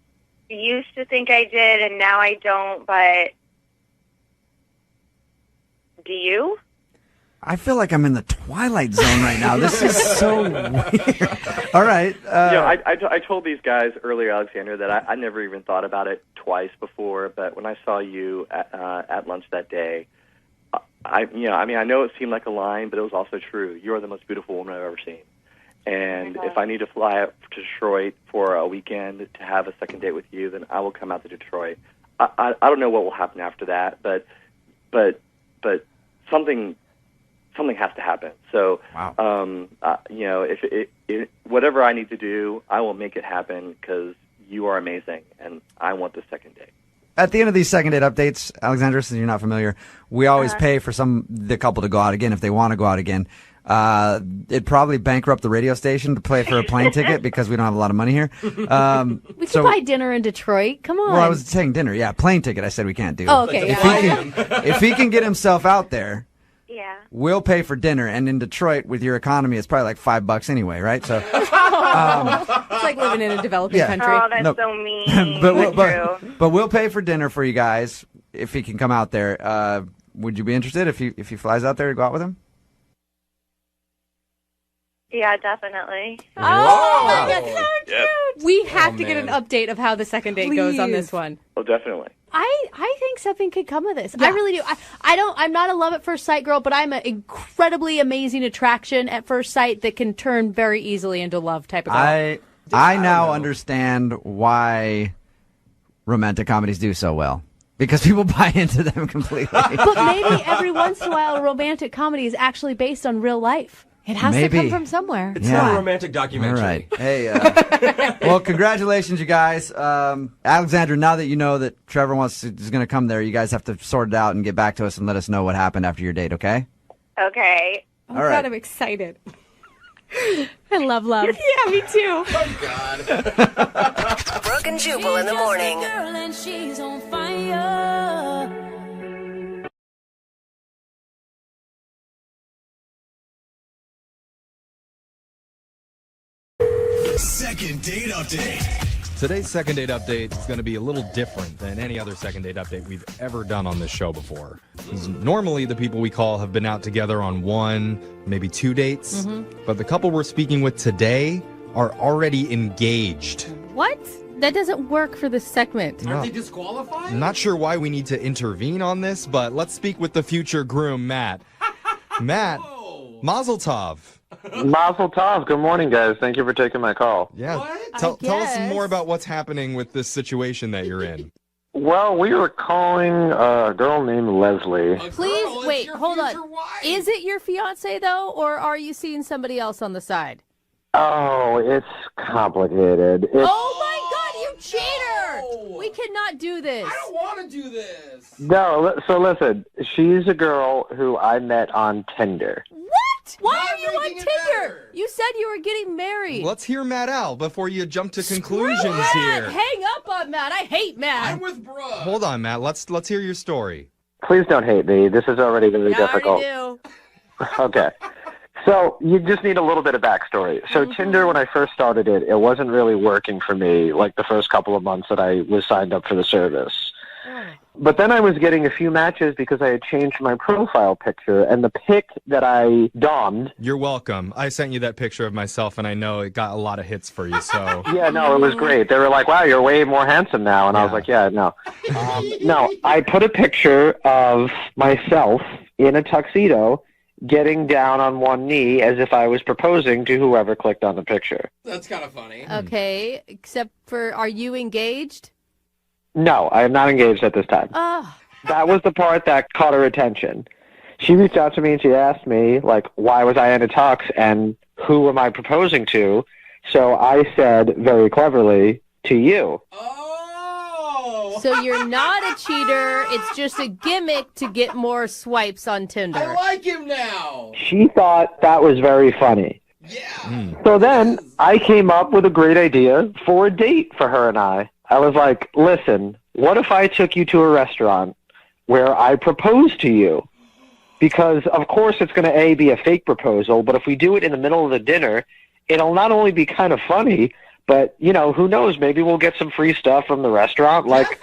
used to think I did, and now I don't, but do you? I feel like I'm in the Twilight Zone right now. This is so weird. All right. I told these guys earlier, Alexander, that I never even thought about it twice before, but when I saw you at lunch that day, I know it seemed like a line, but it was also true. You are the most beautiful woman I've ever seen. And if I need to fly up to Detroit for a weekend to have a second date with you, then I will come out to Detroit. I don't know what will happen after that, but something has to happen. So, if whatever I need to do, I will make it happen because you are amazing, and I want the second date. At the end of these second date updates, Alexandra, since you're not familiar, we always pay for the couple to go out again if they want to go out again. It'd probably bankrupt the radio station to pay for a plane ticket because we don't have a lot of money here. We could buy dinner in Detroit. Come on. Well, I was saying dinner. Yeah, plane ticket. I said we can't do. Oh, okay. If he can get himself out there, yeah, we'll pay for dinner. And in Detroit, with your economy, it's probably like $5 anyway, right? So It's like living in a developing country. Oh, that's so mean. but we'll pay for dinner for you guys if he can come out there. Would you be interested if he flies out there to go out with him? Yeah, definitely. Oh, that's so Yes. cute. We have to get an update of how the second date goes on this one. Oh, definitely. I think something could come of this. I really do. I'm not a love at first sight girl, but I'm an incredibly amazing attraction at first sight that can turn very easily into love type of girl. I now understand why romantic comedies do so well. Because people buy into them completely. But maybe every once in a while a romantic comedy is actually based on real life. It has to come from somewhere. It's not a romantic documentary. All right. Hey, well, congratulations, you guys. Alexandra, now that you know that Trevor is going to come there, you guys have to sort it out and get back to us and let us know what happened after your date, okay? Okay. Oh, All God, right. I'm excited. I love love. Yeah, me too. Oh, God. Brooke and Jubal in the morning. Girl and she's on fire. Second date update. Today's second date update is going to be a little different than any other second date update we've ever done on this show before. 'Cause normally, the people we call have been out together on one, maybe two dates. But the couple we're speaking with today are already engaged. What? That doesn't work for this segment. Aren't they disqualified? I'm not sure why we need to intervene on this, but let's speak with the future groom, Matt. Matt, Mazel Tov. Mazel Tov. Good morning, guys. Thank you for taking my call. Yeah. Tell us more about what's happening with this situation that you're in. Well, we were calling a girl named Leslie. Please, wait, hold on. Is it your fiance, though, or are you seeing somebody else on the side? Oh, it's complicated. Oh, my God, you cheater! We cannot do this. I don't want to do this. No, so listen, she's a girl who I met on Tinder. What? Why are you on Tinder? You said you were getting married. Let's hear Matt out before you jump to conclusions Matt, here. hang up on Matt. I hate Matt. I'm with Brooke. Hold on, Matt. Let's hear your story. Please don't hate me. This is already very difficult. I already do. Okay. So you just need a little bit of backstory. So Tinder, when I first started it, it wasn't really working for me like the first couple of months that I was signed up for the service. But then I was getting a few matches because I had changed my profile picture, and the pic that I dommed. You're welcome. I sent you that picture of myself, and I know it got a lot of hits for you, so. Yeah, no, it was great. They were like, wow, you're way more handsome now. And I was like, yeah, no. No, I put a picture of myself in a tuxedo getting down on one knee as if I was proposing to whoever clicked on the picture. That's kind of funny. Okay, except for, are you engaged? No, I am not engaged at this time. Oh. That was the part that caught her attention. She reached out to me and she asked me, like, why was I in a tux and who am I proposing to? So I said very cleverly, to you. So you're not a cheater. It's just a gimmick to get more swipes on Tinder. I like him now. She thought that was very funny. Yeah. So then I came up with a great idea for a date for her and I. I was like, listen, what if I took you to a restaurant where I propose to you? Because, of course, it's going to, be a fake proposal, but if we do it in the middle of the dinner, it'll not only be kind of funny, but, who knows, maybe we'll get some free stuff from the restaurant. Like,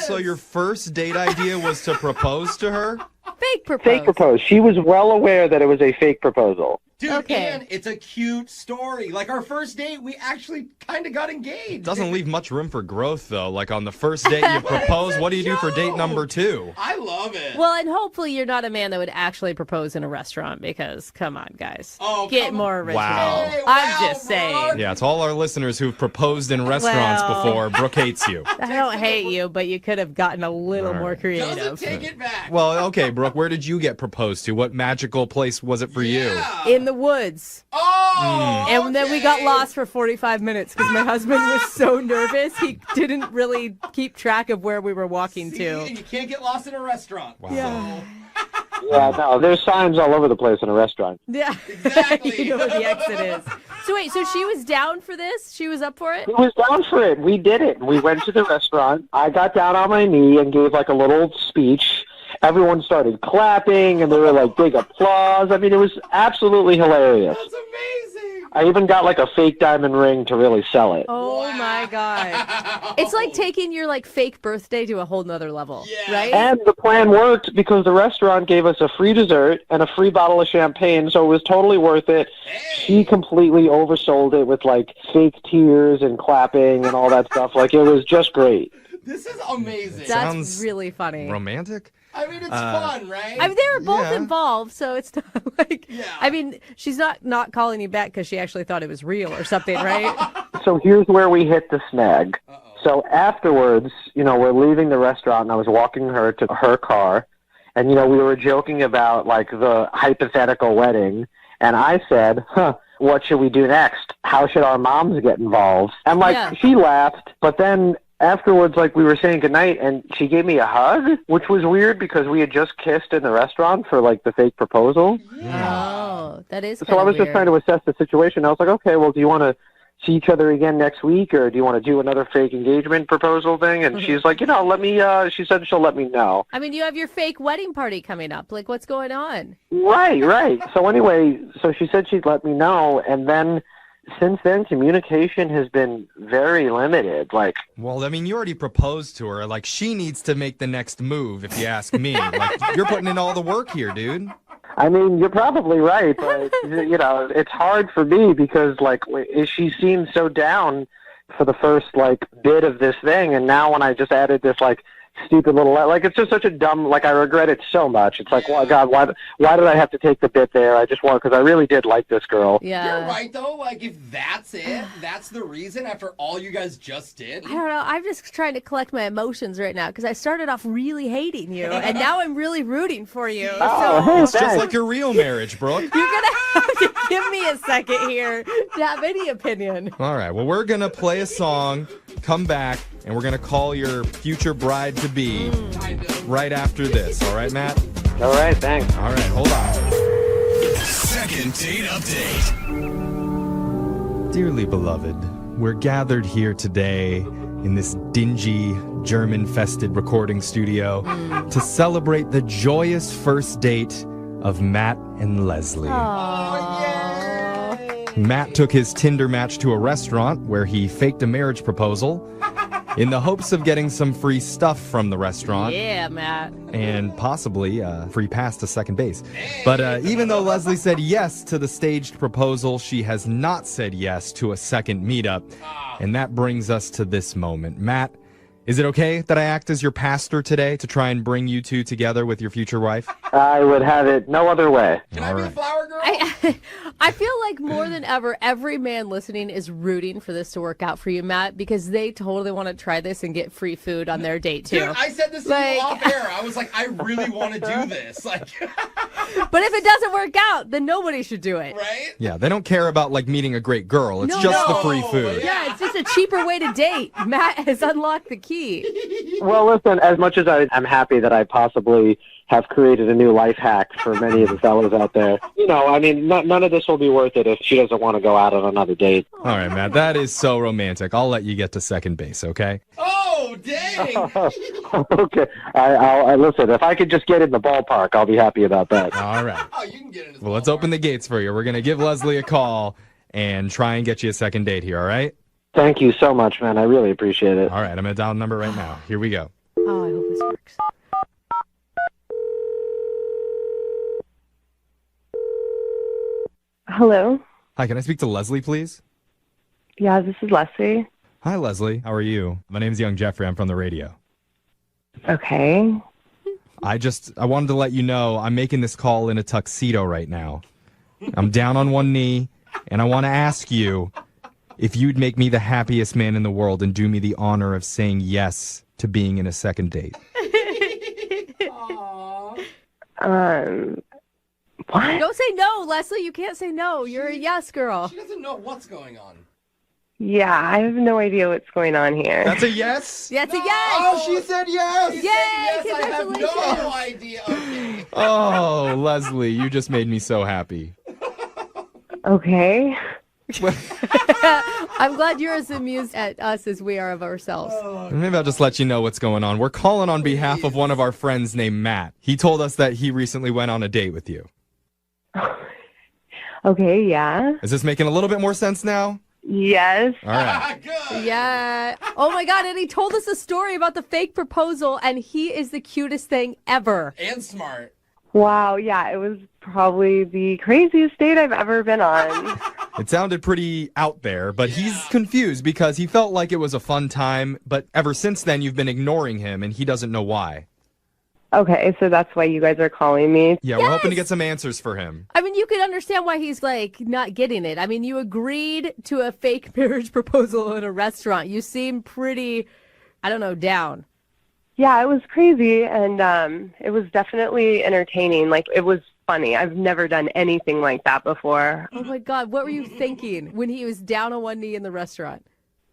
So your first date idea was to propose to her? Fake propose. Fake propose. She was well aware that it was a fake proposal. Dude, and it's a cute story. Like our first date, we actually kind of got engaged. Doesn't leave much room for growth, though. Like on the first date you propose, what do you do for date number 2? I love it. Well, and hopefully you're not a man that would actually propose in a restaurant because, come on, guys. Get more original. Wow. I'm just saying. Yeah, to all our listeners who've proposed in restaurants before, Brooke hates you. I don't hate you, but you could have gotten a little more creative. Take it back. Well, okay, Brooke, where did you get proposed to? What magical place was it for you? In the woods. Oh! And then we got lost for 45 minutes because my husband was so nervous. He didn't really keep track of where we were walking to. And you can't get lost in a restaurant. Wow. Yeah. Yeah, no, there's signs all over the place in a restaurant. Yeah. Exactly. You know where the exit is. So wait, so she was down for this? She was up for it? He was down for it. We did it. We went to the restaurant. I got down on my knee and gave like a little speech. Everyone started clapping, and there were like big applause. I mean, it was absolutely hilarious. That's amazing. I even got like a fake diamond ring to really sell it. Oh my God. It's like taking your like fake birthday to a whole nother level, right? And the plan worked because the restaurant gave us a free dessert and a free bottle of champagne, so it was totally worth it. She completely oversold it with like fake tears and clapping and all that stuff. Like, it was just great. This is amazing. That's really funny. Romantic? I mean, it's fun, right? I mean, they were both involved, so it's not like. I mean, she's not calling you back because she actually thought it was real or something, right? So here's where we hit the snag. So afterwards, we're leaving the restaurant, and I was walking her to her car, and, we were joking about, like, the hypothetical wedding, and I said, what should we do next? How should our moms get involved? And, like, she laughed, but then afterwards, like, we were saying goodnight, and she gave me a hug, which was weird because we had just kissed in the restaurant for, like, the fake proposal. Oh, that is So I was just trying to assess the situation. I was like, okay, well, do you want to see each other again next week, or do you want to do another fake engagement proposal thing? And she's like, let me, she said she'll let me know. I mean, you have your fake wedding party coming up. Like, what's going on? Right. So anyway, so she said she'd let me know, and then since then, communication has been very limited. Like, well, I mean, you already proposed to her. Like, she needs to make the next move, if you ask me. Like, you're putting in all the work here, dude. I mean, you're probably right, but, it's hard for me because, like, she seemed so down for the first, like, bit of this thing, and now when I just added this, like, stupid little, like, it's just such a dumb, like, I regret it so much. It's like, well, God, why did I have to take the bit there? I just want, because I really did like this girl. Yeah. You're right, though. Like, if that's it, that's the reason after all you guys just did. I don't know. I'm just trying to collect my emotions right now because I started off really hating you, and now I'm really rooting for you. It's just like your real marriage, Brooke. You're going to have to give me a second here to have any opinion. All right. Well, we're going to play a song, come back, and we're going to call your future bride-to-be right after this. All right, Matt? All right, thanks. All right, hold on. Second date update. Dearly beloved, we're gathered here today in this dingy, German-fested recording studio to celebrate the joyous first date of Matt and Leslie. Matt took his Tinder match to a restaurant where he faked a marriage proposal in the hopes of getting some free stuff from the restaurant. Yeah, Matt. And possibly free pass to second base. But even though Leslie said yes to the staged proposal, she has not said yes to a second meetup. And that brings us to this moment. Matt, is it okay that I act as your pastor today to try and bring you two together with your future wife? I would have it no other way. Can I be a flower girl? I feel like more than ever, every man listening is rooting for this to work out for you, Matt, because they totally want to try this and get free food on their date, too. Dude, I said this to you off air. I was like, I really want to do this. Like, but if it doesn't work out, then nobody should do it. Right? Yeah, they don't care about, like, meeting a great girl. It's just the free food. Yeah, it's just a cheaper way to date. Matt has unlocked the key. Well, listen, as much as I'm happy that I possibly have created a new life hack for many of the fellas out there, I mean, none of this will be worth it if she doesn't want to go out on another date. All right, Matt, that is so romantic. I'll let you get to second base, okay? Oh, dang! Okay. I'll listen, if I could just get in the ballpark, I'll be happy about that. All right. Oh, you can get in his Well, let's open the gates for you. We're going to give Leslie a call and try and get you a second date here, all right? Thank you so much, man. I really appreciate it. All right, I'm going to dial the number right now. Here we go. Oh, I hope this works. Hello? Hi, can I speak to Leslie, please? Yeah, this is Leslie. Hi, Leslie. How are you? My name's Young Jeffrey. I'm from the radio. Okay. I wanted to let you know I'm making this call in a tuxedo right now. I'm down on one knee, and I want to ask you if you'd make me the happiest man in the world and do me the honor of saying yes to being in a second date. What? Don't say no, Leslie. You can't say no. You're a yes girl. She doesn't know what's going on. Yeah, I have no idea what's going on here. That's a yes? That's a yes. Oh, she said yes. Yay, Yes, I have congratulations. no idea. Okay. Oh, Leslie, you just made me so happy. Okay. I'm glad you're as amused at us as we are of ourselves. Maybe I'll just let you know what's going on. We're calling on behalf of one of our friends named Matt. He told us that he recently went on a date with you. Okay, yeah. Is this making a little bit more sense now? Yes. All right. Yeah. Oh my God. And he told us a story about the fake proposal, and he is the cutest thing ever. And smart. Wow, yeah, it was probably the craziest date I've ever been on. It sounded pretty out there, but he's confused because he felt like it was a fun time, but ever since then you've been ignoring him and he doesn't know why. Okay, so that's why you guys are calling me. Yeah, we're hoping to get some answers for him. I mean, you can understand why he's like not getting it. I mean, you agreed to a fake marriage proposal in a restaurant. You seem pretty, I don't know, down. Yeah, it was crazy, and it was definitely entertaining. Like, it was funny. I've never done anything like that before. Oh my God, what were you thinking when he was down on one knee in the restaurant?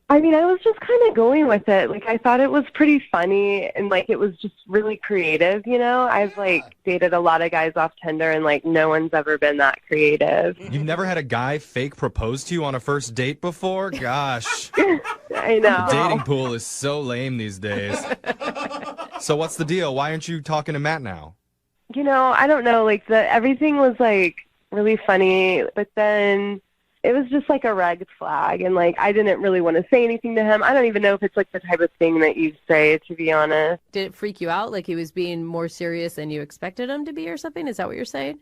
I mean, I was just kind of going with it. Like, I thought it was pretty funny, and, like, it was just really creative, you know? I've, like, dated a lot of guys off Tinder, and, like, no one's ever been that creative. You've never had a guy fake propose to you on a first date before? Gosh. I know. The dating pool is so lame these days. So what's the deal? Why aren't you talking to Matt now? You know, I don't know. Like, everything was, like, really funny, but then it was just like a red flag, and like I didn't really want to say anything to him. I don't even know if it's like the type of thing that you say, to be honest. Did it freak you out? Like he was being more serious than you expected him to be or something? Is that what you're saying?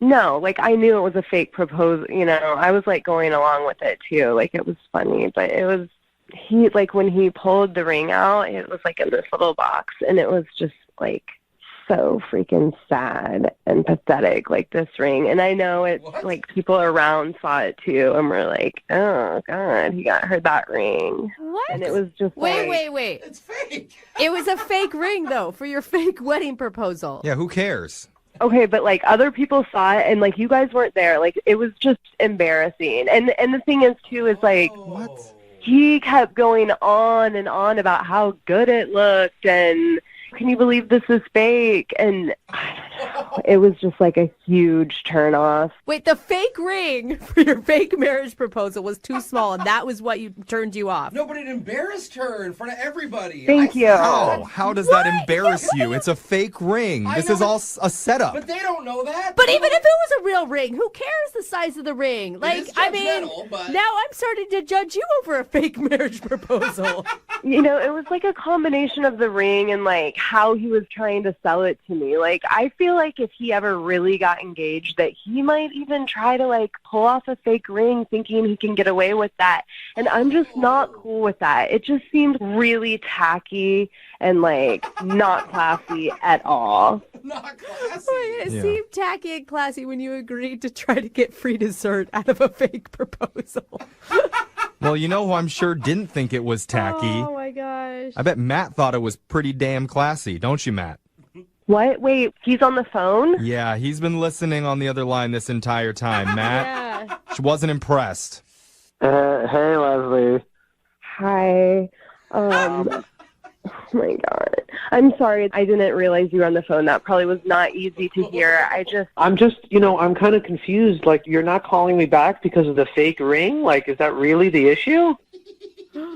No, like I knew it was a fake proposal, you know. I was like going along with it too. Like it was funny, but it was like when he pulled the ring out, it was like in this little box, and it was just like so freaking sad and pathetic, like this ring. And I know it, like people around saw it too, and were like, "Oh God, he got her that ring." What? And it was just wait. It's fake. It was a fake ring though for your fake wedding proposal. Yeah, who cares? Okay, but like other people saw it, and like you guys weren't there. Like it was just embarrassing. And the thing is too is like what? He kept going on and on about how good it looked, and can you believe this is fake? And I don't know. It was just like a huge turnoff. Wait, the fake ring for your fake marriage proposal was too small, and that was what turned you off. No, but it embarrassed her in front of everybody. Thank you. How does that embarrass you? It's a fake ring. This is all a setup. But they don't know that. But even if it was a real ring, who cares the size of the ring? Like, is I mean, but... now I'm starting to judge you over a fake marriage proposal. You know, it was like a combination of the ring and like how he was trying to sell it to me. Like, I feel like if he ever really got engaged, that he might even try to like pull off a fake ring thinking he can get away with that. And I'm just not cool with that. It just seemed really tacky and like not classy at all. Not classy. It seemed tacky and classy when you agreed to try to get free dessert out of a fake proposal. Well, you know who I'm sure didn't think it was tacky? Oh my gosh. I bet Matt thought it was pretty damn classy, don't you, Matt? What? Wait, he's on the phone? Yeah, he's been listening on the other line this entire time. Matt, she wasn't impressed. Hey, Leslie. Hi. Oh my God. I'm sorry. I didn't realize you were on the phone. That probably was not easy to hear. I'm just, I'm kind of confused. Like, you're not calling me back because of the fake ring? Like, is that really the issue?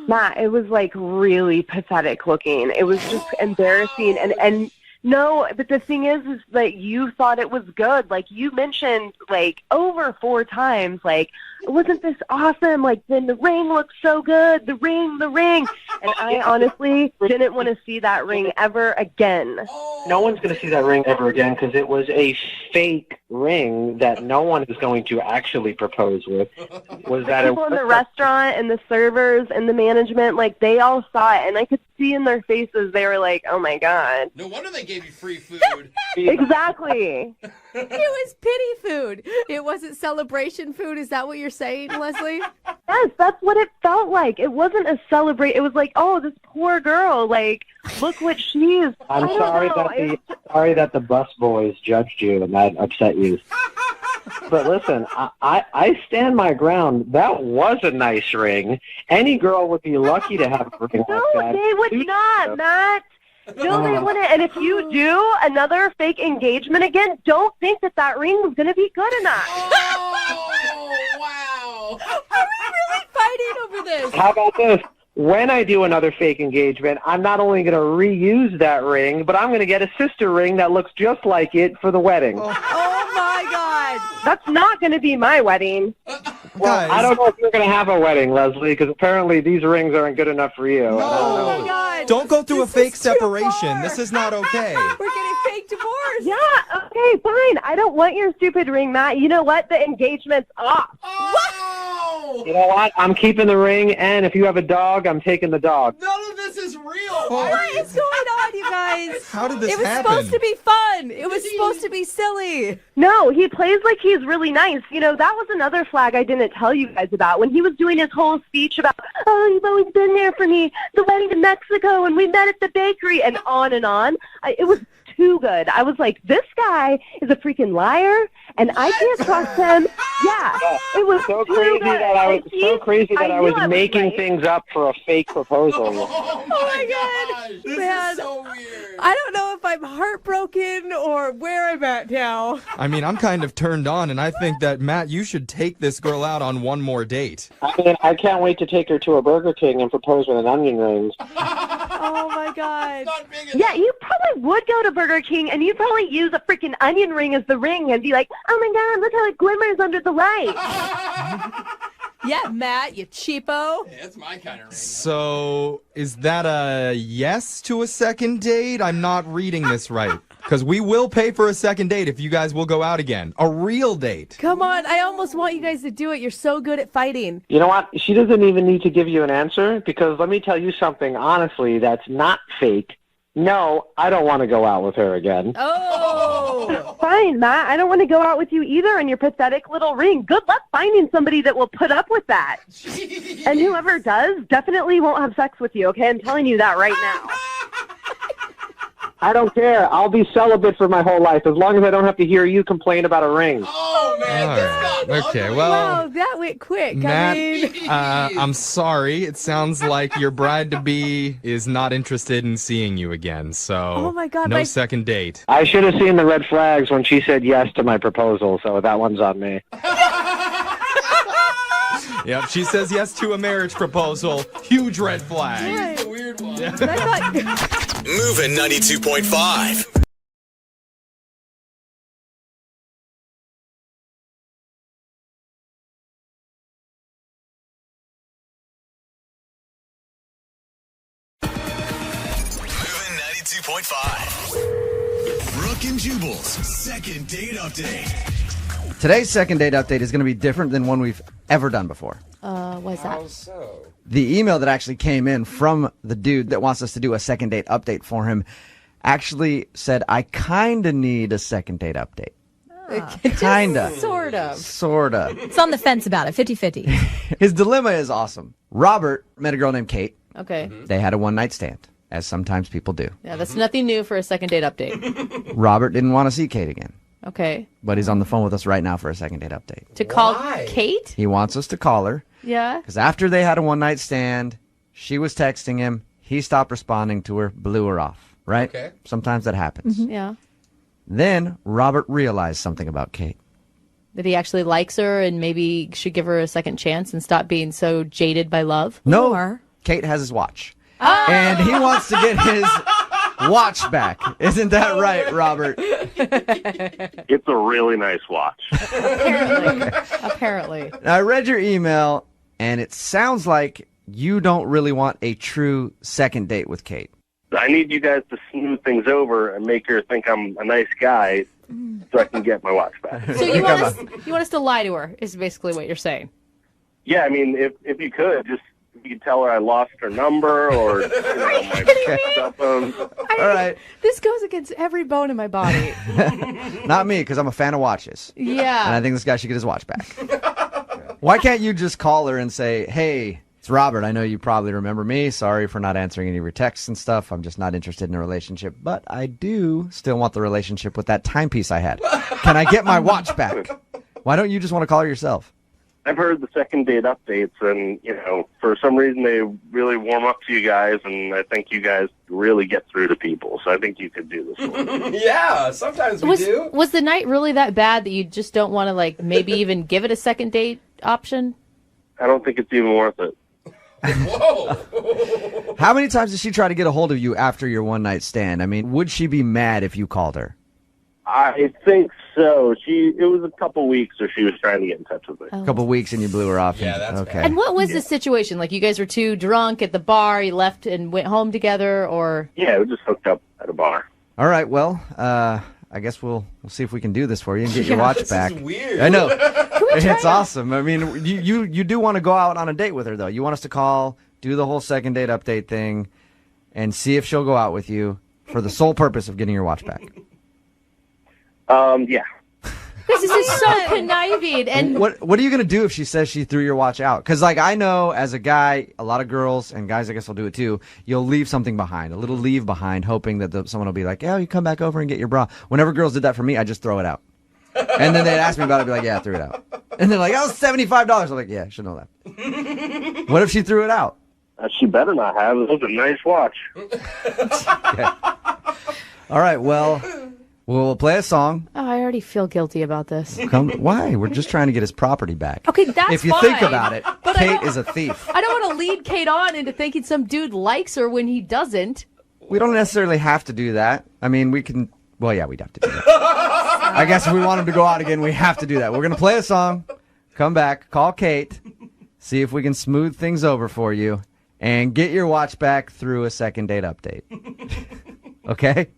Matt, it was like really pathetic looking. It was just embarrassing. And no, but the thing is that you thought it was good. Like you mentioned like over 4 times, like, wasn't this awesome? Like, then the ring looks so good. The ring. And I honestly didn't want to see that ring ever again. No one's going to see that ring ever again because it was a fake ring that no one is going to actually propose with. Was that people in the restaurant and the servers and the management, like they all saw it, and I could see in their faces they were like, "Oh my God!" No wonder they gave you free food. Exactly. It was pity food. It wasn't celebration food. Is that what you're saying, Leslie? Yes, that's what it felt like. It wasn't a celebrate. It was like, oh, this poor girl. Like, look what she is. I'm sorry that the bus boys judged you and that upset you. But listen, I stand my ground. That was a nice ring. Any girl would be lucky to have a ring like that. No, they would not, Matt. No, they wouldn't. And if you do another fake engagement again, don't think that ring was going to be good enough. Oh, wow. Are we really fighting over this? How about this? When I do another fake engagement, I'm not only going to reuse that ring, but I'm going to get a sister ring that looks just like it for the wedding. Oh my God. That's not going to be my wedding. Well, I don't know if you're going to have a wedding, Leslie, because apparently these rings aren't good enough for you. No. Oh my God. Don't go through a fake separation. This is not okay. We're getting fake divorce. Yeah, okay, fine. I don't want your stupid ring, Matt. You know what? The engagement's off. Oh! You know what? I'm keeping the ring, and if you have a dog, I'm taking the dog. None of this is real. What is going on, you guys? How did this It was happen? supposed to be fun. It was supposed to be silly. No, he plays like he's really nice. You know, that was another flag I didn't tell you guys about. When he was doing his whole speech about, oh, you've always been there for me, the wedding to Mexico, and we met at the bakery, and on and on. It was too good. I was like, this guy is a freaking liar, and I can't trust him. Yeah, it was so too crazy good. that I was And I was knew making right. things up for a fake proposal. Oh my God. This Man, is so weird. I don't know if I'm heartbroken or where I'm at now. I mean, I'm kind of turned on, and I think that, Matt, you should take this girl out on one more date. I mean, I can't wait to take her to a Burger King and propose with an onion ring. Oh my God. Yeah, you probably would go to Burger King, and you'd probably use a freaking onion ring as the ring and be like, oh my God, look how it glimmers under the light. Yeah, Matt, you cheapo. Yeah, that's my kind of ring. So, is that a yes to a second date? I'm not reading this right. Because we will pay for a second date if you guys will go out again. A real date. Come on, I almost want you guys to do it. You're so good at fighting. You know what? She doesn't even need to give you an answer, because let me tell you something, honestly, that's not fake. No, I don't want to go out with her again. Oh! Fine, Matt. I don't want to go out with you either and your pathetic little ring. Good luck finding somebody that will put up with that. And whoever does definitely won't have sex with you, okay? I'm telling you that right now. I don't care. I'll be celibate for my whole life as long as I don't have to hear you complain about a ring. Oh, man. All This right. got Okay, ugly. well, Wow, that went quick. Matt, I mean, I'm sorry. It sounds like your bride-to-be is not interested in seeing you again, so Oh my God, no my- second date. I should have seen the red flags when she said yes to my proposal, so that one's on me. Yep, she says yes to a marriage proposal. Huge red flag. It's a weird one. I thought... Moving 92.5. Moving 92.5. Brooke and Jubal's second date update. Today's second date update is going to be different than one we've ever done before. what's that? How so? The email that actually came in from the dude that wants us to do a second date update for him actually said, I kind of need a second date update. Kinda. Sort of. Sorta. It's on the fence about it, 50-50. His dilemma is awesome. Robert met a girl named Kate. Okay. They had a one-night stand, as sometimes people do. Yeah, that's nothing new for a second date update. Robert didn't want to see Kate again, Okay. but he's on the phone with us right now for a second date update. To call Kate? He wants us to call her Yeah. because after they had a one-night stand, she was texting him. He stopped responding to her, blew her off, right? Okay. Sometimes that happens. Yeah. Then Robert realized something about Kate. That he actually likes her and maybe should give her a second chance and stop being so jaded by love. No, Kate has his watch. And he wants to get his watch back. Isn't that right, Robert? It's a really nice watch. Apparently. Now, I read your email, and it sounds like you don't really want a true second date with Kate. I need you guys to smooth things over and make her think I'm a nice guy so I can get my watch back. So you want us to lie to her is basically what you're saying. Yeah, I mean, if you could, just if you could tell her I lost her number or my cell phone. All right. This goes against every bone in my body. Not me, because I'm a fan of watches. Yeah. And I think this guy should get his watch back. Why can't you just call her and say, hey, it's Robert. I know you probably remember me. Sorry for not answering any of your texts and stuff. I'm just not interested in a relationship. But I do still want the relationship with that timepiece I had. Can I get my watch back? Why don't you just want to call her yourself? I've heard the second date updates, and, for some reason they really warm up to you guys, and I think you guys really get through to people. So I think you could do this one. Yeah, sometimes we do. Was the night really that bad that you just don't want to, maybe even give it a second date option? I don't think it's even worth it. Whoa. How many times did she try to get a hold of you after your one-night stand? I mean, would she be mad if you called her? I think so. It was a couple weeks, or she was trying to get in touch with me. A couple weeks and you blew her off. Yeah, that's okay. bad. And what was the situation? Like, you guys were too drunk at the bar, you left and went home together, or? Yeah, we just hooked up at a bar. All right, well, I guess we'll see if we can do this for you and get your watch back. This is weird. I know. It's awesome. I mean, you do want to go out on a date with her, though. You want us to call, do the whole second date update thing, and see if she'll go out with you for the sole purpose of getting your watch back. Yeah. This is so conniving. And what are you going to do if she says she threw your watch out? Because, I know as a guy, a lot of girls, and guys I guess will do it too, you'll leave something behind, a little leave behind, hoping that someone will be like, yeah, you come back over and get your bra. Whenever girls did that for me, I just throw it out. And then they'd ask me about it, I'd be like, yeah, I threw it out. And they're like, oh, $75. I'm like, yeah, I should know that. What if she threw it out? She better not have. It was a nice watch. Okay. All right, well, we'll play a song. Oh, I already feel guilty about this. Why? We're just trying to get his property back. Okay, that's If you fine, think about it, but Kate is a thief. I don't want to lead Kate on into thinking some dude likes her when he doesn't. We don't necessarily have to do that. I mean, we can... Well, yeah, we'd have to do that. I guess if we want him to go out again, we have to do that. We're going to play a song, come back, call Kate, see if we can smooth things over for you, and get your watch back through a second date update. Okay?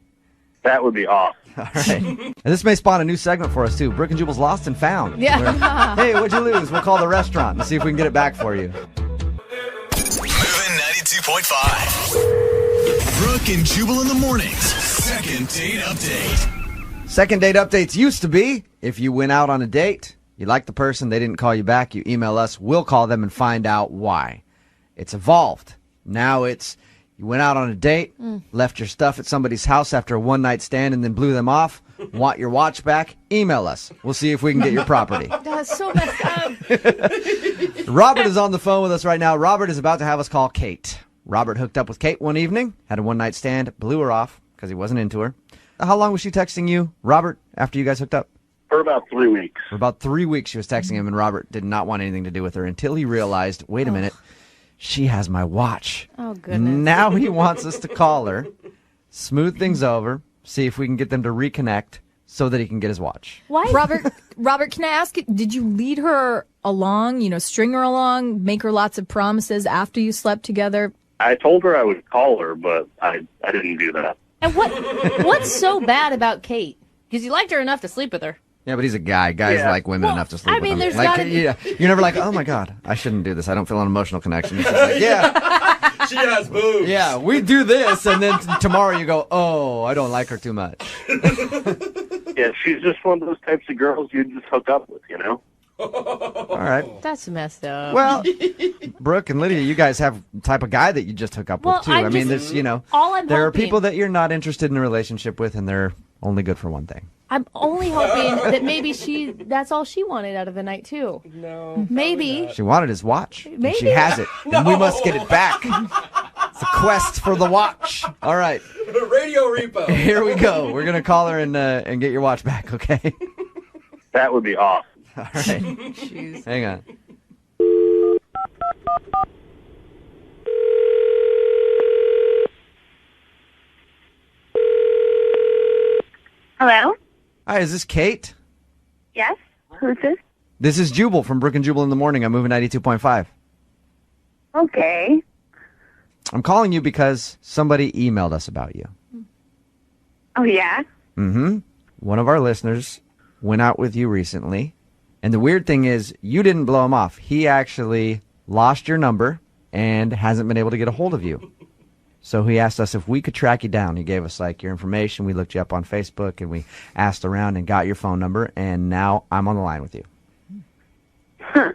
That would be awesome. All right. And this may spawn a new segment for us, too. Brooke and Jubal's Lost and Found. Yeah. Where, hey, what'd you lose? We'll call the restaurant and see if we can get it back for you. Moving 92.5. Brooke and Jubal in the mornings. Second date update. Second date updates used to be if you went out on a date, you liked the person, they didn't call you back, you email us, we'll call them and find out why. It's evolved. Now it's you went out on a date, left your stuff at somebody's house after a one-night stand and then blew them off, want your watch back, email us. We'll see if we can get your property. That's so messed up. Robert is on the phone with us right now. Robert is about to have us call Kate. Robert hooked up with Kate one evening, had a one-night stand, blew her off because he wasn't into her. How long was she texting you, Robert, after you guys hooked up? For about 3 weeks. For about 3 weeks she was texting him, and Robert did not want anything to do with her until he realized, wait a minute, she has my watch. Oh, goodness. Now he wants us to call her, smooth things over, see if we can get them to reconnect so that he can get his watch. Why? Robert, can I ask, did you lead her along, string her along, make her lots of promises after you slept together? I told her I would call her, but I didn't do that. And what's so bad about Kate? Because you liked her enough to sleep with her. Yeah, but he's a guy. Guys like women enough to sleep I mean, with them. there's gotta be- You're never like, oh my God, I shouldn't do this. I don't feel an emotional connection. It's just like, yeah. She has boobs. Yeah, we do this, and then tomorrow you go, oh, I don't like her too much. Yeah, she's just one of those types of girls you just hook up with, All right. That's messed up. Well, Brooke and Lydia, you guys have the type of guy that you just hook up with, too. I mean, there's, all I'm there are hoping- people that you're not interested in a relationship with, and they're only good for one thing. I'm only hoping that maybe that's all she wanted out of the night, too. No. Maybe. She wanted his watch. And Maybe. she has it. And we must get it back. It's a quest for the watch. All right. Radio repo. Here we go. We're going to call her and get your watch back, okay? That would be awesome. All right. Hang on. Hello? Hi, is this Kate? Yes? Who's this? This is Jubal from Brooke and Jubal in the Morning. I'm moving 92.5. Okay. I'm calling you because somebody emailed us about you. Oh, yeah? Mm-hmm. One of our listeners went out with you recently. And the weird thing is, you didn't blow him off. He actually lost your number and hasn't been able to get a hold of you. So he asked us if we could track you down. He gave us, your information. We looked you up on Facebook, and we asked around and got your phone number. And now I'm on the line with you. Huh.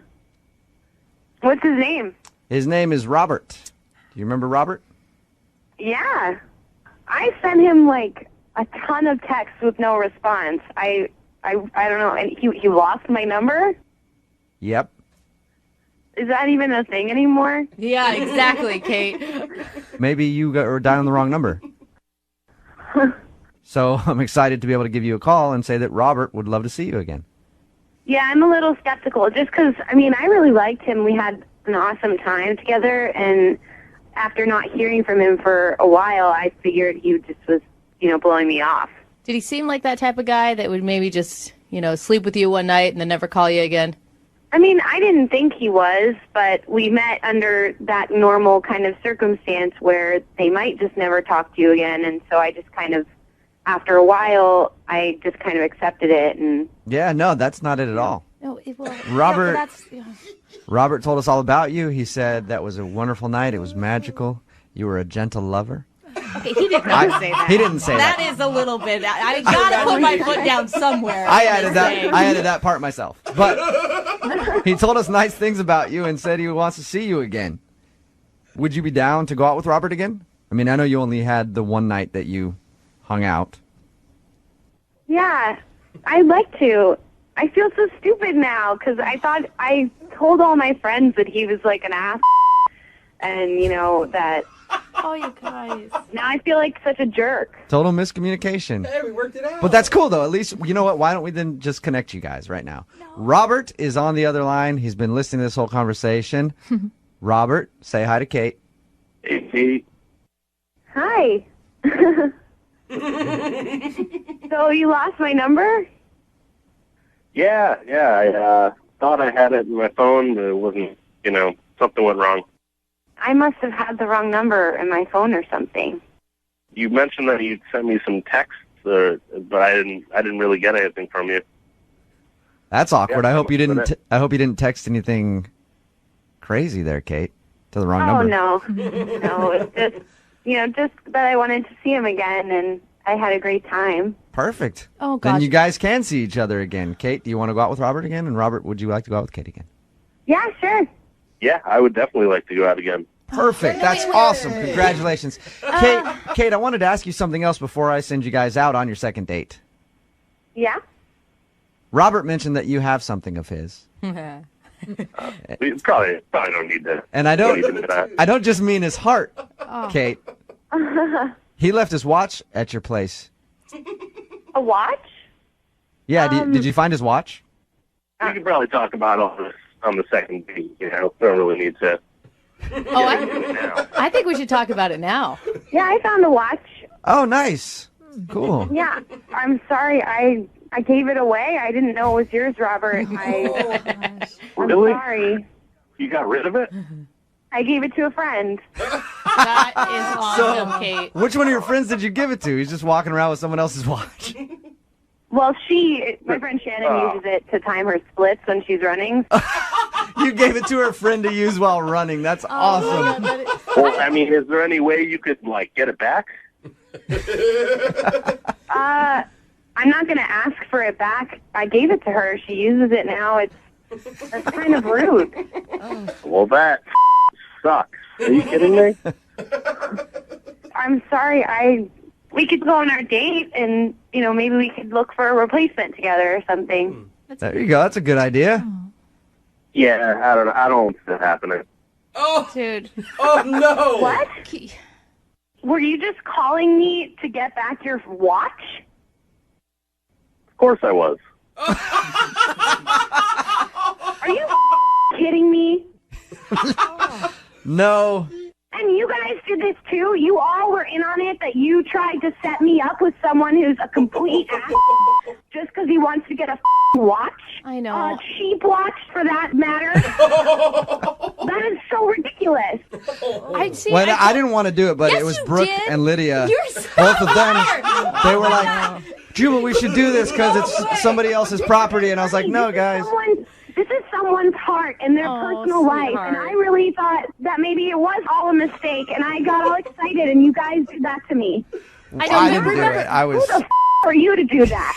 What's his name? His name is Robert. Do you remember Robert? Yeah. I sent him like a ton of texts with no response. I don't know. And he lost my number? Yep. Is that even a thing anymore? Yeah, exactly, Kate. Maybe you were dialing the wrong number. So I'm excited to be able to give you a call and say that Robert would love to see you again. Yeah, I'm a little skeptical just because, I mean, I really liked him. We had an awesome time together, and after not hearing from him for a while, I figured he just was, blowing me off. Did he seem like that type of guy that would maybe just, sleep with you one night and then never call you again? I mean, I didn't think he was, but we met under that normal kind of circumstance where they might just never talk to you again, and so I just kind of, after a while, I just kind of accepted it. And yeah, no, that's not it at all. No, Robert, yeah. Robert told us all about you. He said that was a wonderful night. It was magical. You were a gentle lover. Okay, he did not say that. He didn't say that. That is a little bit. I gotta put my foot down somewhere. I added that part myself. But he told us nice things about you and said he wants to see you again. Would you be down to go out with Robert again? I mean, I know you only had the one night that you hung out. yeah, I'd like to. I feel so stupid now because I told all my friends that he was like an ass, and that. Oh, you guys. Now I feel like such a jerk. Total miscommunication. Hey, we worked it out. But that's cool, though. At least, you know what? Why don't we then just connect you guys right now? No. Robert is on the other line. He's been listening to this whole conversation. Robert, say hi to Kate. Hey, Kate. Hi. So you lost my number? Yeah. I thought I had it in my phone, but it wasn't. Something went wrong. I must have had the wrong number in my phone or something. You mentioned that you'd sent me some texts, but I didn't really get anything from you. That's awkward. Yeah, I hope you didn't. I hope you didn't text anything crazy there, Kate, to the wrong number. No. It's just just that I wanted to see him again, and I had a great time. Perfect. Oh gosh. Then you guys can see each other again. Kate, do you want to go out with Robert again? And Robert, would you like to go out with Kate again? Yeah, sure. Yeah, I would definitely like to go out again. Perfect. That's awesome. Congratulations. Kate, I wanted to ask you something else before I send you guys out on your second date. Yeah? Robert mentioned that you have something of his. We probably don't need to. And I don't just mean his heart, Kate. He left his watch at your place. A watch? Yeah, did you find his watch? We could probably talk about all this on the second date, We don't really need to. I think we should talk about it now. Yeah, I found the watch. Oh, nice. Cool. Yeah, I'm sorry. I gave it away. I didn't know it was yours, Robert. I'm Really? sorry. You got rid of it? I gave it to a friend. That is awesome, Kate. Which one of your friends did you give it to? He's just walking around with someone else's watch. Well, my friend Shannon uses it to time her splits when she's running. You gave it to her friend to use while running. That's awesome. Well, I mean, is there any way you could, get it back? I'm not going to ask for it back. I gave it to her. She uses it now. That's kind of rude. Well, that sucks. Are you kidding me? I'm sorry. We could go on our date and, maybe we could look for a replacement together or something. There you go. That's a good idea. Yeah, I don't know. I don't want that happening. Oh, dude. Oh, no. What? Were you just calling me to get back your watch? Of course I was. Are you kidding me? No. And you guys did this too? You all were in on it, that you tried to set me up with someone who's a complete ass just because he wants to get a watch? I know. A cheap watch, for that matter. That is so ridiculous. I didn't want to do it, but Yes, it was you Brooke did. and Lydia. You're so Both of them. smart. They were like, Jubal, we should do this because it's somebody else's property. And I was like, no, guys. This is someone's heart and their personal life, and I really thought that maybe it was all a mistake, and I got all excited, and you guys did that to me. I didn't do it. I was. Who the for you to do that.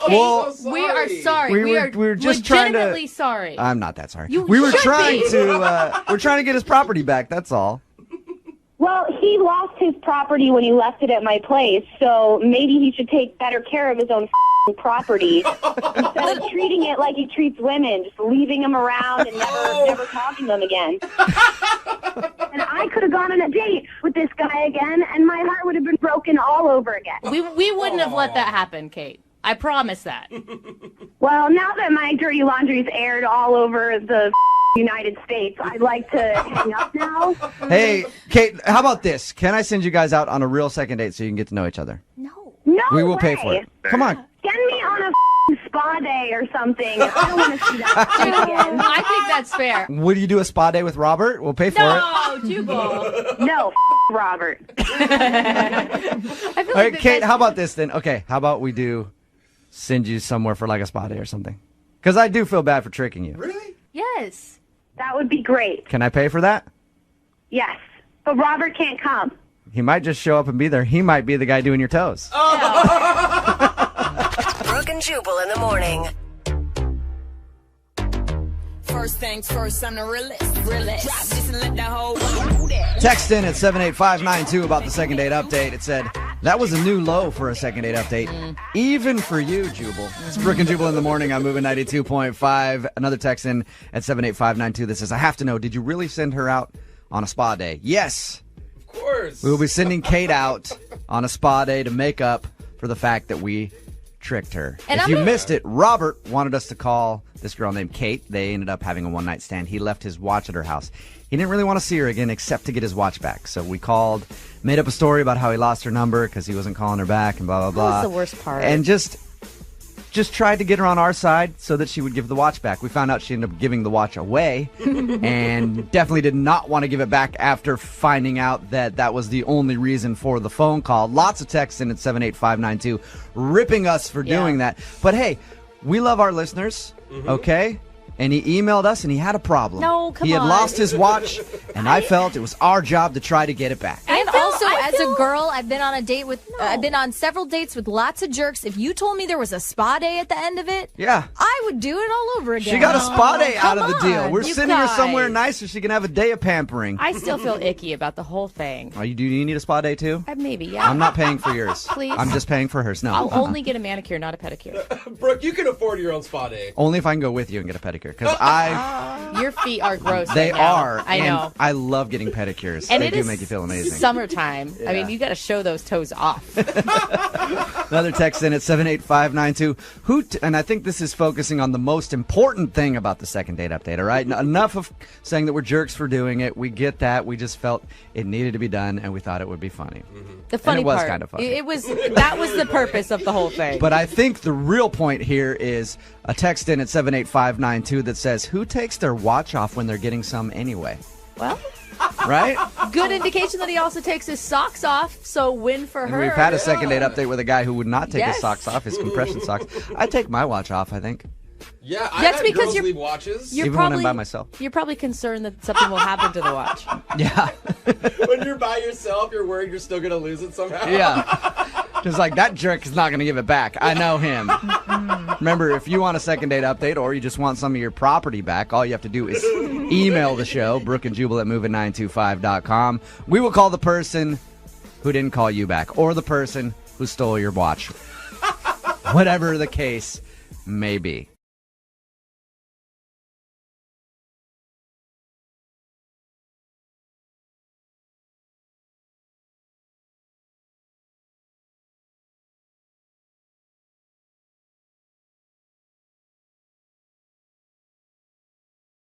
Well, we are sorry. we were just trying to. legitimately sorry. I'm not that sorry. You we were should trying be. to. We're trying to get his property back. That's all. Well, he lost his property when he left it at my place, so maybe he should take better care of his own property instead of treating it like he treats women, just leaving them around and never talking to them again. And I could have gone on a date with this guy again, and my heart would have been broken all over again. We wouldn't have let that happen, Kate. I promise that. Well, now that my dirty laundry's aired all over the United States, I'd like to hang up now. Hey, Kate, how about this? Can I send you guys out on a real second date so you can get to know each other? No We will way. pay for it. Come on. Send me on a spa day or something. I don't want to see that shit again. I think that's fair. Would you do a spa day with Robert? We'll pay for it. No, Jubal. No, Robert. I feel All right, Kate, how about this then? Okay, how about we send you somewhere for like a spa day or something? Because I do feel bad for tricking you. Really? Yes. That would be great. Can I pay for that? Yes. But Robert can't come. He might just show up and be there. He might be the guy doing your toes. Brooke and Jubal in the morning. First things first, I'm the realest. Drop this and let the whole world know that. Text in at 78592 about the second date update. It said, that was a new low for a second date update. Even for you, Jubal. It's Brooke and Jubal in the morning. I'm moving 92.5. Another text in at 78592 that says, I have to know, did you really send her out on a spa day? Yes. Of course. We will be sending Kate out on a spa day to make up for the fact that we tricked her. And if I'm you gonna- missed it, Robert wanted us to call this girl named Kate. They ended up having a one-night stand. He left his watch at her house. He didn't really want to see her again except to get his watch back. So we called, made up a story about how he lost her number because he wasn't calling her back and blah, blah, blah. That was the worst part. And just tried to get her on our side so that she would give the watch back. We found out she ended up giving the watch away and definitely did not want to give it back after finding out that that was the only reason for the phone call. Lots of texts in at 78592 ripping us for doing that. But hey, we love our listeners, okay? And he emailed us and he had a problem. No, come He had on. lost his watch and I felt it was our job to try to get it back. And also, as a girl, I've been on a date with, I've been on several dates with lots of jerks. If you told me there was a spa day at the end of it, Yeah. I would do it all over again. She got a spa day out of the come deal. on. We're You sending her guys. somewhere nice so she can have a day of pampering. I still feel icky about the whole thing. Oh, do you need a spa day too? Maybe, yeah. I'm not paying for yours. Please. I'm just paying for hers. No. I'll only get a manicure, not a pedicure. Brooke, you can afford your own spa day. Only if I can go with you and get a pedicure. Because Your feet are gross. they right now. are. I and know. I love getting pedicures. And they it do is make you feel amazing. Summertime. I mean, Yeah. you got to show those toes off. Another text in at 78592. And I think this is focusing on the most important thing about the second date update, all right? Enough of saying that we're jerks for doing it. We get that. We just felt it needed to be done, and we thought it would be funny. The funny and it was part, kind of funny. That was the purpose of the whole thing. But I think the real point here is a text in at 78592 that says, who takes their watch off when they're getting some anyway? Well, right? Good indication that he also takes his socks off, so win for And her. we've had a second date update with a guy who would not take Yes. his socks off, his compression socks. I take my watch off, I think. Yeah, I That's had because girls you're- leave watches. You're Even probably, when I'm by myself. You're probably concerned that something will happen to the watch. Yeah. When you're by yourself, you're worried you're still going to lose it somehow. Yeah. Just like, that jerk is not going to give it back. I know him. Remember, if you want a second date update or you just want some of your property back, all you have to do is email the show, Brooke and Jubal at moving925.com. We will call the person who didn't call you back or the person who stole your watch. Whatever the case may be.